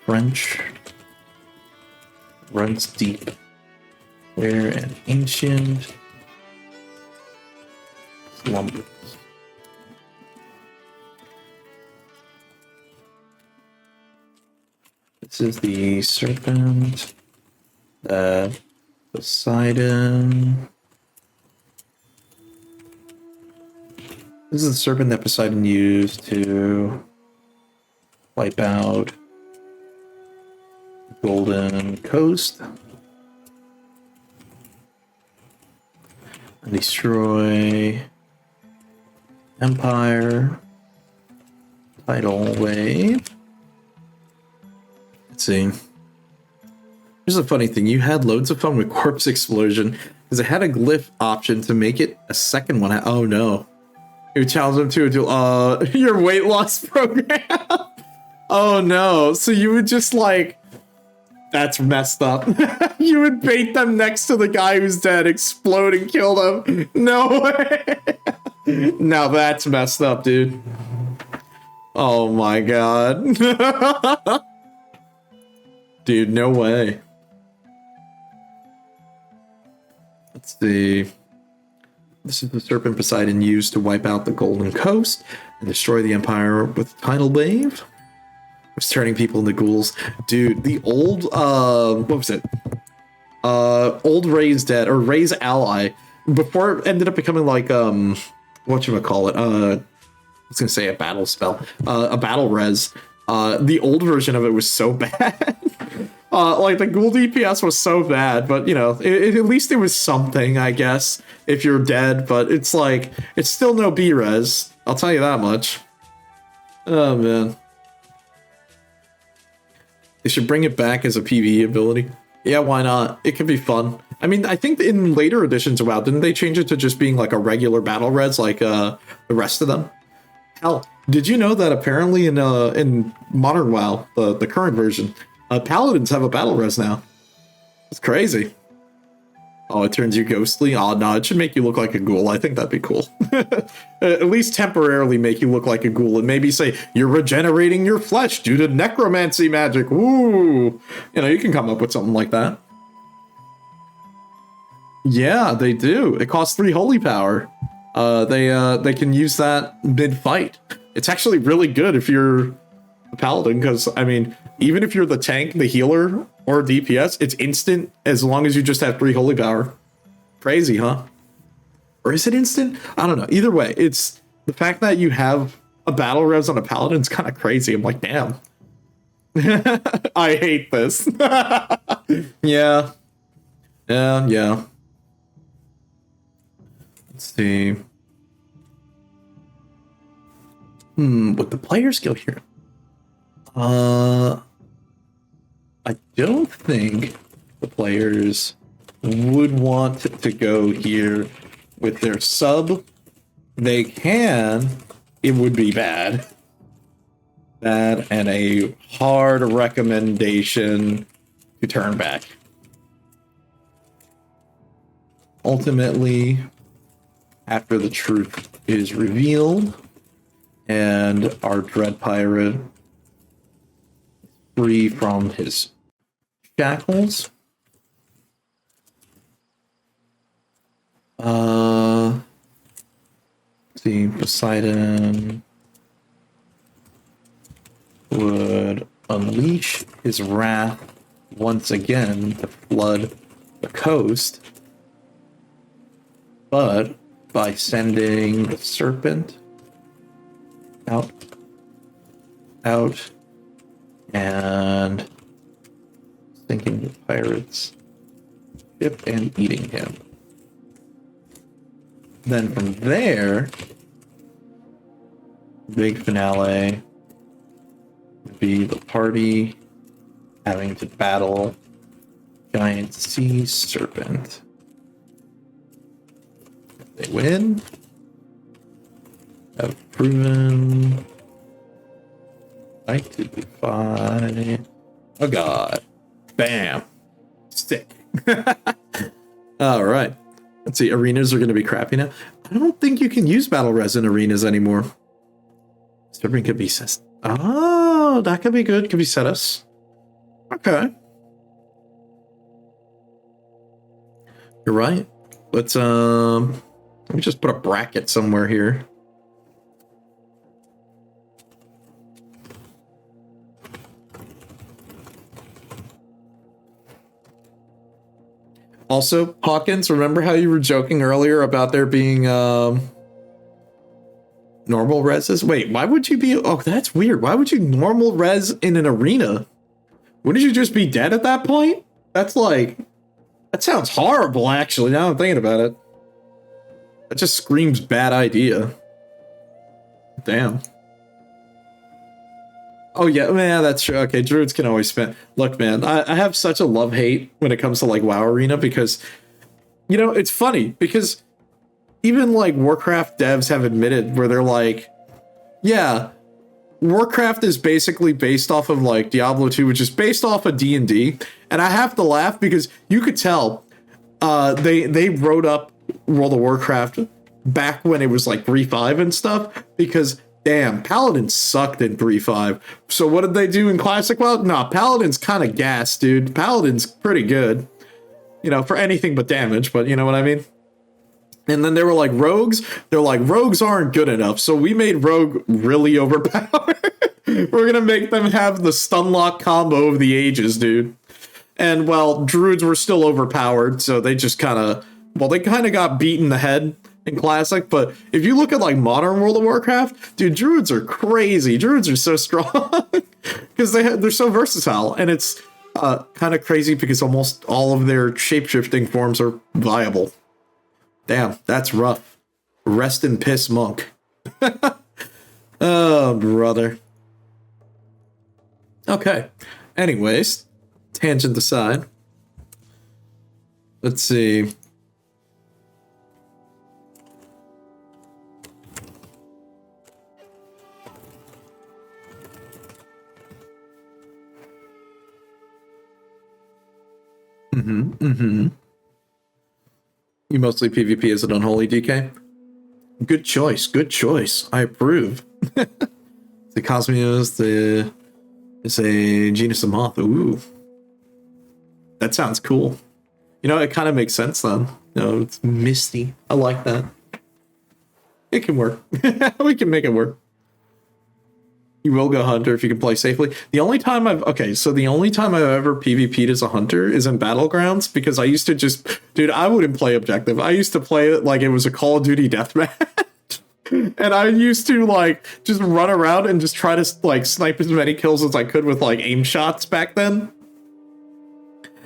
French runs deep where an ancient slumbers. This is the serpent that Poseidon. This is the serpent that Poseidon used to wipe out Golden Coast and destroy Empire tidal wave. Let's see. Here's a funny thing. You had loads of fun with Corpse Explosion because it had a glyph option to make it a second one. Oh no. You challenge them to your weight loss program. Oh no. So you would just like, that's messed up. You would bait them next to the guy who's dead, explode and kill them. No way. Now that's messed up, dude. Oh my god. Dude, no way. Let's see. This is the serpent Poseidon used to wipe out the Golden Coast and destroy the Empire with tidal wave. It's turning people into ghouls. Dude, the old, what was it? Old Ray's Dead, or Ray's Ally, before it ended up becoming like, whatchamacallit, I was gonna say a battle spell, a battle res. The old version of it was so bad. Like the ghoul DPS was so bad, but you know, at least it was something, I guess, if you're dead, but it's like, it's still no B-res, I'll tell you that much. Oh man. They should bring it back as a PvE ability. Yeah, why not? It could be fun. I mean, I think in later editions of WoW, didn't they change it to just being like a regular battle res like the rest of them? Hell, did you know that apparently in modern WoW, the current version, paladins have a battle res now? It's crazy. Oh, it turns you ghostly? Oh, no, it should make you look like a ghoul. I think that'd be cool. At least temporarily make you look like a ghoul and maybe say you're regenerating your flesh due to necromancy magic. Woo! You know, you can come up with something like that. Yeah, they do. It costs 3 holy power. They can use that mid-fight. It's actually really good if you're a paladin, because, I mean, even if you're the tank, the healer, or DPS, it's instant as long as you just have 3 holy power. Crazy, huh? Or is it instant? I don't know. Either way, it's the fact that you have a battle res on a paladin is kind of crazy. I'm like, damn. I hate this. Yeah. Yeah. Let's see. With the player skill here. I don't think the players would want to go here with their sub. They can. It would be bad. Bad and a hard recommendation to turn back. Ultimately, after the truth is revealed and our dread pirate free from his shackles, see, Poseidon would unleash his wrath once again to flood the coast, but by sending the serpent out and sinking the pirate's ship and eating him. Then from there, the big finale would be the party having to battle giant sea serpent. They win. Have proven. Like to be fine. Oh god. Bam. Stick. All right. Let's see. Arenas are going to be crappy now. I don't think you can use battle res in arenas anymore. Disturbing could be set. Oh, that could be good. Could be set us. Okay. You're right. Let's let me just put a bracket somewhere here. Also, Hawkins, remember how you were joking earlier about there being normal reses? Wait, why would you be... Oh, that's weird. Why would you normal res in an arena? Wouldn't you just be dead at that point? That's like... That sounds horrible, actually, now I'm thinking about it. That just screams bad idea. Damn. Oh, yeah, man, that's true. Okay, druids can always spend... Look, man, I have such a love-hate when it comes to, like, WoW Arena because, you know, it's funny because even, like, Warcraft devs have admitted where they're like, yeah, Warcraft is basically based off of, like, Diablo 2, which is based off of D&D, and I have to laugh because you could tell they wrote up World of Warcraft back when it was, like, 3.5 and stuff because... Damn, Paladins sucked in 3.5. So what did they do in Classic WoW? Nah, Paladins kind of gas, dude. Paladins pretty good. You know, for anything but damage, but you know what I mean? And then they were like, rogues? They're like, rogues aren't good enough. So we made rogue really overpowered. We're gonna make them have the stun lock combo of the ages, dude. And, well, druids were still overpowered, so they just kind of... Well, they kind of got beat in the head in Classic, but if you look at like modern World of Warcraft, dude, druids are crazy. Druids are so strong because they're so versatile, and it's kind of crazy because almost all of their shape-shifting forms are viable. Damn, that's rough. Rest in piss, monk. Oh, brother. Okay. Anyways, tangent aside. Let's see. You mostly PvP as an unholy DK? Good choice, good choice. I approve. The Cosmios, it's a genus of moth. Ooh. That sounds cool. You know, it kind of makes sense then. You know, it's misty. I like that. It can work. We can make it work. You will go hunter if you can play safely. The only time I've ever PvP'd as a hunter is in Battlegrounds because I used to just, dude, I wouldn't play objective. I used to play it like it was a Call of Duty deathmatch. And I used to like just run around and just try to like snipe as many kills as I could with like aim shots back then.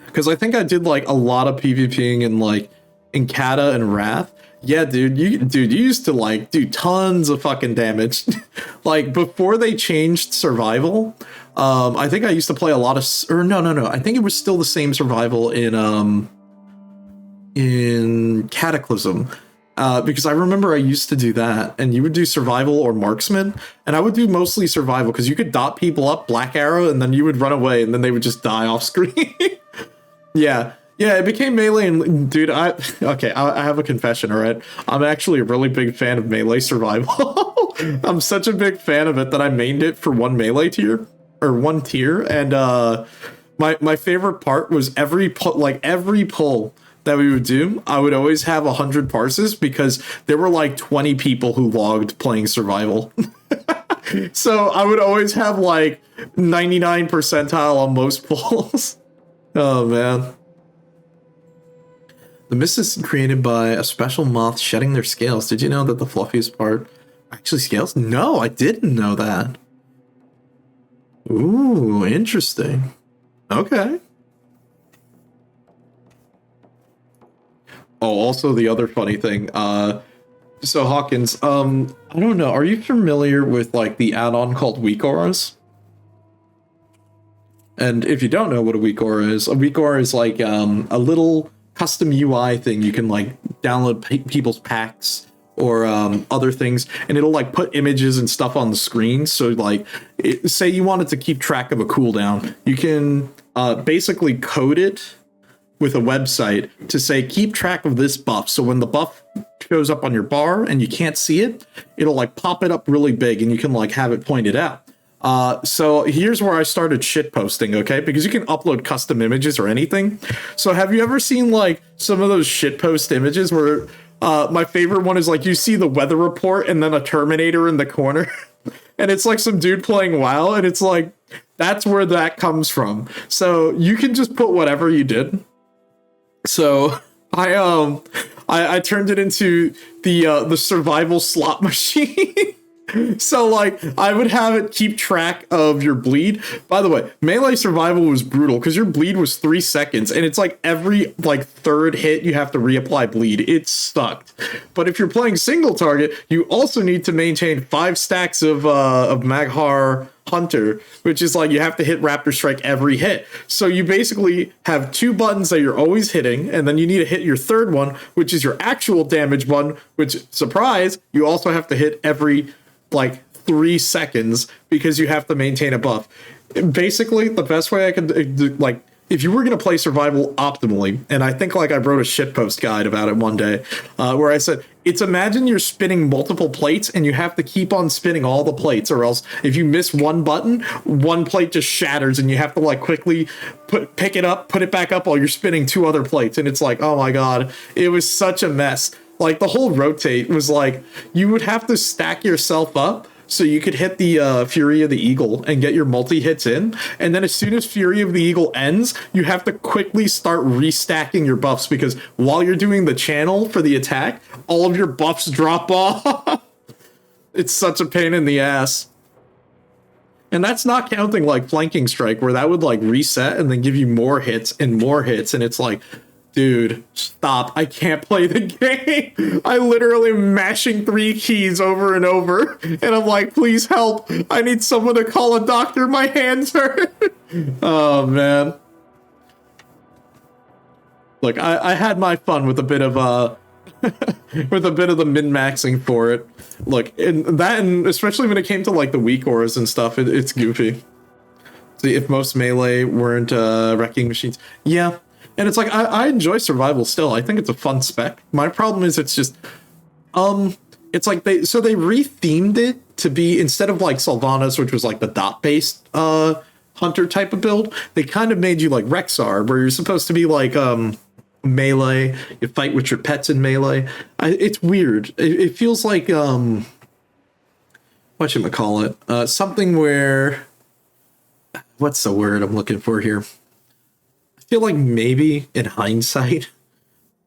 Because I think I did like a lot of PvPing in Kata and Wrath. Yeah, dude, you used to like do tons of fucking damage. Like before they changed survival, I think I used to play a lot of, or no. I think it was still the same survival in Cataclysm. Because I remember I used to do that, and you would do survival or marksman, and I would do mostly survival because you could dot people up, black arrow, and then you would run away, and then they would just die off screen. Yeah, it became melee, and dude, I have a confession, all right? I'm actually a really big fan of melee survival. I'm such a big fan of it that I mained it for one tier, and my favorite part was every pull that we would do, I would always have 100 parses because there were like 20 people who logged playing survival. So I would always have like 99 percentile on most pulls. Oh man. The mist is created by a special moth shedding their scales. Did you know that the fluffiest part actually scales? No, I didn't know that. Ooh, interesting. Okay. Oh, also the other funny thing, so Hawkins, I don't know, are you familiar with like the add-on called weak auras? And if you don't know what a weak aura is like a little custom UI thing. You can like download people's packs or other things, and it'll like put images and stuff on the screen. So like, say you wanted to keep track of a cooldown, you can basically code it with a website to say keep track of this buff. So when the buff shows up on your bar and you can't see it, it'll like pop it up really big, and you can like have it pointed out. So here's where I started shit posting, okay? Because you can upload custom images or anything. So have you ever seen like some of those shit post images where my favorite one is like you see the weather report and then a Terminator in the corner and it's like some dude playing WoW, and it's like, that's where that comes from. So you can just put whatever you did. So I turned it into the survival slot machine. So like I would have it keep track of your bleed. By the way, melee survival was brutal because your bleed was 3 seconds, and it's like every like third hit you have to reapply bleed. It sucked. But if you're playing single target, you also need to maintain 5 stacks of Maghar Hunter, which is like you have to hit Raptor Strike every hit. So you basically have 2 buttons that you're always hitting, and then you need to hit your third one, which is your actual damage button, which, surprise, you also have to hit every like 3 seconds because you have to maintain a buff. Basically, the best way I could, like, if you were going to play survival optimally, and I think like I wrote a shitpost guide about it one day, where I said, it's imagine you're spinning multiple plates and you have to keep on spinning all the plates, or else if you miss one button, one plate just shatters and you have to like quickly pick it up, put it back up while you're spinning 2 other plates. And it's like, oh my God, it was such a mess. Like the whole rotate was like, you would have to stack yourself up so you could hit the Fury of the Eagle and get your multi-hits in. And then as soon as Fury of the Eagle ends, you have to quickly start restacking your buffs, because while you're doing the channel for the attack, all of your buffs drop off. It's such a pain in the ass. And that's not counting like Flanking Strike, where that would like reset and then give you more hits and more hits. And it's like, dude, stop. I can't play the game. I literally am mashing 3 keys over and over. And I'm like, please help. I need someone to call a doctor. My hands hurt. Oh, man. Look, I had my fun with a bit of with a bit of the min-maxing for it. Look, and that, and especially when it came to like the weak auras and stuff, it's goofy. See, if most melee weren't wrecking machines. Yeah. And it's like, I enjoy survival still. I think it's a fun spec. My problem is it's just, it's like they rethemed it to be, instead of like Sylvanas, which was like the dot-based hunter type of build, they kind of made you like Rexar, where you're supposed to be like melee, you fight with your pets in melee. It's weird. It feels like, whatchamacallit, something where, what's the word I'm looking for here? I feel like maybe in hindsight,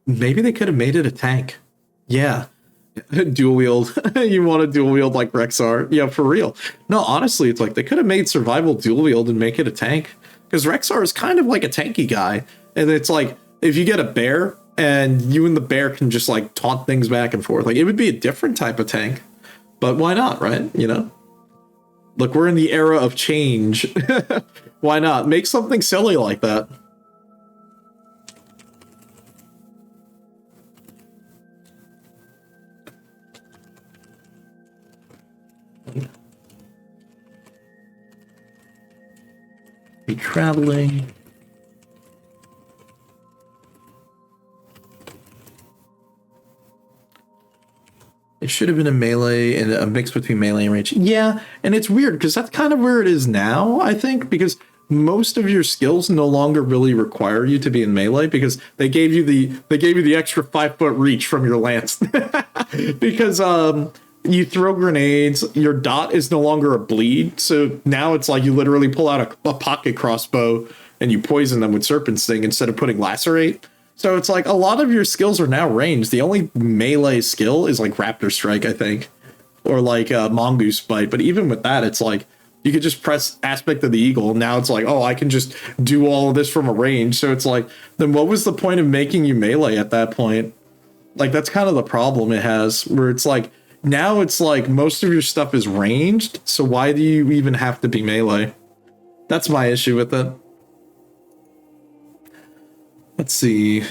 maybe they could have made it a tank. Yeah. Dual wield. You want to dual wield like Rexar? Yeah, for real. No, honestly, it's like they could have made survival dual wield and make it a tank, because Rexar is kind of like a tanky guy. And it's like, if you get a bear and you and the bear can just like taunt things back and forth, like it would be a different type of tank. But why not, right? You know? Look, we're in the era of change. Why not? Make something silly like that. Be traveling. It should have been a melee and a mix between melee and range. Yeah, and it's weird because that's kind of where it is now, I think, because most of your skills no longer really require you to be in melee, because they gave you the extra 5-foot reach from your lance. Because you throw grenades, your dot is no longer a bleed, so now it's like you literally pull out a pocket crossbow and you poison them with Serpent Sting instead of putting Lacerate. So it's like a lot of your skills are now ranged. The only melee skill is like Raptor Strike, I think, or like Mongoose Bite. But even with that, it's like you could just press Aspect of the Eagle. Now it's like, oh, I can just do all of this from a range. So it's like, then what was the point of making you melee at that point? Like, that's kind of the problem it has, where it's like, now it's like most of your stuff is ranged. So why do you even have to be melee? That's my issue with it. Let's see.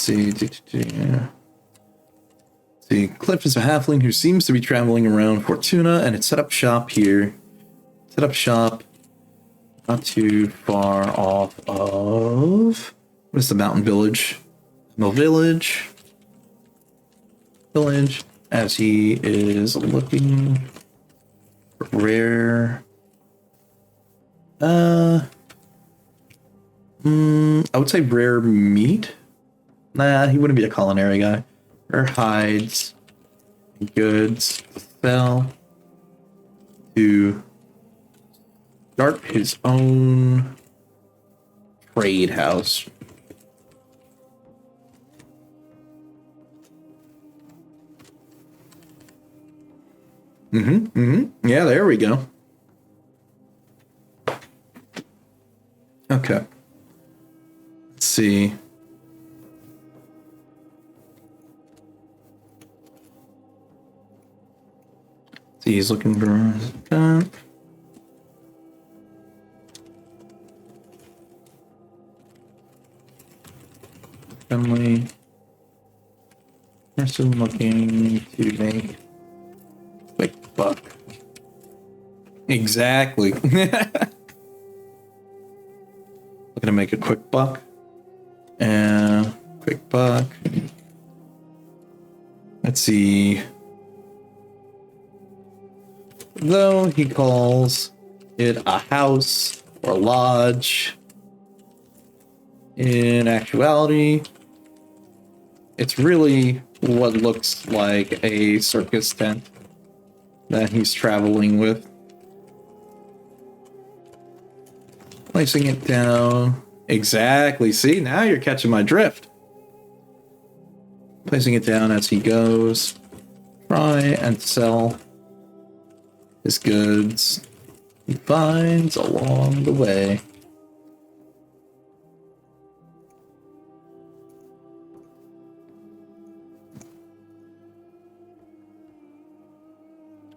see. See, Cliff is a halfling who seems to be traveling around Fortuna, and it's set up shop here. Set up shop not too far off of... What is the mountain village? Mill Village. As he is looking for rare... I would say rare meat. Nah, he wouldn't be a culinary guy. Rare hides, goods to sell, to start his own trade house. Yeah, there we go. Okay. Let's see. He's looking for that. Friendly person looking to make quick buck. Exactly. Looking to make a quick buck. And quick buck. Let's see. Though he calls it a house or a lodge, in actuality, it's really what looks like a circus tent that he's traveling with. Placing it down. Exactly. See, now you're catching my drift. Placing it down as he goes. Try and sell his goods he finds along the way.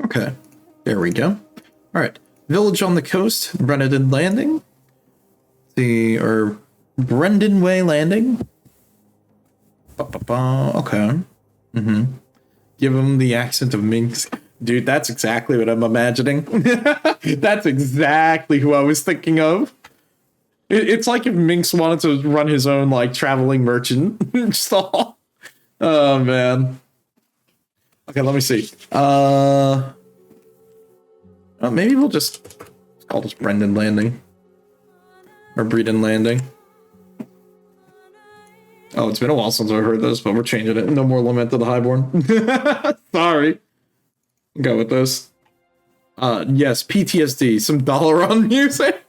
Okay, there we go. All right, village on the coast, Brendan Landing. Or Brendan Way Landing. Okay. Give him the accent of Minx. Dude, that's exactly what I'm imagining. That's exactly who I was thinking of. It's like if Minx wanted to run his own, like, traveling merchant stall. Oh, man. Okay, let me see. Maybe we'll just call this Brendan Landing. Or Breeden Landing. Oh, it's been a while since I heard this, but we're changing it. No more Lament of the Highborn. Sorry. Go with this. Yes, PTSD. Some Dalaran music.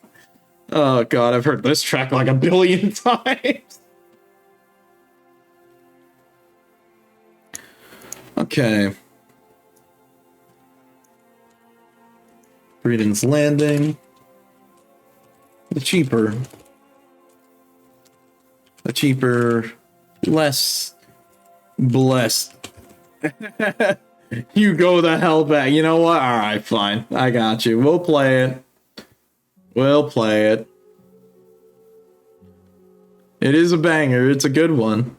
Oh god, I've heard this track like a billion times. Okay. Breeden's Landing. The cheaper, less blessed. You go the hell back. You know what? All right, fine. I got you. We'll play it. It is a banger. It's a good one.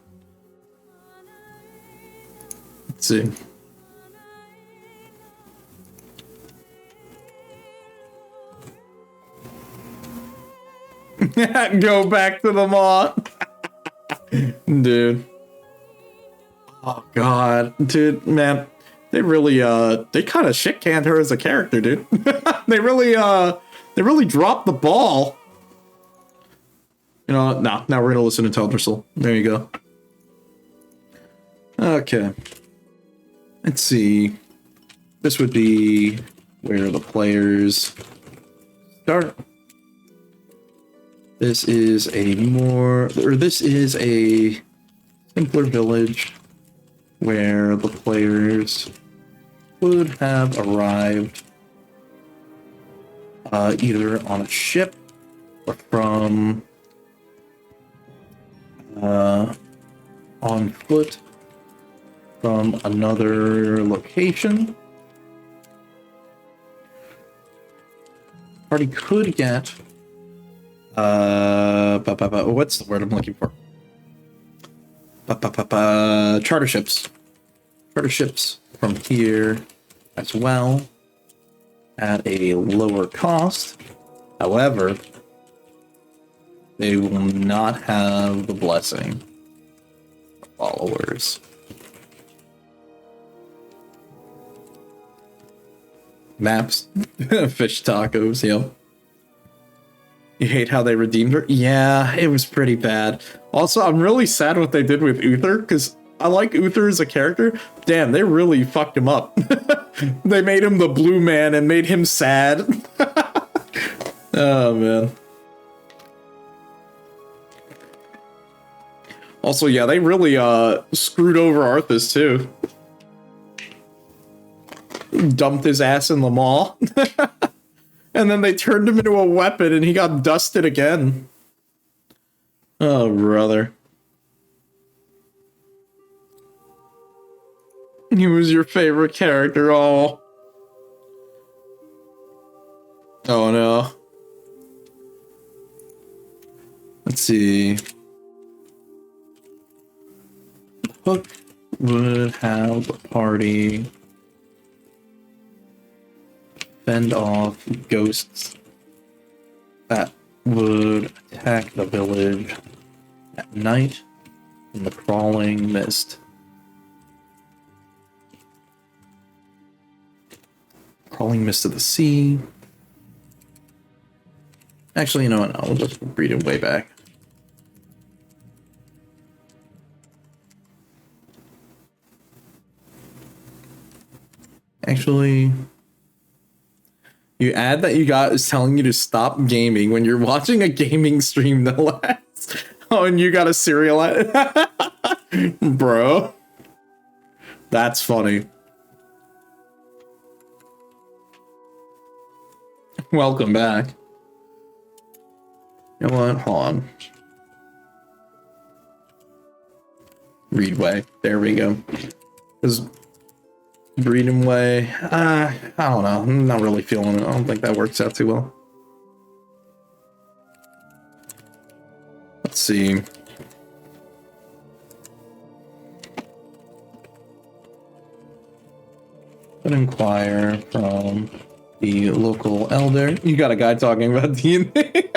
Let's see. Go back to the maw. Dude. Oh god. Dude, man. They really they kind of shit canned her as a character, dude. They really dropped the ball. You know, now we're gonna listen to Teldrassil. There you go. Okay. Let's see. This would be where the players start. This is a simpler village where the players would have arrived either on a ship or from on foot from another location. Party could get what's the word I'm looking for? Charter ships. Charter ships from here as well at a lower cost. However, they will not have the blessing of followers. Maps. Fish tacos, yep. You hate how they redeemed her? Yeah, it was pretty bad. Also, I'm really sad what they did with Uther, because I like Uther as a character. Damn, they really fucked him up. They made him the blue man and made him sad. Oh, man. Also, yeah, they really screwed over Arthas, too. Dumped his ass in the maw. And then they turned him into a weapon and he got dusted again. Oh, brother. He was your favorite character, oh. Oh, no. Let's see. Hook would have the party fend off ghosts that would attack the village at night in the crawling mist. Crawling mist of the sea. Actually, you know what? I'll just read it way back. Actually, you add that you got is telling you to stop gaming when you're watching a gaming stream, no less. Oh, and you got a serialize. Bro. That's funny. Welcome back. You know what? Hold on. Readway. There we go. Because Breeding Way, I don't know. I'm not really feeling it. I don't think that works out too well. Let's see. But inquire from the local elder. You got a guy talking about D&D.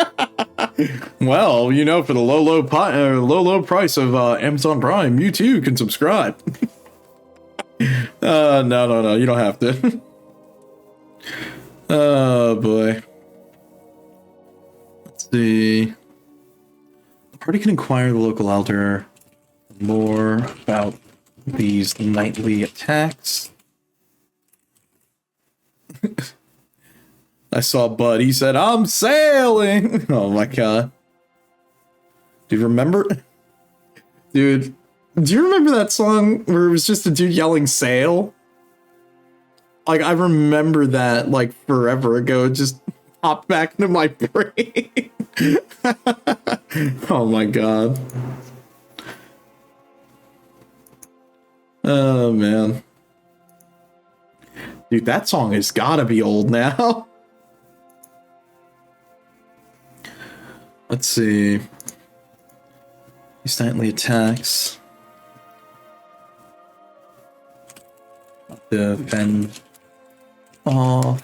Well, you know, for the low price of Amazon Prime, you too can subscribe. No, you don't have to. Oh, boy. Let's see. The party can inquire the local elder more about these nightly attacks. I saw Bud. He said, "I'm sailing." Oh, my God. Do you remember? Dude. Do you remember that song where it was just a dude yelling sail? Like, I remember that, like, forever ago. It just popped back into my brain. Oh, my God. Oh, man. Dude, that song has gotta be old now. Let's see. These nightly attacks. The fend off.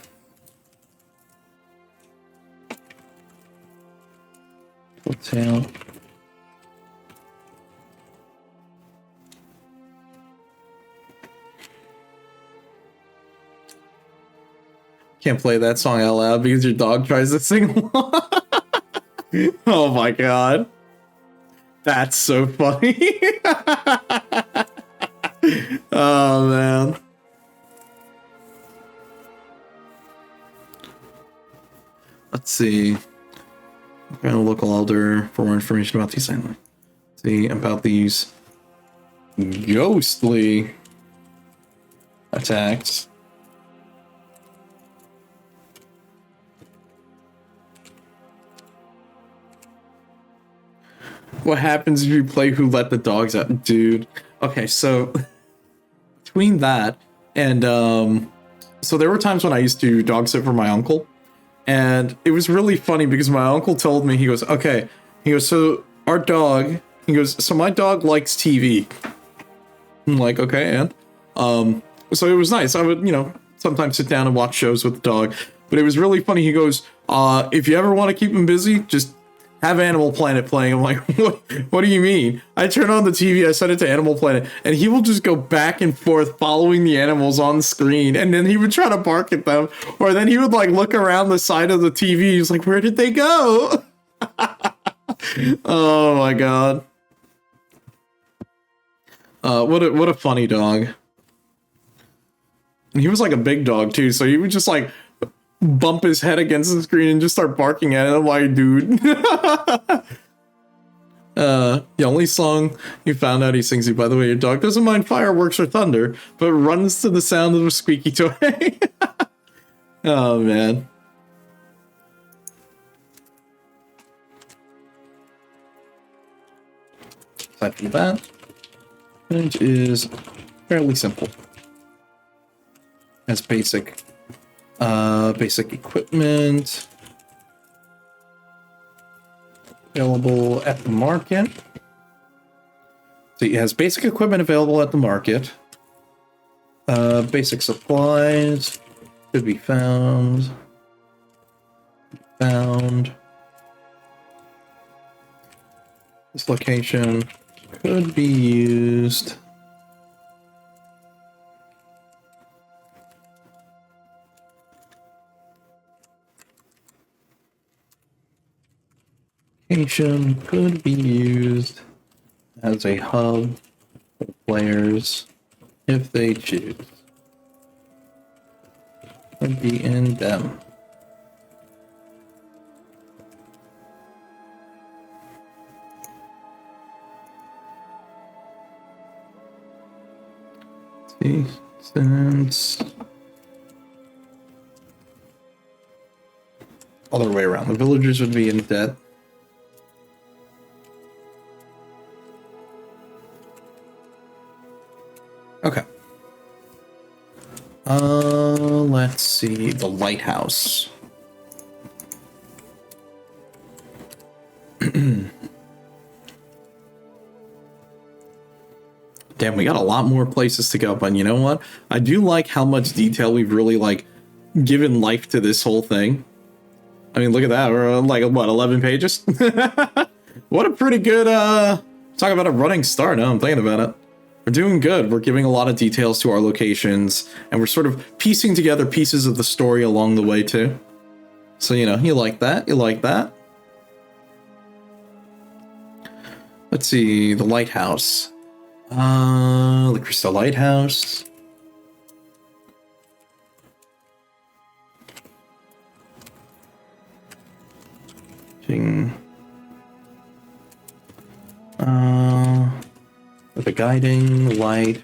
Tail. Can't play that song out loud because your dog tries to sing along. Oh my God. That's so funny. Oh, man. Let's see. I'm going to local elder for more information about these islands. See about these ghostly attacks. What happens if you play Who Let the Dogs Out? Dude. Okay, so between that and so there were times when I used to dog sit for my uncle, and it was really funny because my uncle told me, he goes, so our dog, He goes, so my dog likes TV. I'm like, okay, and? So it was nice. I would, sometimes sit down and watch shows with the dog. But it was really funny. He goes, if you ever want to keep him busy, just have Animal Planet playing. I'm like, what do you mean? I turn on the TV, I set it to Animal Planet, and he will just go back and forth following the animals on the screen, and then he would try to bark at them, or then he would like look around the side of the TV. He's like, where did they go? Oh my god. What a funny dog. And he was like a big dog too, so he would just like bump his head against the screen and just start barking at it. I'm like, dude. The only song you found out he sings you, by the way, your dog doesn't mind fireworks or thunder, but runs to the sound of a squeaky toy. Oh, man. Aside from that, it is fairly simple. Has basic equipment available at the market. So it has basic equipment available at the market. Basic supplies could be found. This location could be used. Could be used as a hub for players if they choose. Could be in them. See, since other way around, the villagers would be in debt. Okay. Let's see, the lighthouse. Damn, we got a lot more places to go, but you know what? I do like how much detail we've really, like, given life to this whole thing. I mean, look at that. We're on, like, what, 11 pages? What a pretty good, talk about a running start. Now I'm thinking about it. We're doing good. We're giving a lot of details to our locations, and we're sort of piecing together pieces of the story along the way, too. So, you like that. You like that. Let's see, the lighthouse. The Crystal Lighthouse. With a guiding light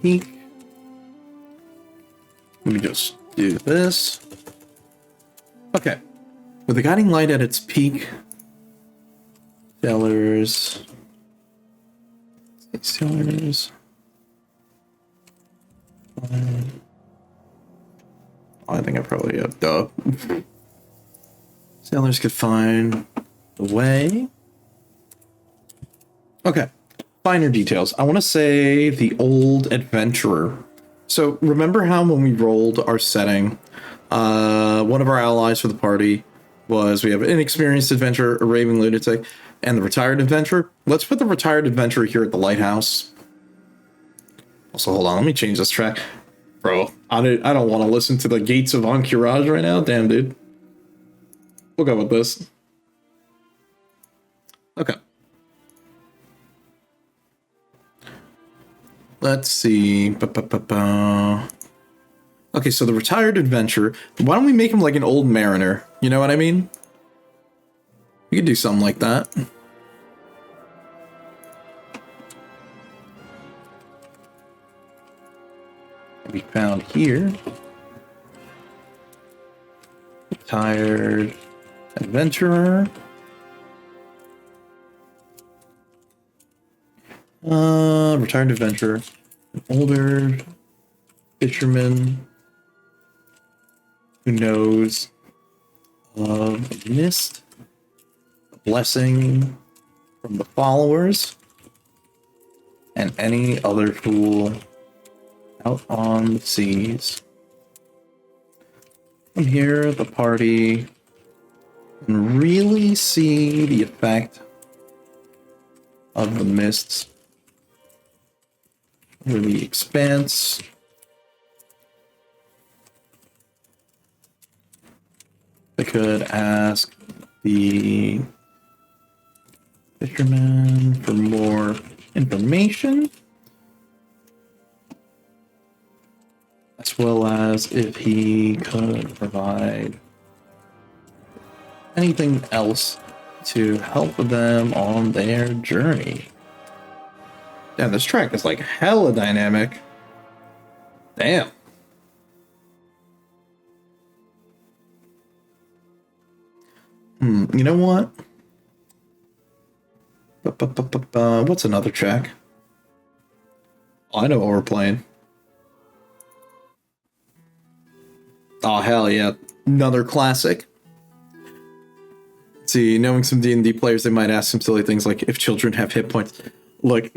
peak. Let me just do this. Okay. With the guiding light at its peak, sailors. I think I probably have duh. Sailors could find the way. Okay. Finer details. I want to say the old adventurer. So remember how when we rolled our setting, one of our allies for the party was, we have an inexperienced adventurer, a raving lunatic, and the retired adventurer. Let's put the retired adventurer here at the lighthouse. Also, hold on, let me change this track. Bro, I don't want to listen to the Gates of Encourage right now. Damn, dude. We'll go with this. Okay. Let's see. Okay, so the retired adventurer. Why don't we make him like an old mariner? You know what I mean? We could do something like that. We found here. Retired adventurer. Retired adventurer. An older fisherman who knows of a mist, a blessing, from the followers and any other fool out on the seas. Come here, the party, and really see the effect of the mists over the expanse. I could ask the fisherman for more information, as well as if he could provide anything else to help them on their journey. Damn, this track is like hella dynamic. Damn. You know what? What's another track? Oh, I know what we're playing. Oh, hell yeah. Another classic. See, knowing some D&D players, they might ask some silly things like if children have hit points. Look,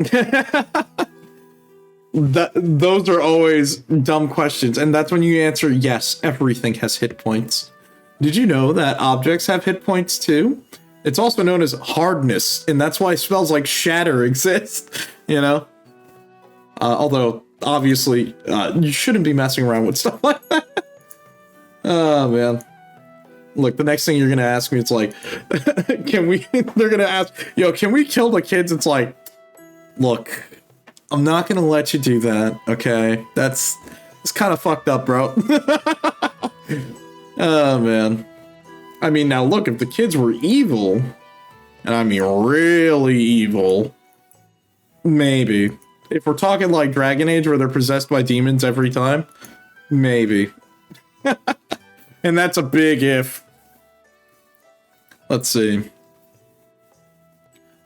those are always dumb questions, and that's when you answer yes, everything has hit points. Did you know that objects have hit points too? It's also known as hardness, and that's why spells like shatter exist, you know? Although, obviously, you shouldn't be messing around with stuff like that. Oh, man. Look, the next thing you're gonna ask me, it's like, they're gonna ask, yo, can we kill the kids? It's like, look, I'm not gonna let you do that, okay? It's kind of fucked up, bro. Oh, man. I mean, now look, if the kids were evil, and I mean really evil, maybe. If we're talking like Dragon Age where they're possessed by demons every time, maybe. And that's a big if. Let's see.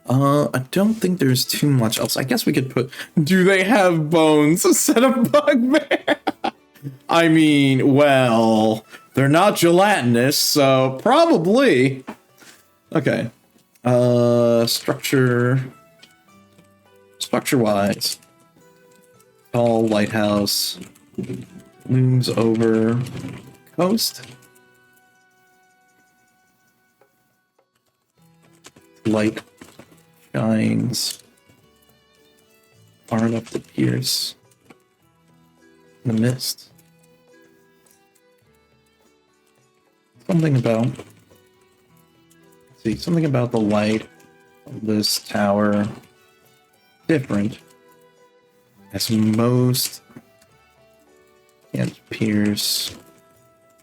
I don't think there's too much else. I guess we could put, do they have bones instead of bugbear? I mean, well, they're not gelatinous, so probably. Okay. Structure-wise. Tall lighthouse. Looms over coast. Light shines far enough to pierce the mist. Something about, something about the light of this tower different, as most can't pierce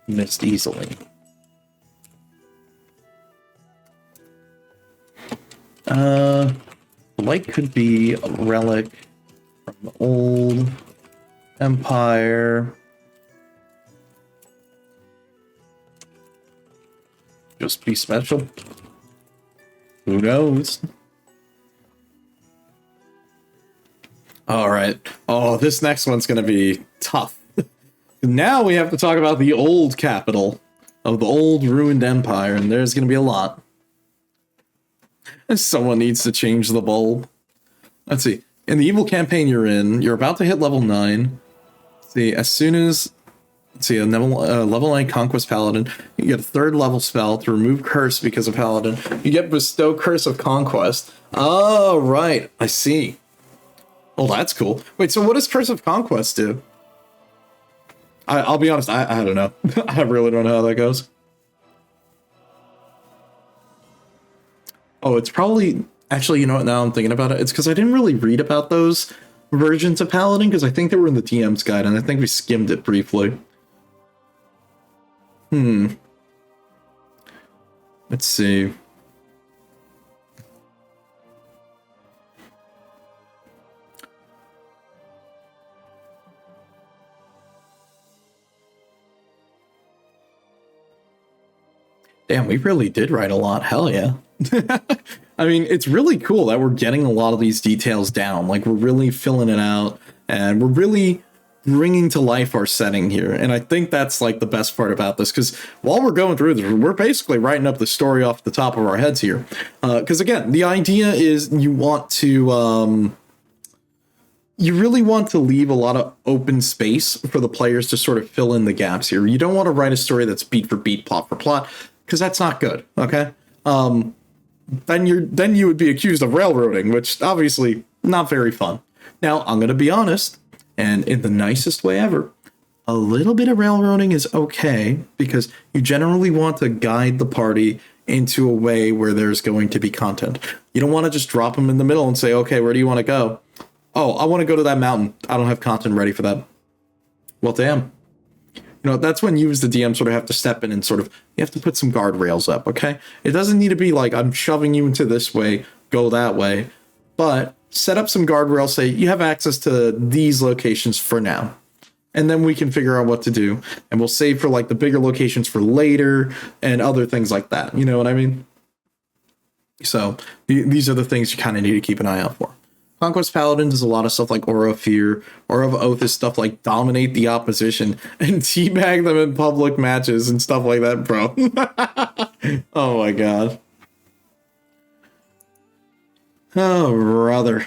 mist easily. The light could be a relic from the old empire. Just be special. Who knows? Alright. Oh, this next one's gonna be tough. Now we have to talk about the old capital of the old ruined empire, and there's gonna be a lot. Someone needs to change the bulb. Let's see. In the evil campaign you're in, you're about to hit level 9. Let's see, as soon as... Let's see, a level 9 Conquest Paladin, you get a 3rd level spell to remove Curse because of Paladin. You get Bestow Curse of Conquest. Oh, right. I see. Oh, that's cool. Wait, so what does Curse of Conquest do? I'll be honest, I don't know. I really don't know how that goes. Oh, it's probably... Actually, you know what, now I'm thinking about it, it's because I didn't really read about those versions of Paladin, because I think they were in the DM's guide, and I think we skimmed it briefly. Let's see. Damn, we really did write a lot. Hell yeah. I mean, it's really cool that we're getting a lot of these details down. Like, we're really filling it out, and we're really bringing to life our setting here. And I think that's like the best part about this, because while we're going through this, we're basically writing up the story off the top of our heads here. Because again, the idea is you really want to leave a lot of open space for the players to sort of fill in the gaps here. You don't want to write a story that's beat for beat, plot for plot, because that's not good. Okay. Then you would be accused of railroading, which obviously not very fun. Now, I'm going to be honest, and in the nicest way ever, a little bit of railroading is okay, because you generally want to guide the party into a way where there's going to be content. You don't want to just drop them in the middle and say, okay, where do you want to go? Oh, I want to go to that mountain. I don't have content ready for that. Well, damn. You know, that's when you as the DM sort of have to step in and sort of, you have to put some guardrails up, okay? It doesn't need to be like, I'm shoving you into this way, go that way, but set up some guardrails, say you have access to these locations for now. And then we can figure out what to do. And we'll save for like the bigger locations for later and other things like that. You know what I mean? So these are the things you kind of need to keep an eye out for. Conquest Paladin does a lot of stuff like Aura of Fear. Aura of Oath is stuff like dominate the opposition and teabag them in public matches and stuff like that, bro. Oh my god. Oh, brother.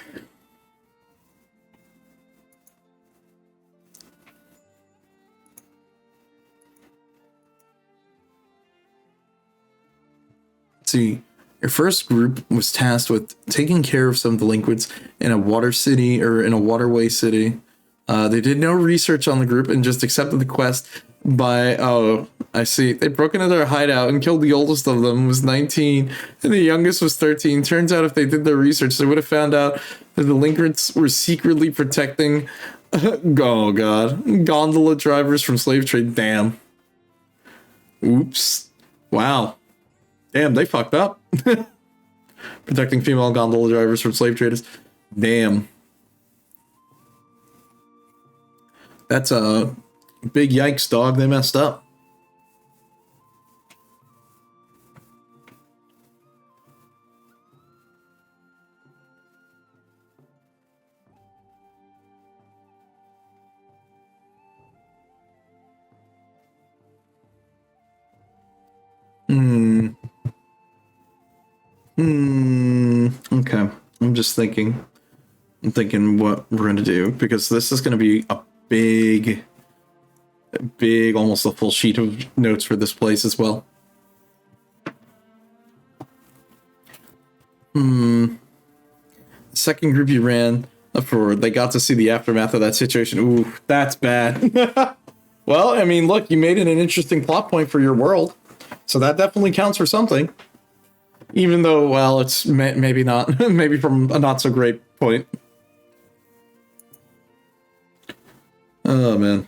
See, your first group was tasked with taking care of some delinquents in a water city or in a waterway city. They did no research on the group and just accepted the quest by, oh, I see. They broke into their hideout and killed the oldest of them, who was 19, and the youngest was 13. Turns out if they did their research, they would have found out the delinquents were secretly protecting, oh god, gondola drivers from slave trade. Damn. Oops. Wow. Damn, they fucked up. Protecting female gondola drivers from slave traders. Damn. That's a big yikes, dog. They messed up. Okay. I'm just thinking. I'm thinking what we're going to do, because this is going to be a big, almost a full sheet of notes for this place as well. Second group you ran for, they got to see the aftermath of that situation. Ooh, that's bad. Well, I mean, look, you made it an interesting plot point for your world, so that definitely counts for something. Even though, well, it's maybe not, maybe from a not so great point. Oh, man.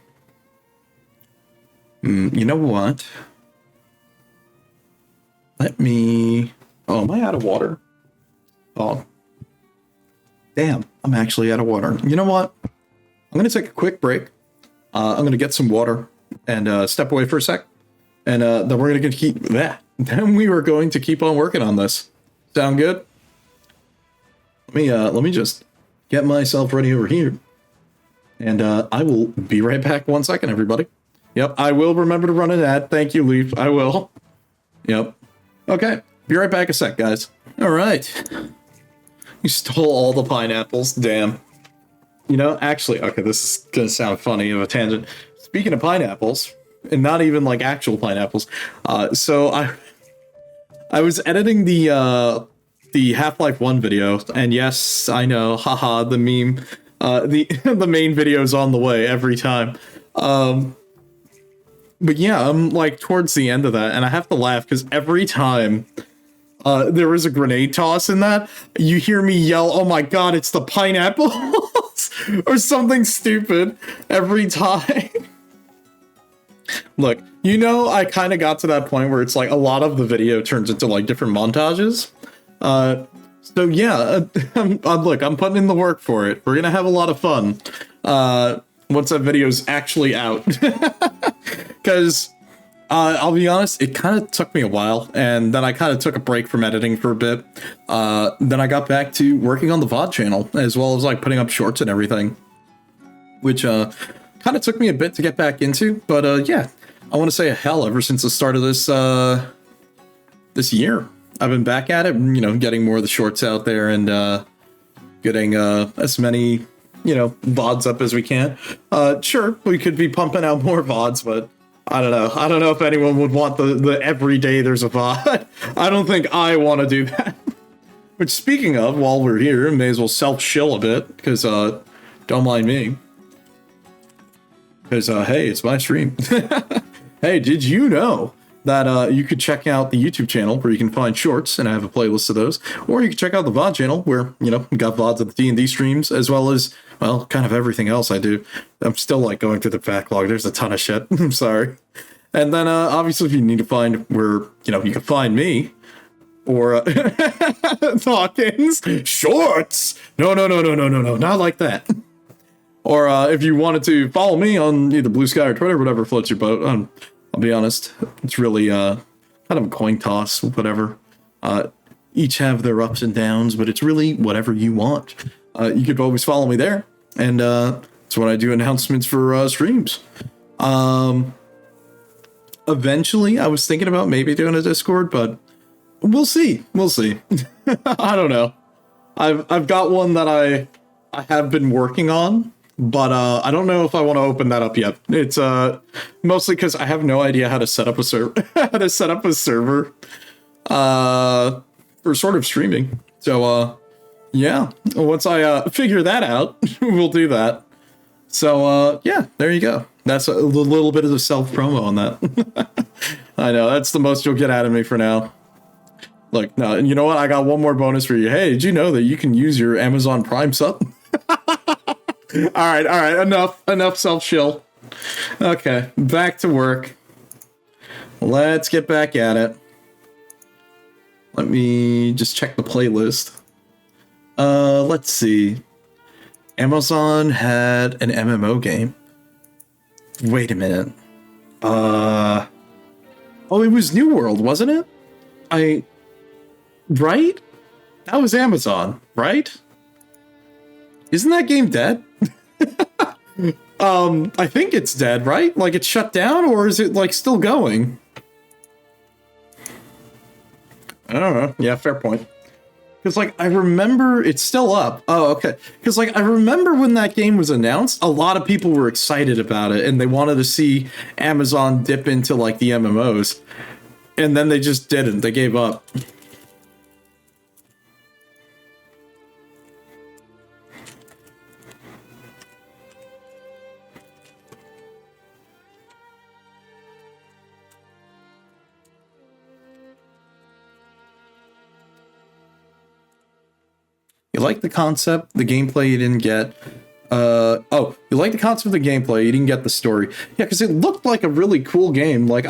You know what? Let me... Oh, am I out of water? Oh. Damn, I'm actually out of water. You know what? I'm going to take a quick break. I'm going to get some water and step away for a sec. And then we're going to keep that. Then we were going to keep on working on this. Sound good? Let me just get myself ready over here. And I will be right back 1 second, everybody. Yep, I will remember to run an ad. Thank you, Leaf. I will. Yep. Okay, be right back a sec, guys. All right. You stole all the pineapples. Damn. You know, actually, okay, this is going to sound funny of a tangent. Speaking of pineapples, and not even like actual pineapples, so I was editing the Half-Life 1 video, and yes, I know, haha, the meme, the main video's on the way every time. But yeah, I'm like towards the end of that, and I have to laugh because every time there was a grenade toss in that, you hear me yell, "Oh my god, it's the pineapples!" or something stupid every time. Look, you know, I kind of got to that point where it's like a lot of the video turns into like different montages. So yeah, look, I'm putting in the work for it. We're gonna have a lot of fun once that video's actually out. Because I'll be honest, it kind of took me a while, and then I kind of took a break from editing for a bit. Then I got back to working on the VOD channel, as well as like putting up shorts and everything, which kind kind of took me a bit to get back into, but yeah, I want to say a hell ever since the start of this year. I've been back at it, you know, getting more of the shorts out there and getting as many, you know, VODs up as we can. Sure, we could be pumping out more VODs, but I don't know. I don't know if anyone would want the every day there's a VOD. I don't think I want to do that. Which, speaking of, while we're here, may as well self-shill a bit, because don't mind me. Because, hey, it's my stream. Hey, did you know that you could check out the YouTube channel where you can find shorts, and I have a playlist of those, or you can check out the VOD channel where, you know, we got VODs of the D&D streams, as well as, well, kind of everything else I do. I'm still, like, going through the backlog. There's a ton of shit. I'm sorry. And then, obviously, if you need to find where, you know, you can find me, or Dawkins, shorts! No, not like that. Or if you wanted to follow me on either Blue Sky or Twitter, whatever floats your boat, I'll be honest, it's really kind of a coin toss, whatever. Each have their ups and downs, but it's really whatever you want. You could always follow me there, and that's when I do announcements for streams. Eventually, I was thinking about maybe doing a Discord, but we'll see. We'll see. I don't know. I've got one that I have been working on, but I don't know if I want to open that up yet. It's mostly because I have no idea how to set up a server for sort of streaming. So yeah, once I figure that out, we'll do that. So yeah, there you go. That's a little bit of the self promo on that. I know that's the most you'll get out of me for now. Look, no, and you know what? I got one more bonus for you. Hey, did you know that you can use your Amazon Prime sub? All right, enough self-shill. Okay, back to work. Let's get back at it. Let me just check the playlist. Let's see. Amazon had an MMO game. Wait a minute. Oh, it was New World, wasn't it? Right? That was Amazon, right? Isn't that game dead? I think it's dead, right? Like it's shut down, or is it like still going? I don't know. Yeah, fair point. Because like I remember it's still up. Oh, okay. Because like I remember when that game was announced, a lot of people were excited about it and they wanted to see Amazon dip into like the MMOs. And then they just didn't. They gave up. You like the concept, the gameplay you didn't get. You like the concept of the gameplay, you didn't get the story. Yeah, because it looked like a really cool game. Like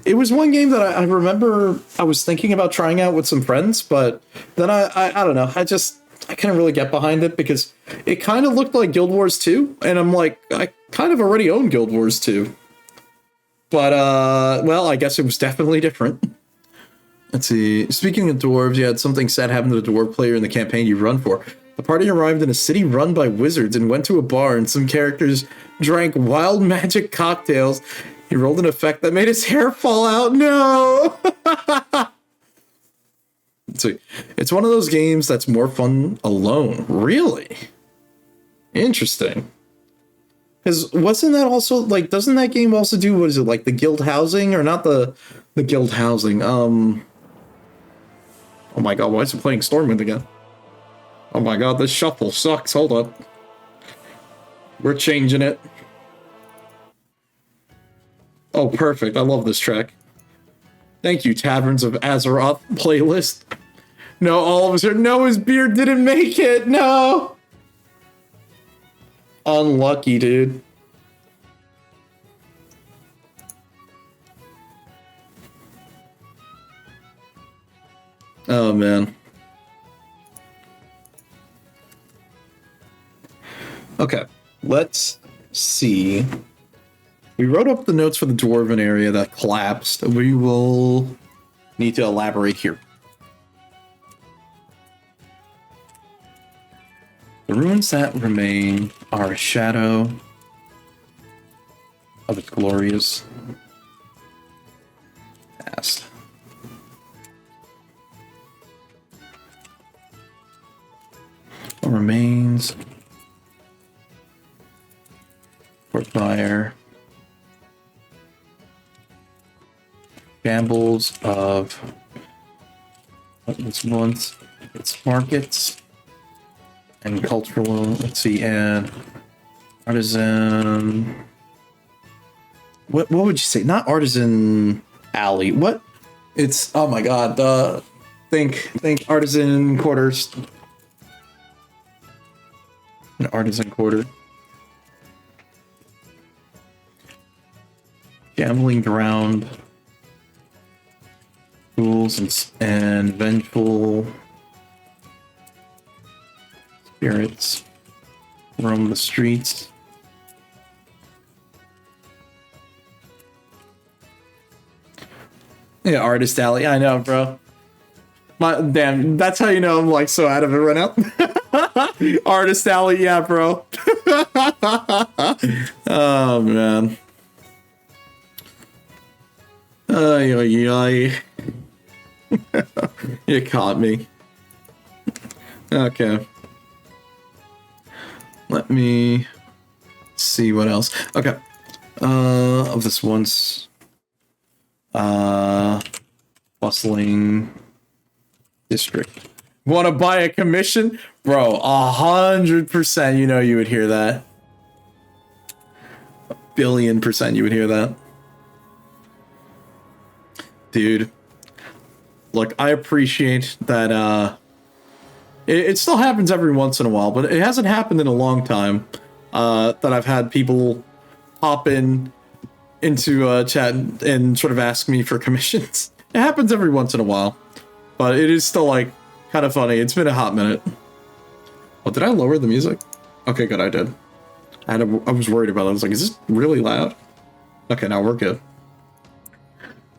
it was one game that I remember I was thinking about trying out with some friends, but then I don't know. I couldn't really get behind it because it kind of looked like Guild Wars 2, and I'm like, I kind of already own Guild Wars 2. But well, I guess it was definitely different. Let's see. Speaking of dwarves, you had something sad happen to the dwarf player in the campaign you run for. The party arrived in a city run by wizards and went to a bar, and some characters drank wild magic cocktails. He rolled an effect that made his hair fall out. No! Let's see. It's one of those games that's more fun alone. Really? Interesting. Because wasn't that also, like, doesn't that game also do, what is it, like, the guild housing? Or not the guild housing, Oh my god, why is it playing Stormwind again? Oh my god, this shuffle sucks. Hold up. We're changing it. Oh, perfect. I love this track. Thank you, Taverns of Azeroth playlist. No, all of us are... No, his beard didn't make it! No! Unlucky, dude. Oh, man. Okay, let's see. We wrote up the notes for the Dwarven area that collapsed. We will need to elaborate here. The ruins that remain are a shadow of its glorious past. What remains? Fort Fire. Shambles of what was once its markets and cultural, let's see, and artisan. What would you say? Not artisan alley. What? It's, oh my god. Think artisan quarters. An artisan quarter. Gambling ground. Fools and vengeful spirits roam the streets. Yeah, Artist Alley. I know, bro. Damn, that's how you know I'm like so out of it right now. Artist Alley, yeah, bro. Oh man. Ay, ay, ay. You caught me. Okay. Let me see what else. Okay. Of this once bustling district. Want to buy a commission? Bro, 100% you know you would hear that. 1,000,000,000% you would hear that. Dude. Look, I appreciate that it still happens every once in a while, but it hasn't happened in a long time that I've had people hop into chat and sort of ask me for commissions. It happens every once in a while, but it is still like kind of funny. It's been a hot minute. Oh, did I lower the music? Okay, good, I did. I was worried about it. I was like, is this really loud? Okay, now we're good.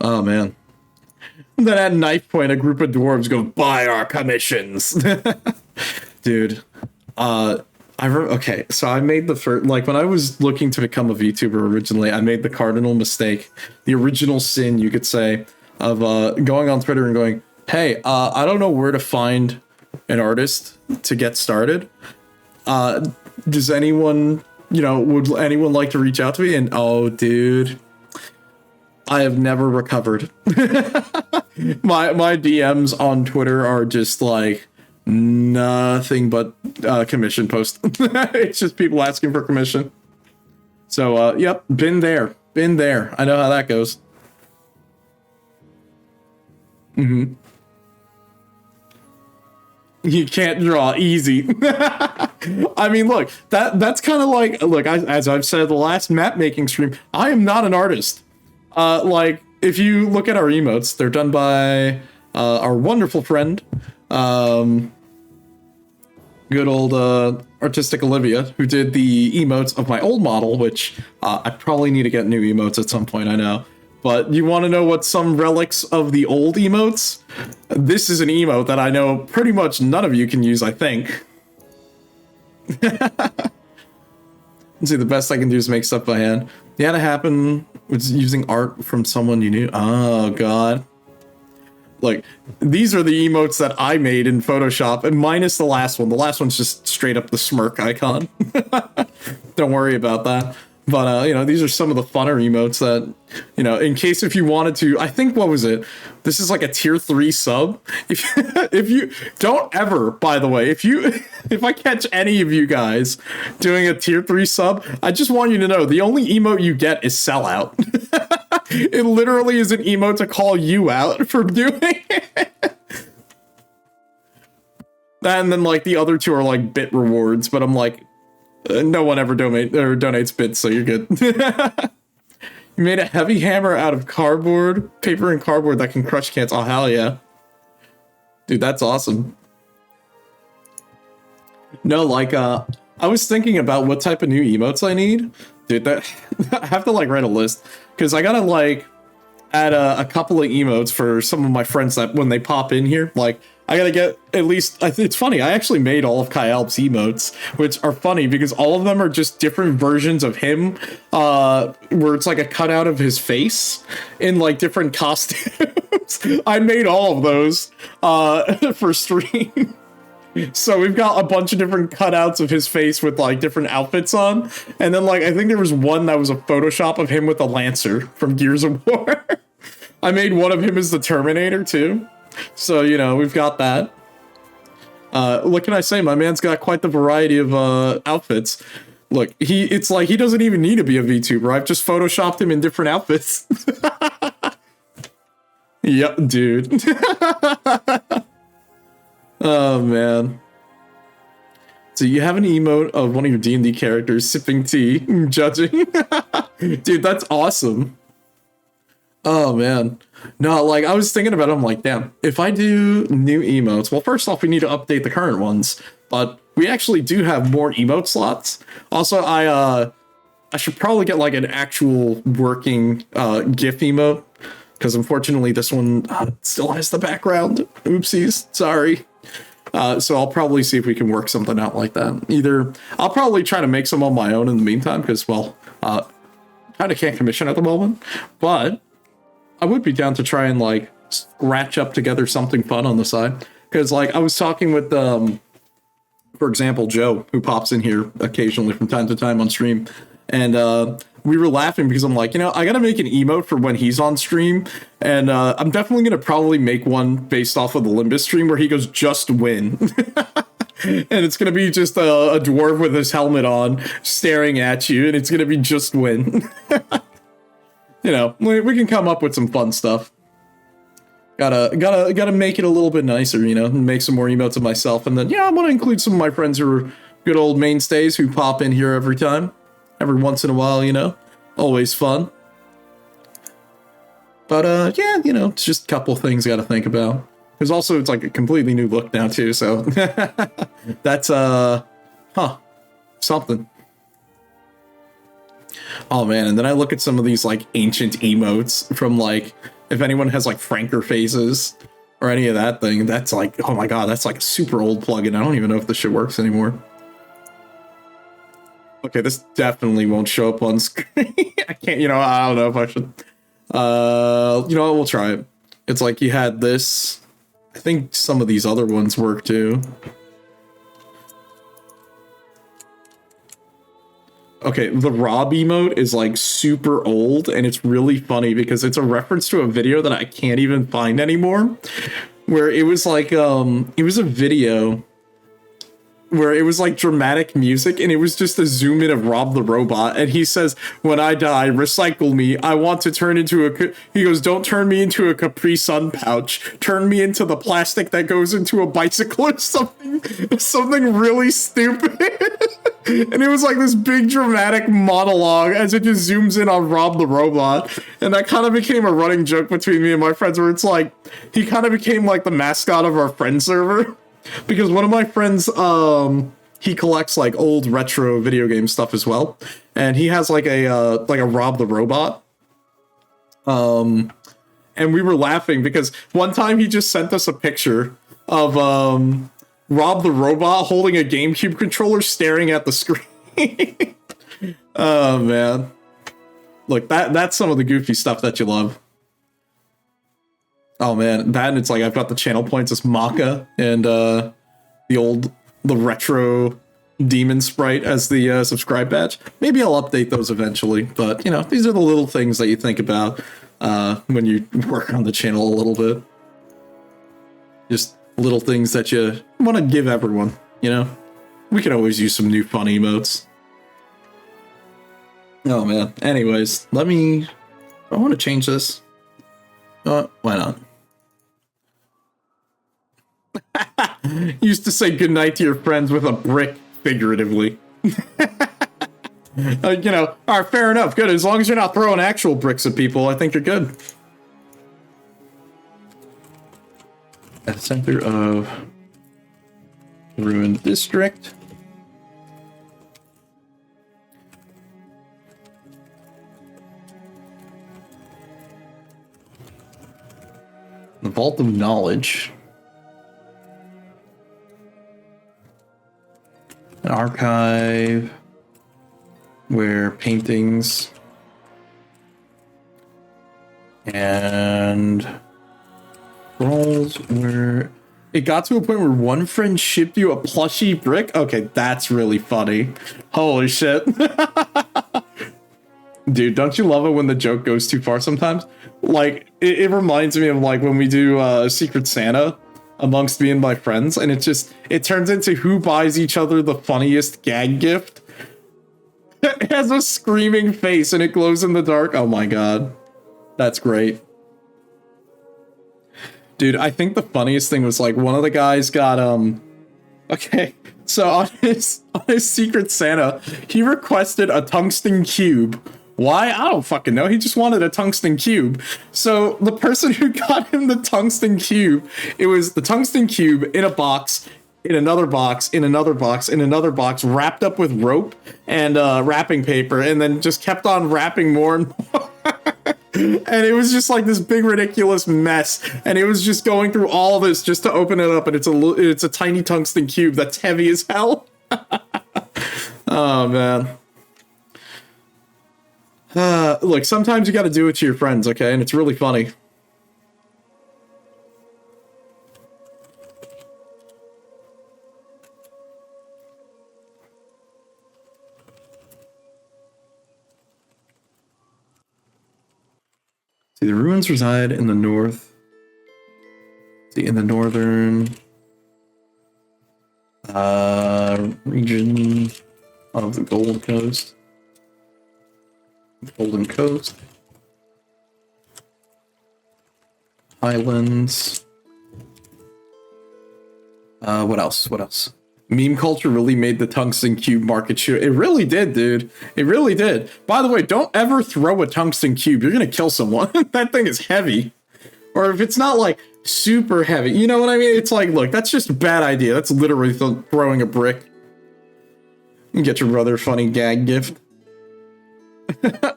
Oh man. Then at knife point, a group of dwarves go, buy our commissions. Dude, okay, so I made the first, like when I was looking to become a VTuber originally, I made the cardinal mistake, the original sin, you could say, of going on Twitter and going, hey, I don't know where to find an artist to get started. Does anyone, would anyone like to reach out to me? And oh, dude, I have never recovered. My DMs on Twitter are just like nothing but commission posts. It's just people asking for commission. So, yep, been there. I know how that goes. Mm-hmm. You can't draw easy. I mean, look, that's kind of like, look, as I've said the last map making stream, I am not an artist. Like, if you look at our emotes, they're done by our wonderful friend, good old Artistic Olivia, who did the emotes of my old model, which I probably need to get new emotes at some point, I know. But you want to know what some relics of the old emotes? This is an emote that I know pretty much none of you can use, I think. Let's see, the best I can do is make stuff by hand. Yeah, it happen with using art from someone you knew. Oh, God. Like, these are the emotes that I made in Photoshop, and minus the last one. The last one's just straight up the smirk icon. Don't worry about that. But, these are some of the funner emotes that, in case if you wanted to, I think, what was it? This is like a tier 3 sub. If you don't ever, by the way, if I catch any of you guys doing a tier 3 sub, I just want you to know the only emote you get is sellout. It literally is an emote to call you out for doing it. And then like the other two are like bit rewards, but I'm like, no one ever donates bits, so you're good. You made a heavy hammer out of cardboard, paper and cardboard that can crush cans. Oh, hell yeah. Dude, that's awesome. No, like, I was thinking about what type of new emotes I need. Dude, I have to, like, write a list. Because I gotta, like, add a couple of emotes for some of my friends that when they pop in here, like, I gotta get at least. It's funny. I actually made all of Kyalp's emotes, which are funny because all of them are just different versions of him, where it's like a cutout of his face in like different costumes. I made all of those for stream. So we've got a bunch of different cutouts of his face with like different outfits on, and then like I think there was one that was a Photoshop of him with a Lancer from Gears of War. I made one of him as the Terminator too. So, you know, we've got that. What can I say? My man's got quite the variety of outfits. Look, it's like he doesn't even need to be a VTuber. I've just photoshopped him in different outfits. Yep, dude. Oh, man. So you have an emote of one of your D&D characters sipping tea, judging. Dude, that's awesome. Oh, man. No, like, I was thinking about it, I'm like, damn, if I do new emotes, well, first off, we need to update the current ones, but we actually do have more emote slots. Also, I should probably get, like, an actual working GIF emote, because unfortunately this one still has the background. Oopsies, sorry. So I'll probably see if we can work something out like that. Either, I'll probably try to make some on my own in the meantime, because, well, kind of can't commission at the moment, but I would be down to try and, like, scratch up together something fun on the side. Because, like, I was talking with, for example, Joe, who pops in here occasionally from time to time on stream. And we were laughing because I'm like, you know, I got to make an emote for when he's on stream. And I'm definitely going to probably make one based off of the Limbus stream where he goes, just win. And it's going to be just a dwarf with his helmet on staring at you. And it's going to be just win. You know, we can come up with some fun stuff. Gotta make it a little bit nicer, you know, and make some more emotes of myself. And then, yeah, I want to include some of my friends who are good old mainstays who pop in here every once in a while, you know, always fun. But, yeah, you know, it's just a couple things I gotta think about. There's also, it's like a completely new look now, too, so that's, something. Oh man, and then I look at some of these like ancient emotes from like, if anyone has like Franker faces or any of that thing, that's like, oh my god, that's like a super old plugin. I don't even know if this shit works anymore. Okay, this definitely won't show up on screen. I can't, you know, I don't know if I should. You know what, we'll try it. It's like you had this. I think some of these other ones work too. Okay, the Rob emote is like super old and it's really funny because it's a reference to a video that I can't even find anymore, where it was like it was a video where it was like dramatic music and it was just a zoom in of Rob the Robot and he says, when I die, recycle me. I want to turn into he goes, don't turn me into a Capri Sun pouch. Turn me into the plastic that goes into a bicycle or something really stupid. And it was like this big dramatic monologue as it just zooms in on Rob the Robot. And that kind of became a running joke between me and my friends where it's like, he kind of became like the mascot of our friend server. Because one of my friends, he collects like old retro video game stuff as well. And he has like a Rob the Robot. And we were laughing because one time he just sent us a picture of, Rob the Robot holding a GameCube controller staring at the screen. Oh, man. Look, that's some of the goofy stuff that you love. Oh, man. That, and it's like, I've got the channel points as Maka, and the retro demon sprite as the subscribe badge. Maybe I'll update those eventually, but, you know, these are the little things that you think about when you work on the channel a little bit. Just little things that you want to give everyone, you know? We can always use some new fun emotes. Oh, man. Anyways, I want to change this. Why not? Used to say goodnight to your friends with a brick, figuratively. You know, alright, fair enough. Good. As long as you're not throwing actual bricks at people, I think you're good. At the center of the ruined district. The Vault of Knowledge. an archive where paintings and scrolls where it got to a point where one friend shipped you a plushy brick. Okay, that's really funny. Holy shit. Dude, don't you love it when the joke goes too far sometimes? Like, it reminds me of like when we do Secret Santa amongst me and my friends, and it turns into who buys each other the funniest gag gift. It has a screaming face and it glows in the dark. Oh my god. That's great. Dude, I think the funniest thing was like one of the guys got okay, so on his Secret Santa, he requested a tungsten cube. Why? I don't fucking know. He just wanted a tungsten cube. So the person who got him the tungsten cube, it was the tungsten cube in a box, in another box, in another box, in another box, wrapped up with rope and wrapping paper, and then just kept on wrapping more and more. And it was just like this big ridiculous mess, and it was just going through all this just to open it up, and it's a tiny tungsten cube that's heavy as hell. Oh man. Look, sometimes you gotta do it to your friends, okay? And it's really funny. See, the ruins reside in the north. See, in the northern region of the Gold Coast. Golden Coast. Highlands. What else? What else? Meme culture really made the tungsten cube market shoot. It really did, dude. It really did. By the way, don't ever throw a tungsten cube. You're gonna kill someone. That thing is heavy. Or if it's not like super heavy, you know what I mean? It's like, look, that's just a bad idea. That's literally throwing a brick. You get your rather funny gag gift.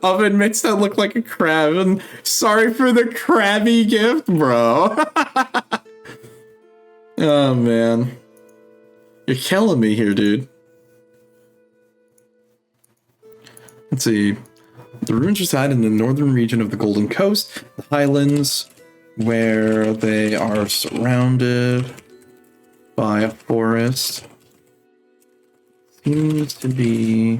Oven mitts that look like a crab, and sorry for the crabby gift, bro. Oh man. You're killing me here, dude. Let's see. The ruins reside in the northern region of the Golden Coast, the Highlands, where they are surrounded by a forest. Seems to be...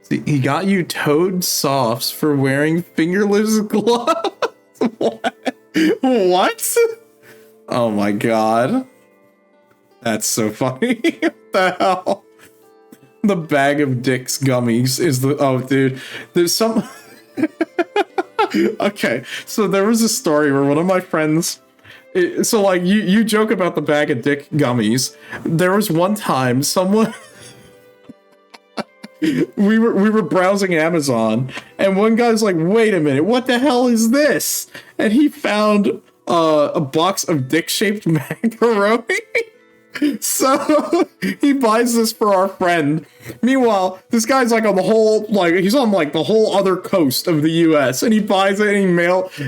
See, he got you toad softs for wearing fingerless gloves? What? What? Oh my god. That's so funny. What the hell? The bag of Dick's gummies is the... Oh, dude. There's some... Okay, so there was a story where one of my friends... So, like, you joke about the bag of Dick gummies. There was one time someone... we were browsing Amazon, and one guy's like, wait a minute, what the hell is this? And he found a box of dick-shaped macaroni. So he buys this for our friend. Meanwhile, this guy's like on the whole, like, he's on like the whole other coast of the US, and he buys it and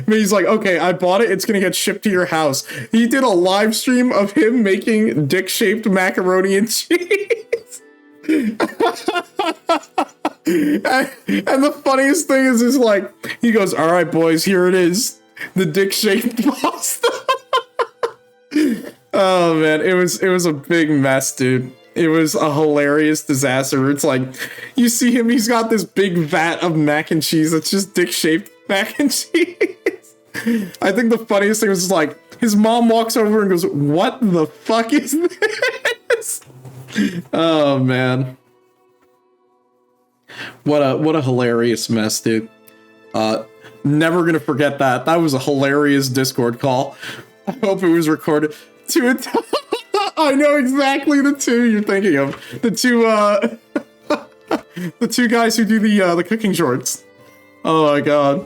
he's like, okay, I bought it, it's gonna get shipped to your house. He did a live stream of him making dick-shaped macaroni and cheese. And the funniest thing is like, he goes, all right, boys, here it is. The dick-shaped pasta. Oh man, it was a big mess, dude. It was a hilarious disaster. It's like, you see him, he's got this big vat of mac and cheese that's just dick-shaped mac and cheese. I think the funniest thing was like, his mom walks over and goes, what the fuck is this? Oh man. What a hilarious mess, dude. Never gonna forget that. That was a hilarious Discord call. I hope it was recorded. I know exactly the two you're thinking of. The two the two guys who do the cooking shorts. Oh my god.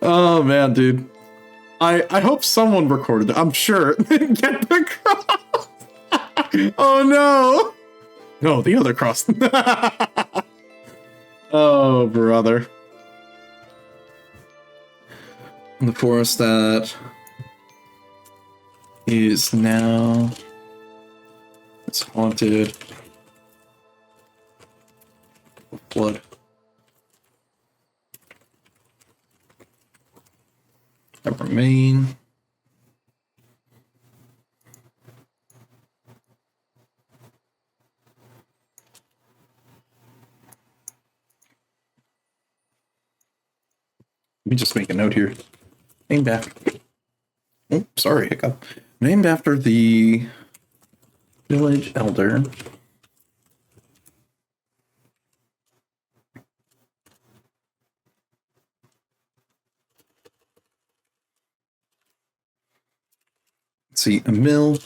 Oh man, dude. I hope someone recorded it. I'm sure. Get the cross. Oh no. No, the other cross. Oh brother. The forest that is now It's haunted. Blood. That remain. Let me just make a note here. Named after. Oh, sorry, hiccup. Named after the village elder. Let's see, a mill.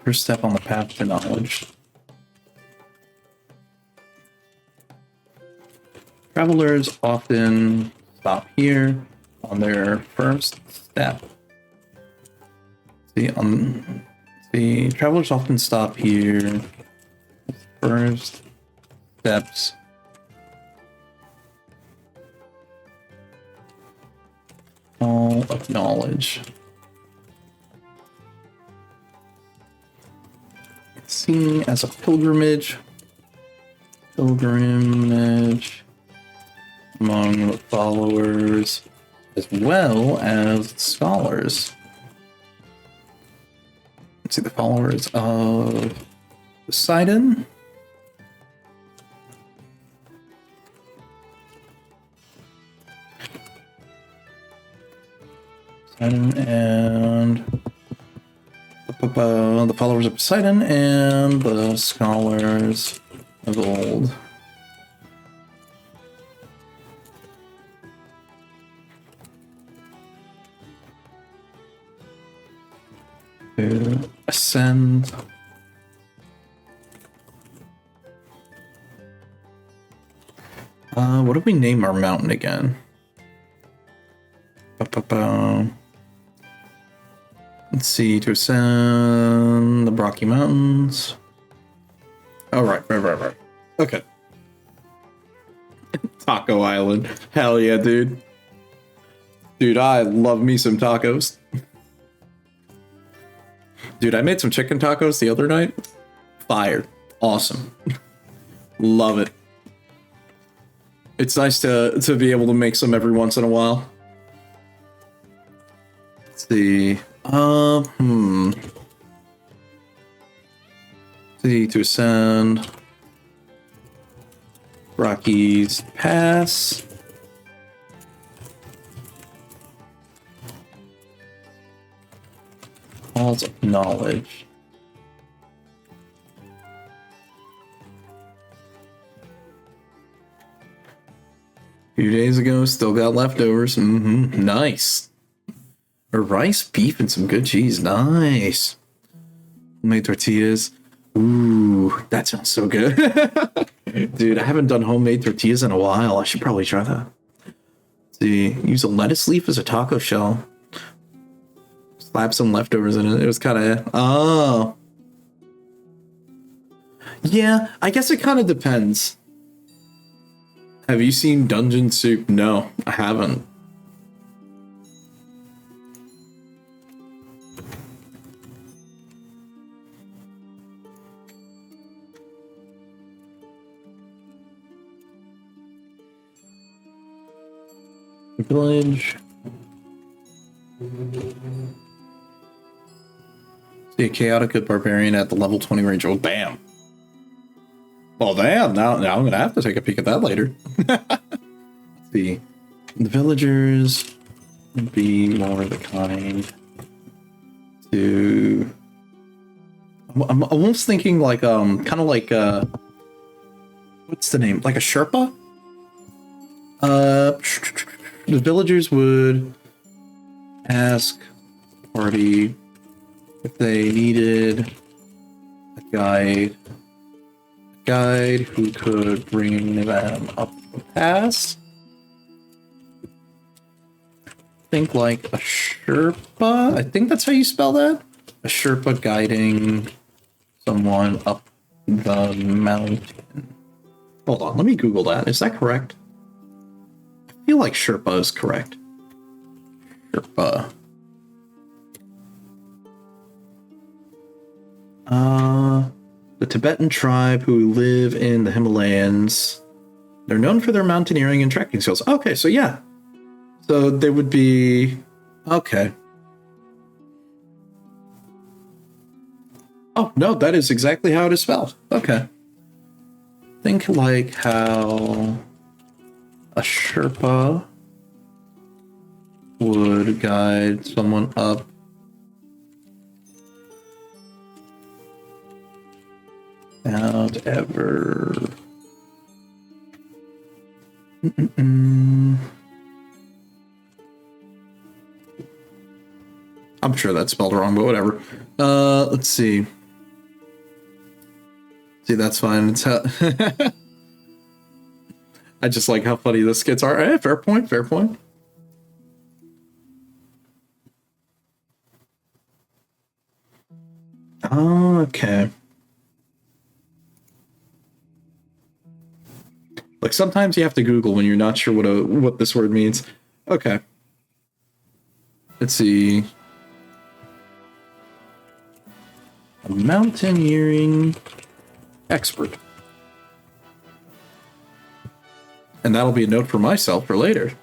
First step on the path to knowledge. Travelers often stop here on their first step. See, travelers often stop here. First steps. All of knowledge. It's seen as a pilgrimage. Pilgrimage among the followers as well as scholars. Let's see, the followers of Poseidon. And the followers of Poseidon and the scholars of old. To ascend. What do we name our mountain again? Let's see, to ascend the Rocky Mountains. Oh, right. Okay. Taco Island. Hell yeah, dude. Dude, I love me some tacos. Dude, I made some chicken tacos the other night. Fire. Awesome. Love it. It's nice to be able to make some every once in a while. Let's see. See, to ascend. Rockies Pass. Halls of Knowledge. A few days ago, still got leftovers. Nice. A rice, beef, and some good cheese. Nice. Homemade tortillas. Ooh, that sounds so good. Dude, I haven't done homemade tortillas in a while. I should probably try that. Let's see, use a lettuce leaf as a taco shell. Slap some leftovers in it. It was kind of... Oh. Yeah, I guess it kind of depends. Have you seen Dungeon Soup? No, I haven't. Village. See a chaotic good barbarian at the level 20 range. Oh, damn. Well, damn. Now I'm going to have to take a peek at that later. Let's see. The villagers would be more the kind to... I'm almost thinking like, kind of like, what's the name? Like a Sherpa? The villagers would ask the party if they needed a guide who could bring them up the pass. Think like a Sherpa? I think that's how you spell that? A Sherpa guiding someone up the mountain. Hold on, let me Google that. Is that correct? I feel like Sherpa is correct. Sherpa. The Tibetan tribe who live in the Himalayas. They're known for their mountaineering and trekking skills. Okay, so yeah. So they would be... Okay. Oh, no, that is exactly how it is spelled. Okay. Think like how a Sherpa would guide someone up Mount Ever. I'm sure that's spelled wrong, but whatever. Let's see. See, that's fine. It's how I just like how funny the skits are. Hey, fair point, fair point. Oh, okay. Like sometimes you have to Google when you're not sure what this word means. Okay. Let's see. A mountaineering expert. And that'll be a note for myself for later.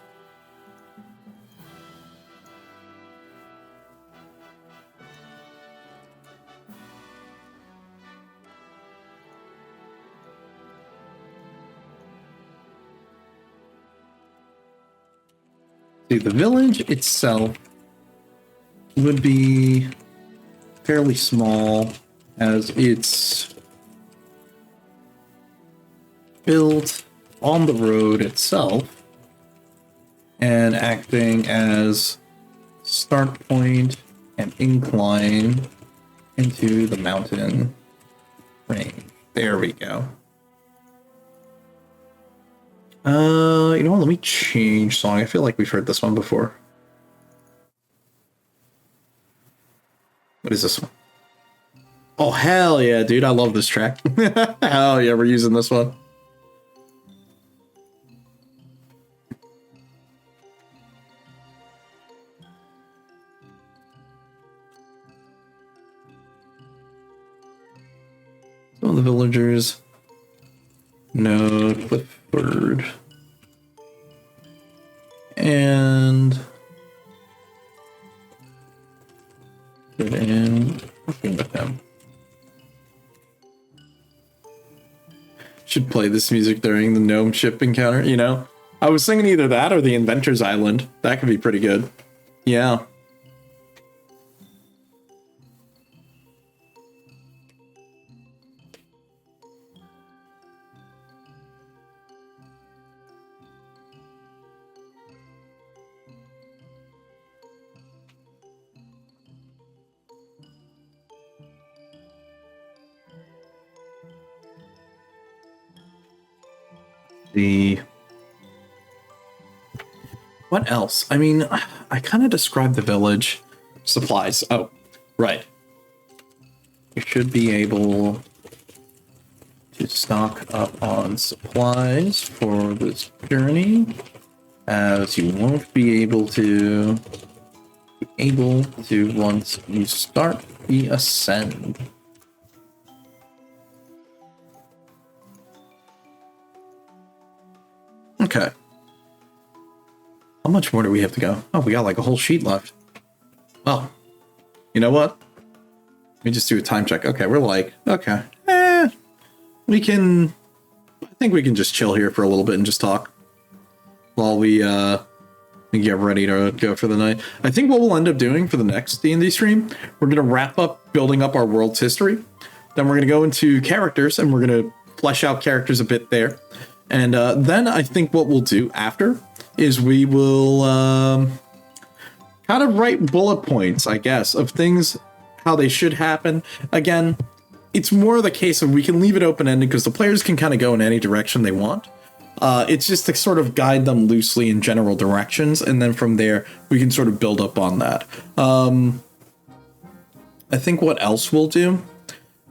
See, the village itself would be fairly small as it's built on the road itself and acting as start point and incline into the mountain range. There we go. You know what? Let me change song. I feel like we've heard this one before. What is this one? Oh, hell yeah, dude. I love this track. Hell yeah, we're using this one. Some of the villagers know Clifford. And get in working with him. Should play this music during the gnome ship encounter, you know? I was thinking either that or the Inventor's Island. That could be pretty good. Yeah. What else? I mean, I kind of described the village. Supplies. Oh, right. You should be able to stock up on supplies for this journey, as you won't be able to once you start the ascend. Okay. How much more do we have to go? Oh, we got like a whole sheet left. Well, you know what? Let me just do a time check. Okay, we're like, okay. We can... I think we can just chill here for a little bit and just talk. While we get ready to go for the night. I think what we'll end up doing for the next D&D stream, we're going to wrap up building up our world's history. Then we're going to go into characters, and we're going to flesh out characters a bit there. And then I think what we'll do after is we will kind of write bullet points, I guess, of things, how they should happen. Again, it's more the case of we can leave it open-ended because the players can kind of go in any direction they want. It's just to sort of guide them loosely in general directions, and then from there, we can sort of build up on that. I think what else we'll do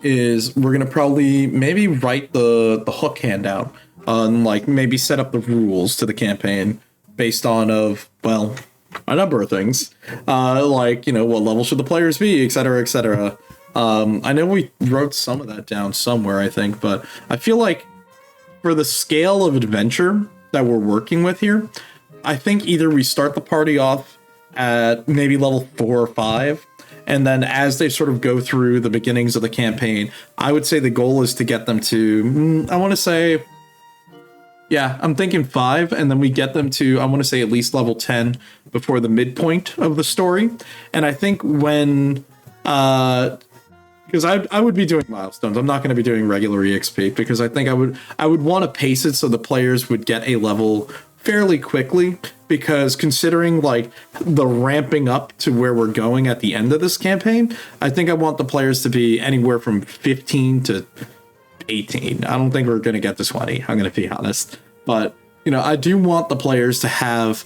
is we're going to probably maybe write the hook handout, and like maybe set up the rules to the campaign based on of, well, a number of things, like, you know, what level should the players be, etc., etc. I know we wrote some of that down somewhere, I think, but I feel like for the scale of adventure that we're working with here, I think either we start the party off at maybe level 4 or 5, and then as they sort of go through the beginnings of the campaign, I would say the goal is to get them to, I want to say, yeah, I'm thinking 5, and then we get them to, I want to say, at least level 10 before the midpoint of the story. And I think when, because I would be doing milestones. I'm not going to be doing regular EXP, because I think I would want to pace it so the players would get a level fairly quickly, because considering like the ramping up to where we're going at the end of this campaign, I think I want the players to be anywhere from 15 to 18. I don't think we're going to get to 20. I'm going to be honest. But, you know, I do want the players to have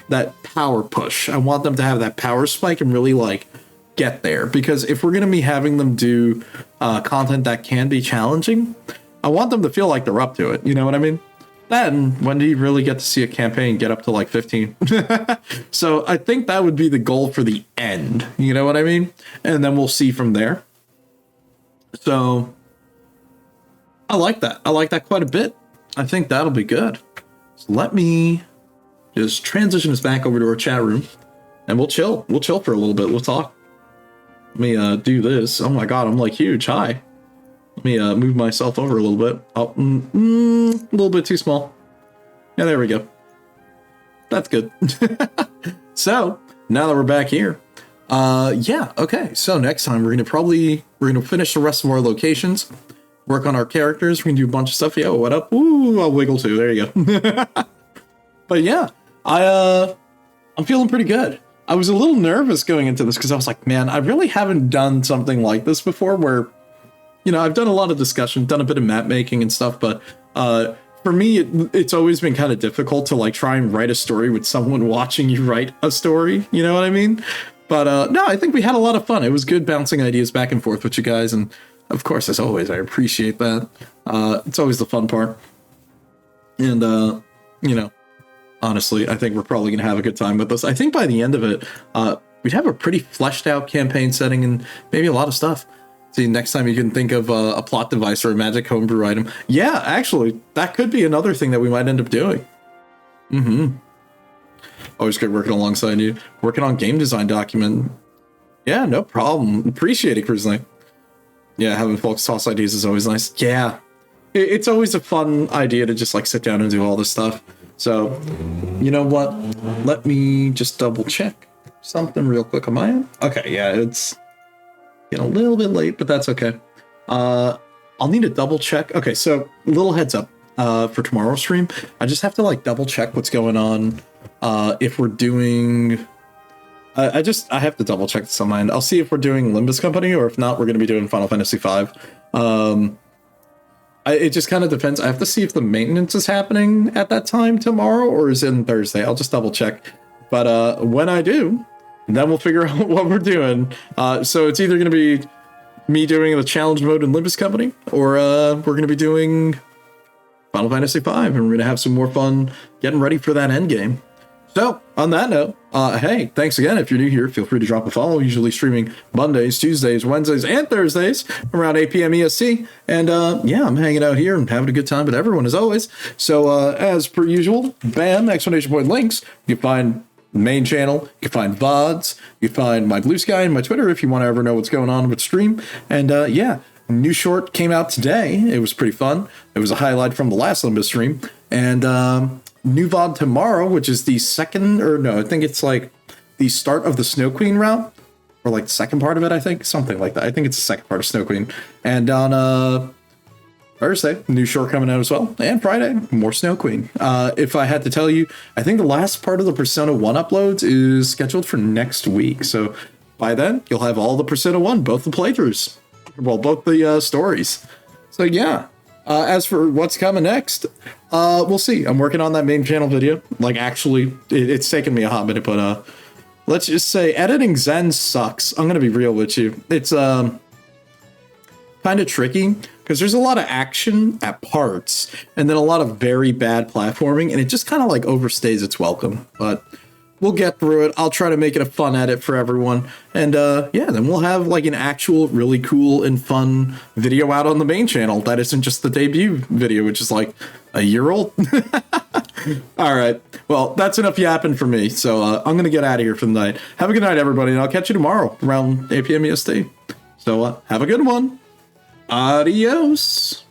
that power push. I want them to have that power spike and really like get there, because if we're going to be having them do content that can be challenging, I want them to feel like they're up to it. You know what I mean? Then when do you really get to see a campaign get up to like 15? So I think that would be the goal for the end. You know what I mean? And then we'll see from there. So I like that. I like that quite a bit. I think that'll be good. So let me just transition us back over to our chat room, and we'll chill. We'll chill for a little bit. We'll talk. Let me do this. Oh my god, I'm like huge. Hi. Let me move myself over a little bit. Oh, a little bit too small. Yeah, there we go. That's good. So now that we're back here, yeah, okay. So next time we're gonna finish the rest of our locations, work on our characters. We're gonna do a bunch of stuff. Yo, what up? Ooh, I'll wiggle too. There you go. But yeah, I'm feeling pretty good. I was a little nervous going into this because I was like, man, I really haven't done something like this before where, you know, I've done a lot of discussion, done a bit of map making and stuff, but for me, it's always been kind of difficult to like try and write a story with someone watching you write a story. You know what I mean? But no, I think we had a lot of fun. It was good bouncing ideas back and forth with you guys. And of course, as always, I appreciate that. It's always the fun part. And, you know, honestly, I think we're probably going to have a good time with this. I think by the end of it, we'd have a pretty fleshed out campaign setting and maybe a lot of stuff. See, next time you can think of a plot device or a magic homebrew item. Yeah, actually, that could be another thing that we might end up doing. Always good working alongside you. Working on game design document. Yeah, no problem. Appreciate it, Cruise Night. Yeah, having folks toss ideas is always nice. Yeah, it's always a fun idea to just like sit down and do all this stuff. So, you know what? Let me just double check something real quick on my end. Okay, yeah, it's getting a little bit late, but that's okay. I'll need to double check. Okay, so little heads up for tomorrow's stream. I just have to like double check what's going on. If we're doing, I have to double check this on my end. I'll see if we're doing Limbus Company, or if not, we're going to be doing Final Fantasy V. It just kind of depends. I have to see if the maintenance is happening at that time tomorrow or is it on Thursday. I'll just double check. But when I do, then we'll figure out what we're doing. So it's either going to be me doing the challenge mode in Limbus Company, or we're going to be doing Final Fantasy V, and we're going to have some more fun getting ready for that end game. So, on that note, hey, thanks again. If you're new here, feel free to drop a follow. Usually streaming Mondays, Tuesdays, Wednesdays, and Thursdays around 8 p.m. EST. And yeah, I'm hanging out here and having a good time with everyone as always. So, as per usual, bam, exclamation point links. You can find the main channel, you can find VODs, you can find my Blue Sky and my Twitter if you want to ever know what's going on with stream. And yeah, new short came out today. It was pretty fun. It was a highlight from the last Limbus stream. And new VOD tomorrow, which is the second, or no, I think it's like the start of the Snow Queen route, or like the second part of it, I think, something like that. I think it's the second part of Snow Queen. And on Thursday, new short coming out as well, and Friday, more Snow Queen. If I had to tell you, I think the last part of the Persona 1 uploads is scheduled for next week. So by then, you'll have all the Persona 1, both the playthroughs, well, both the stories. So yeah. As for what's coming next, we'll see. I'm working on that main channel video. Like, actually, it's taken me a hot minute, but let's just say editing Zen sucks. I'm going to be real with you. It's kind of tricky because there's a lot of action at parts and then a lot of very bad platforming, and it just kind of like overstays its welcome. But We'll get through it. I'll try to make it a fun edit for everyone. And yeah, then we'll have like an actual really cool and fun video out on the main channel that isn't just the debut video, which is like a year old. All right. Well, that's enough yapping for me. So I'm going to get out of here for the night. Have a good night, everybody. And I'll catch you tomorrow around 8 p.m. EST. So have a good one. Adios.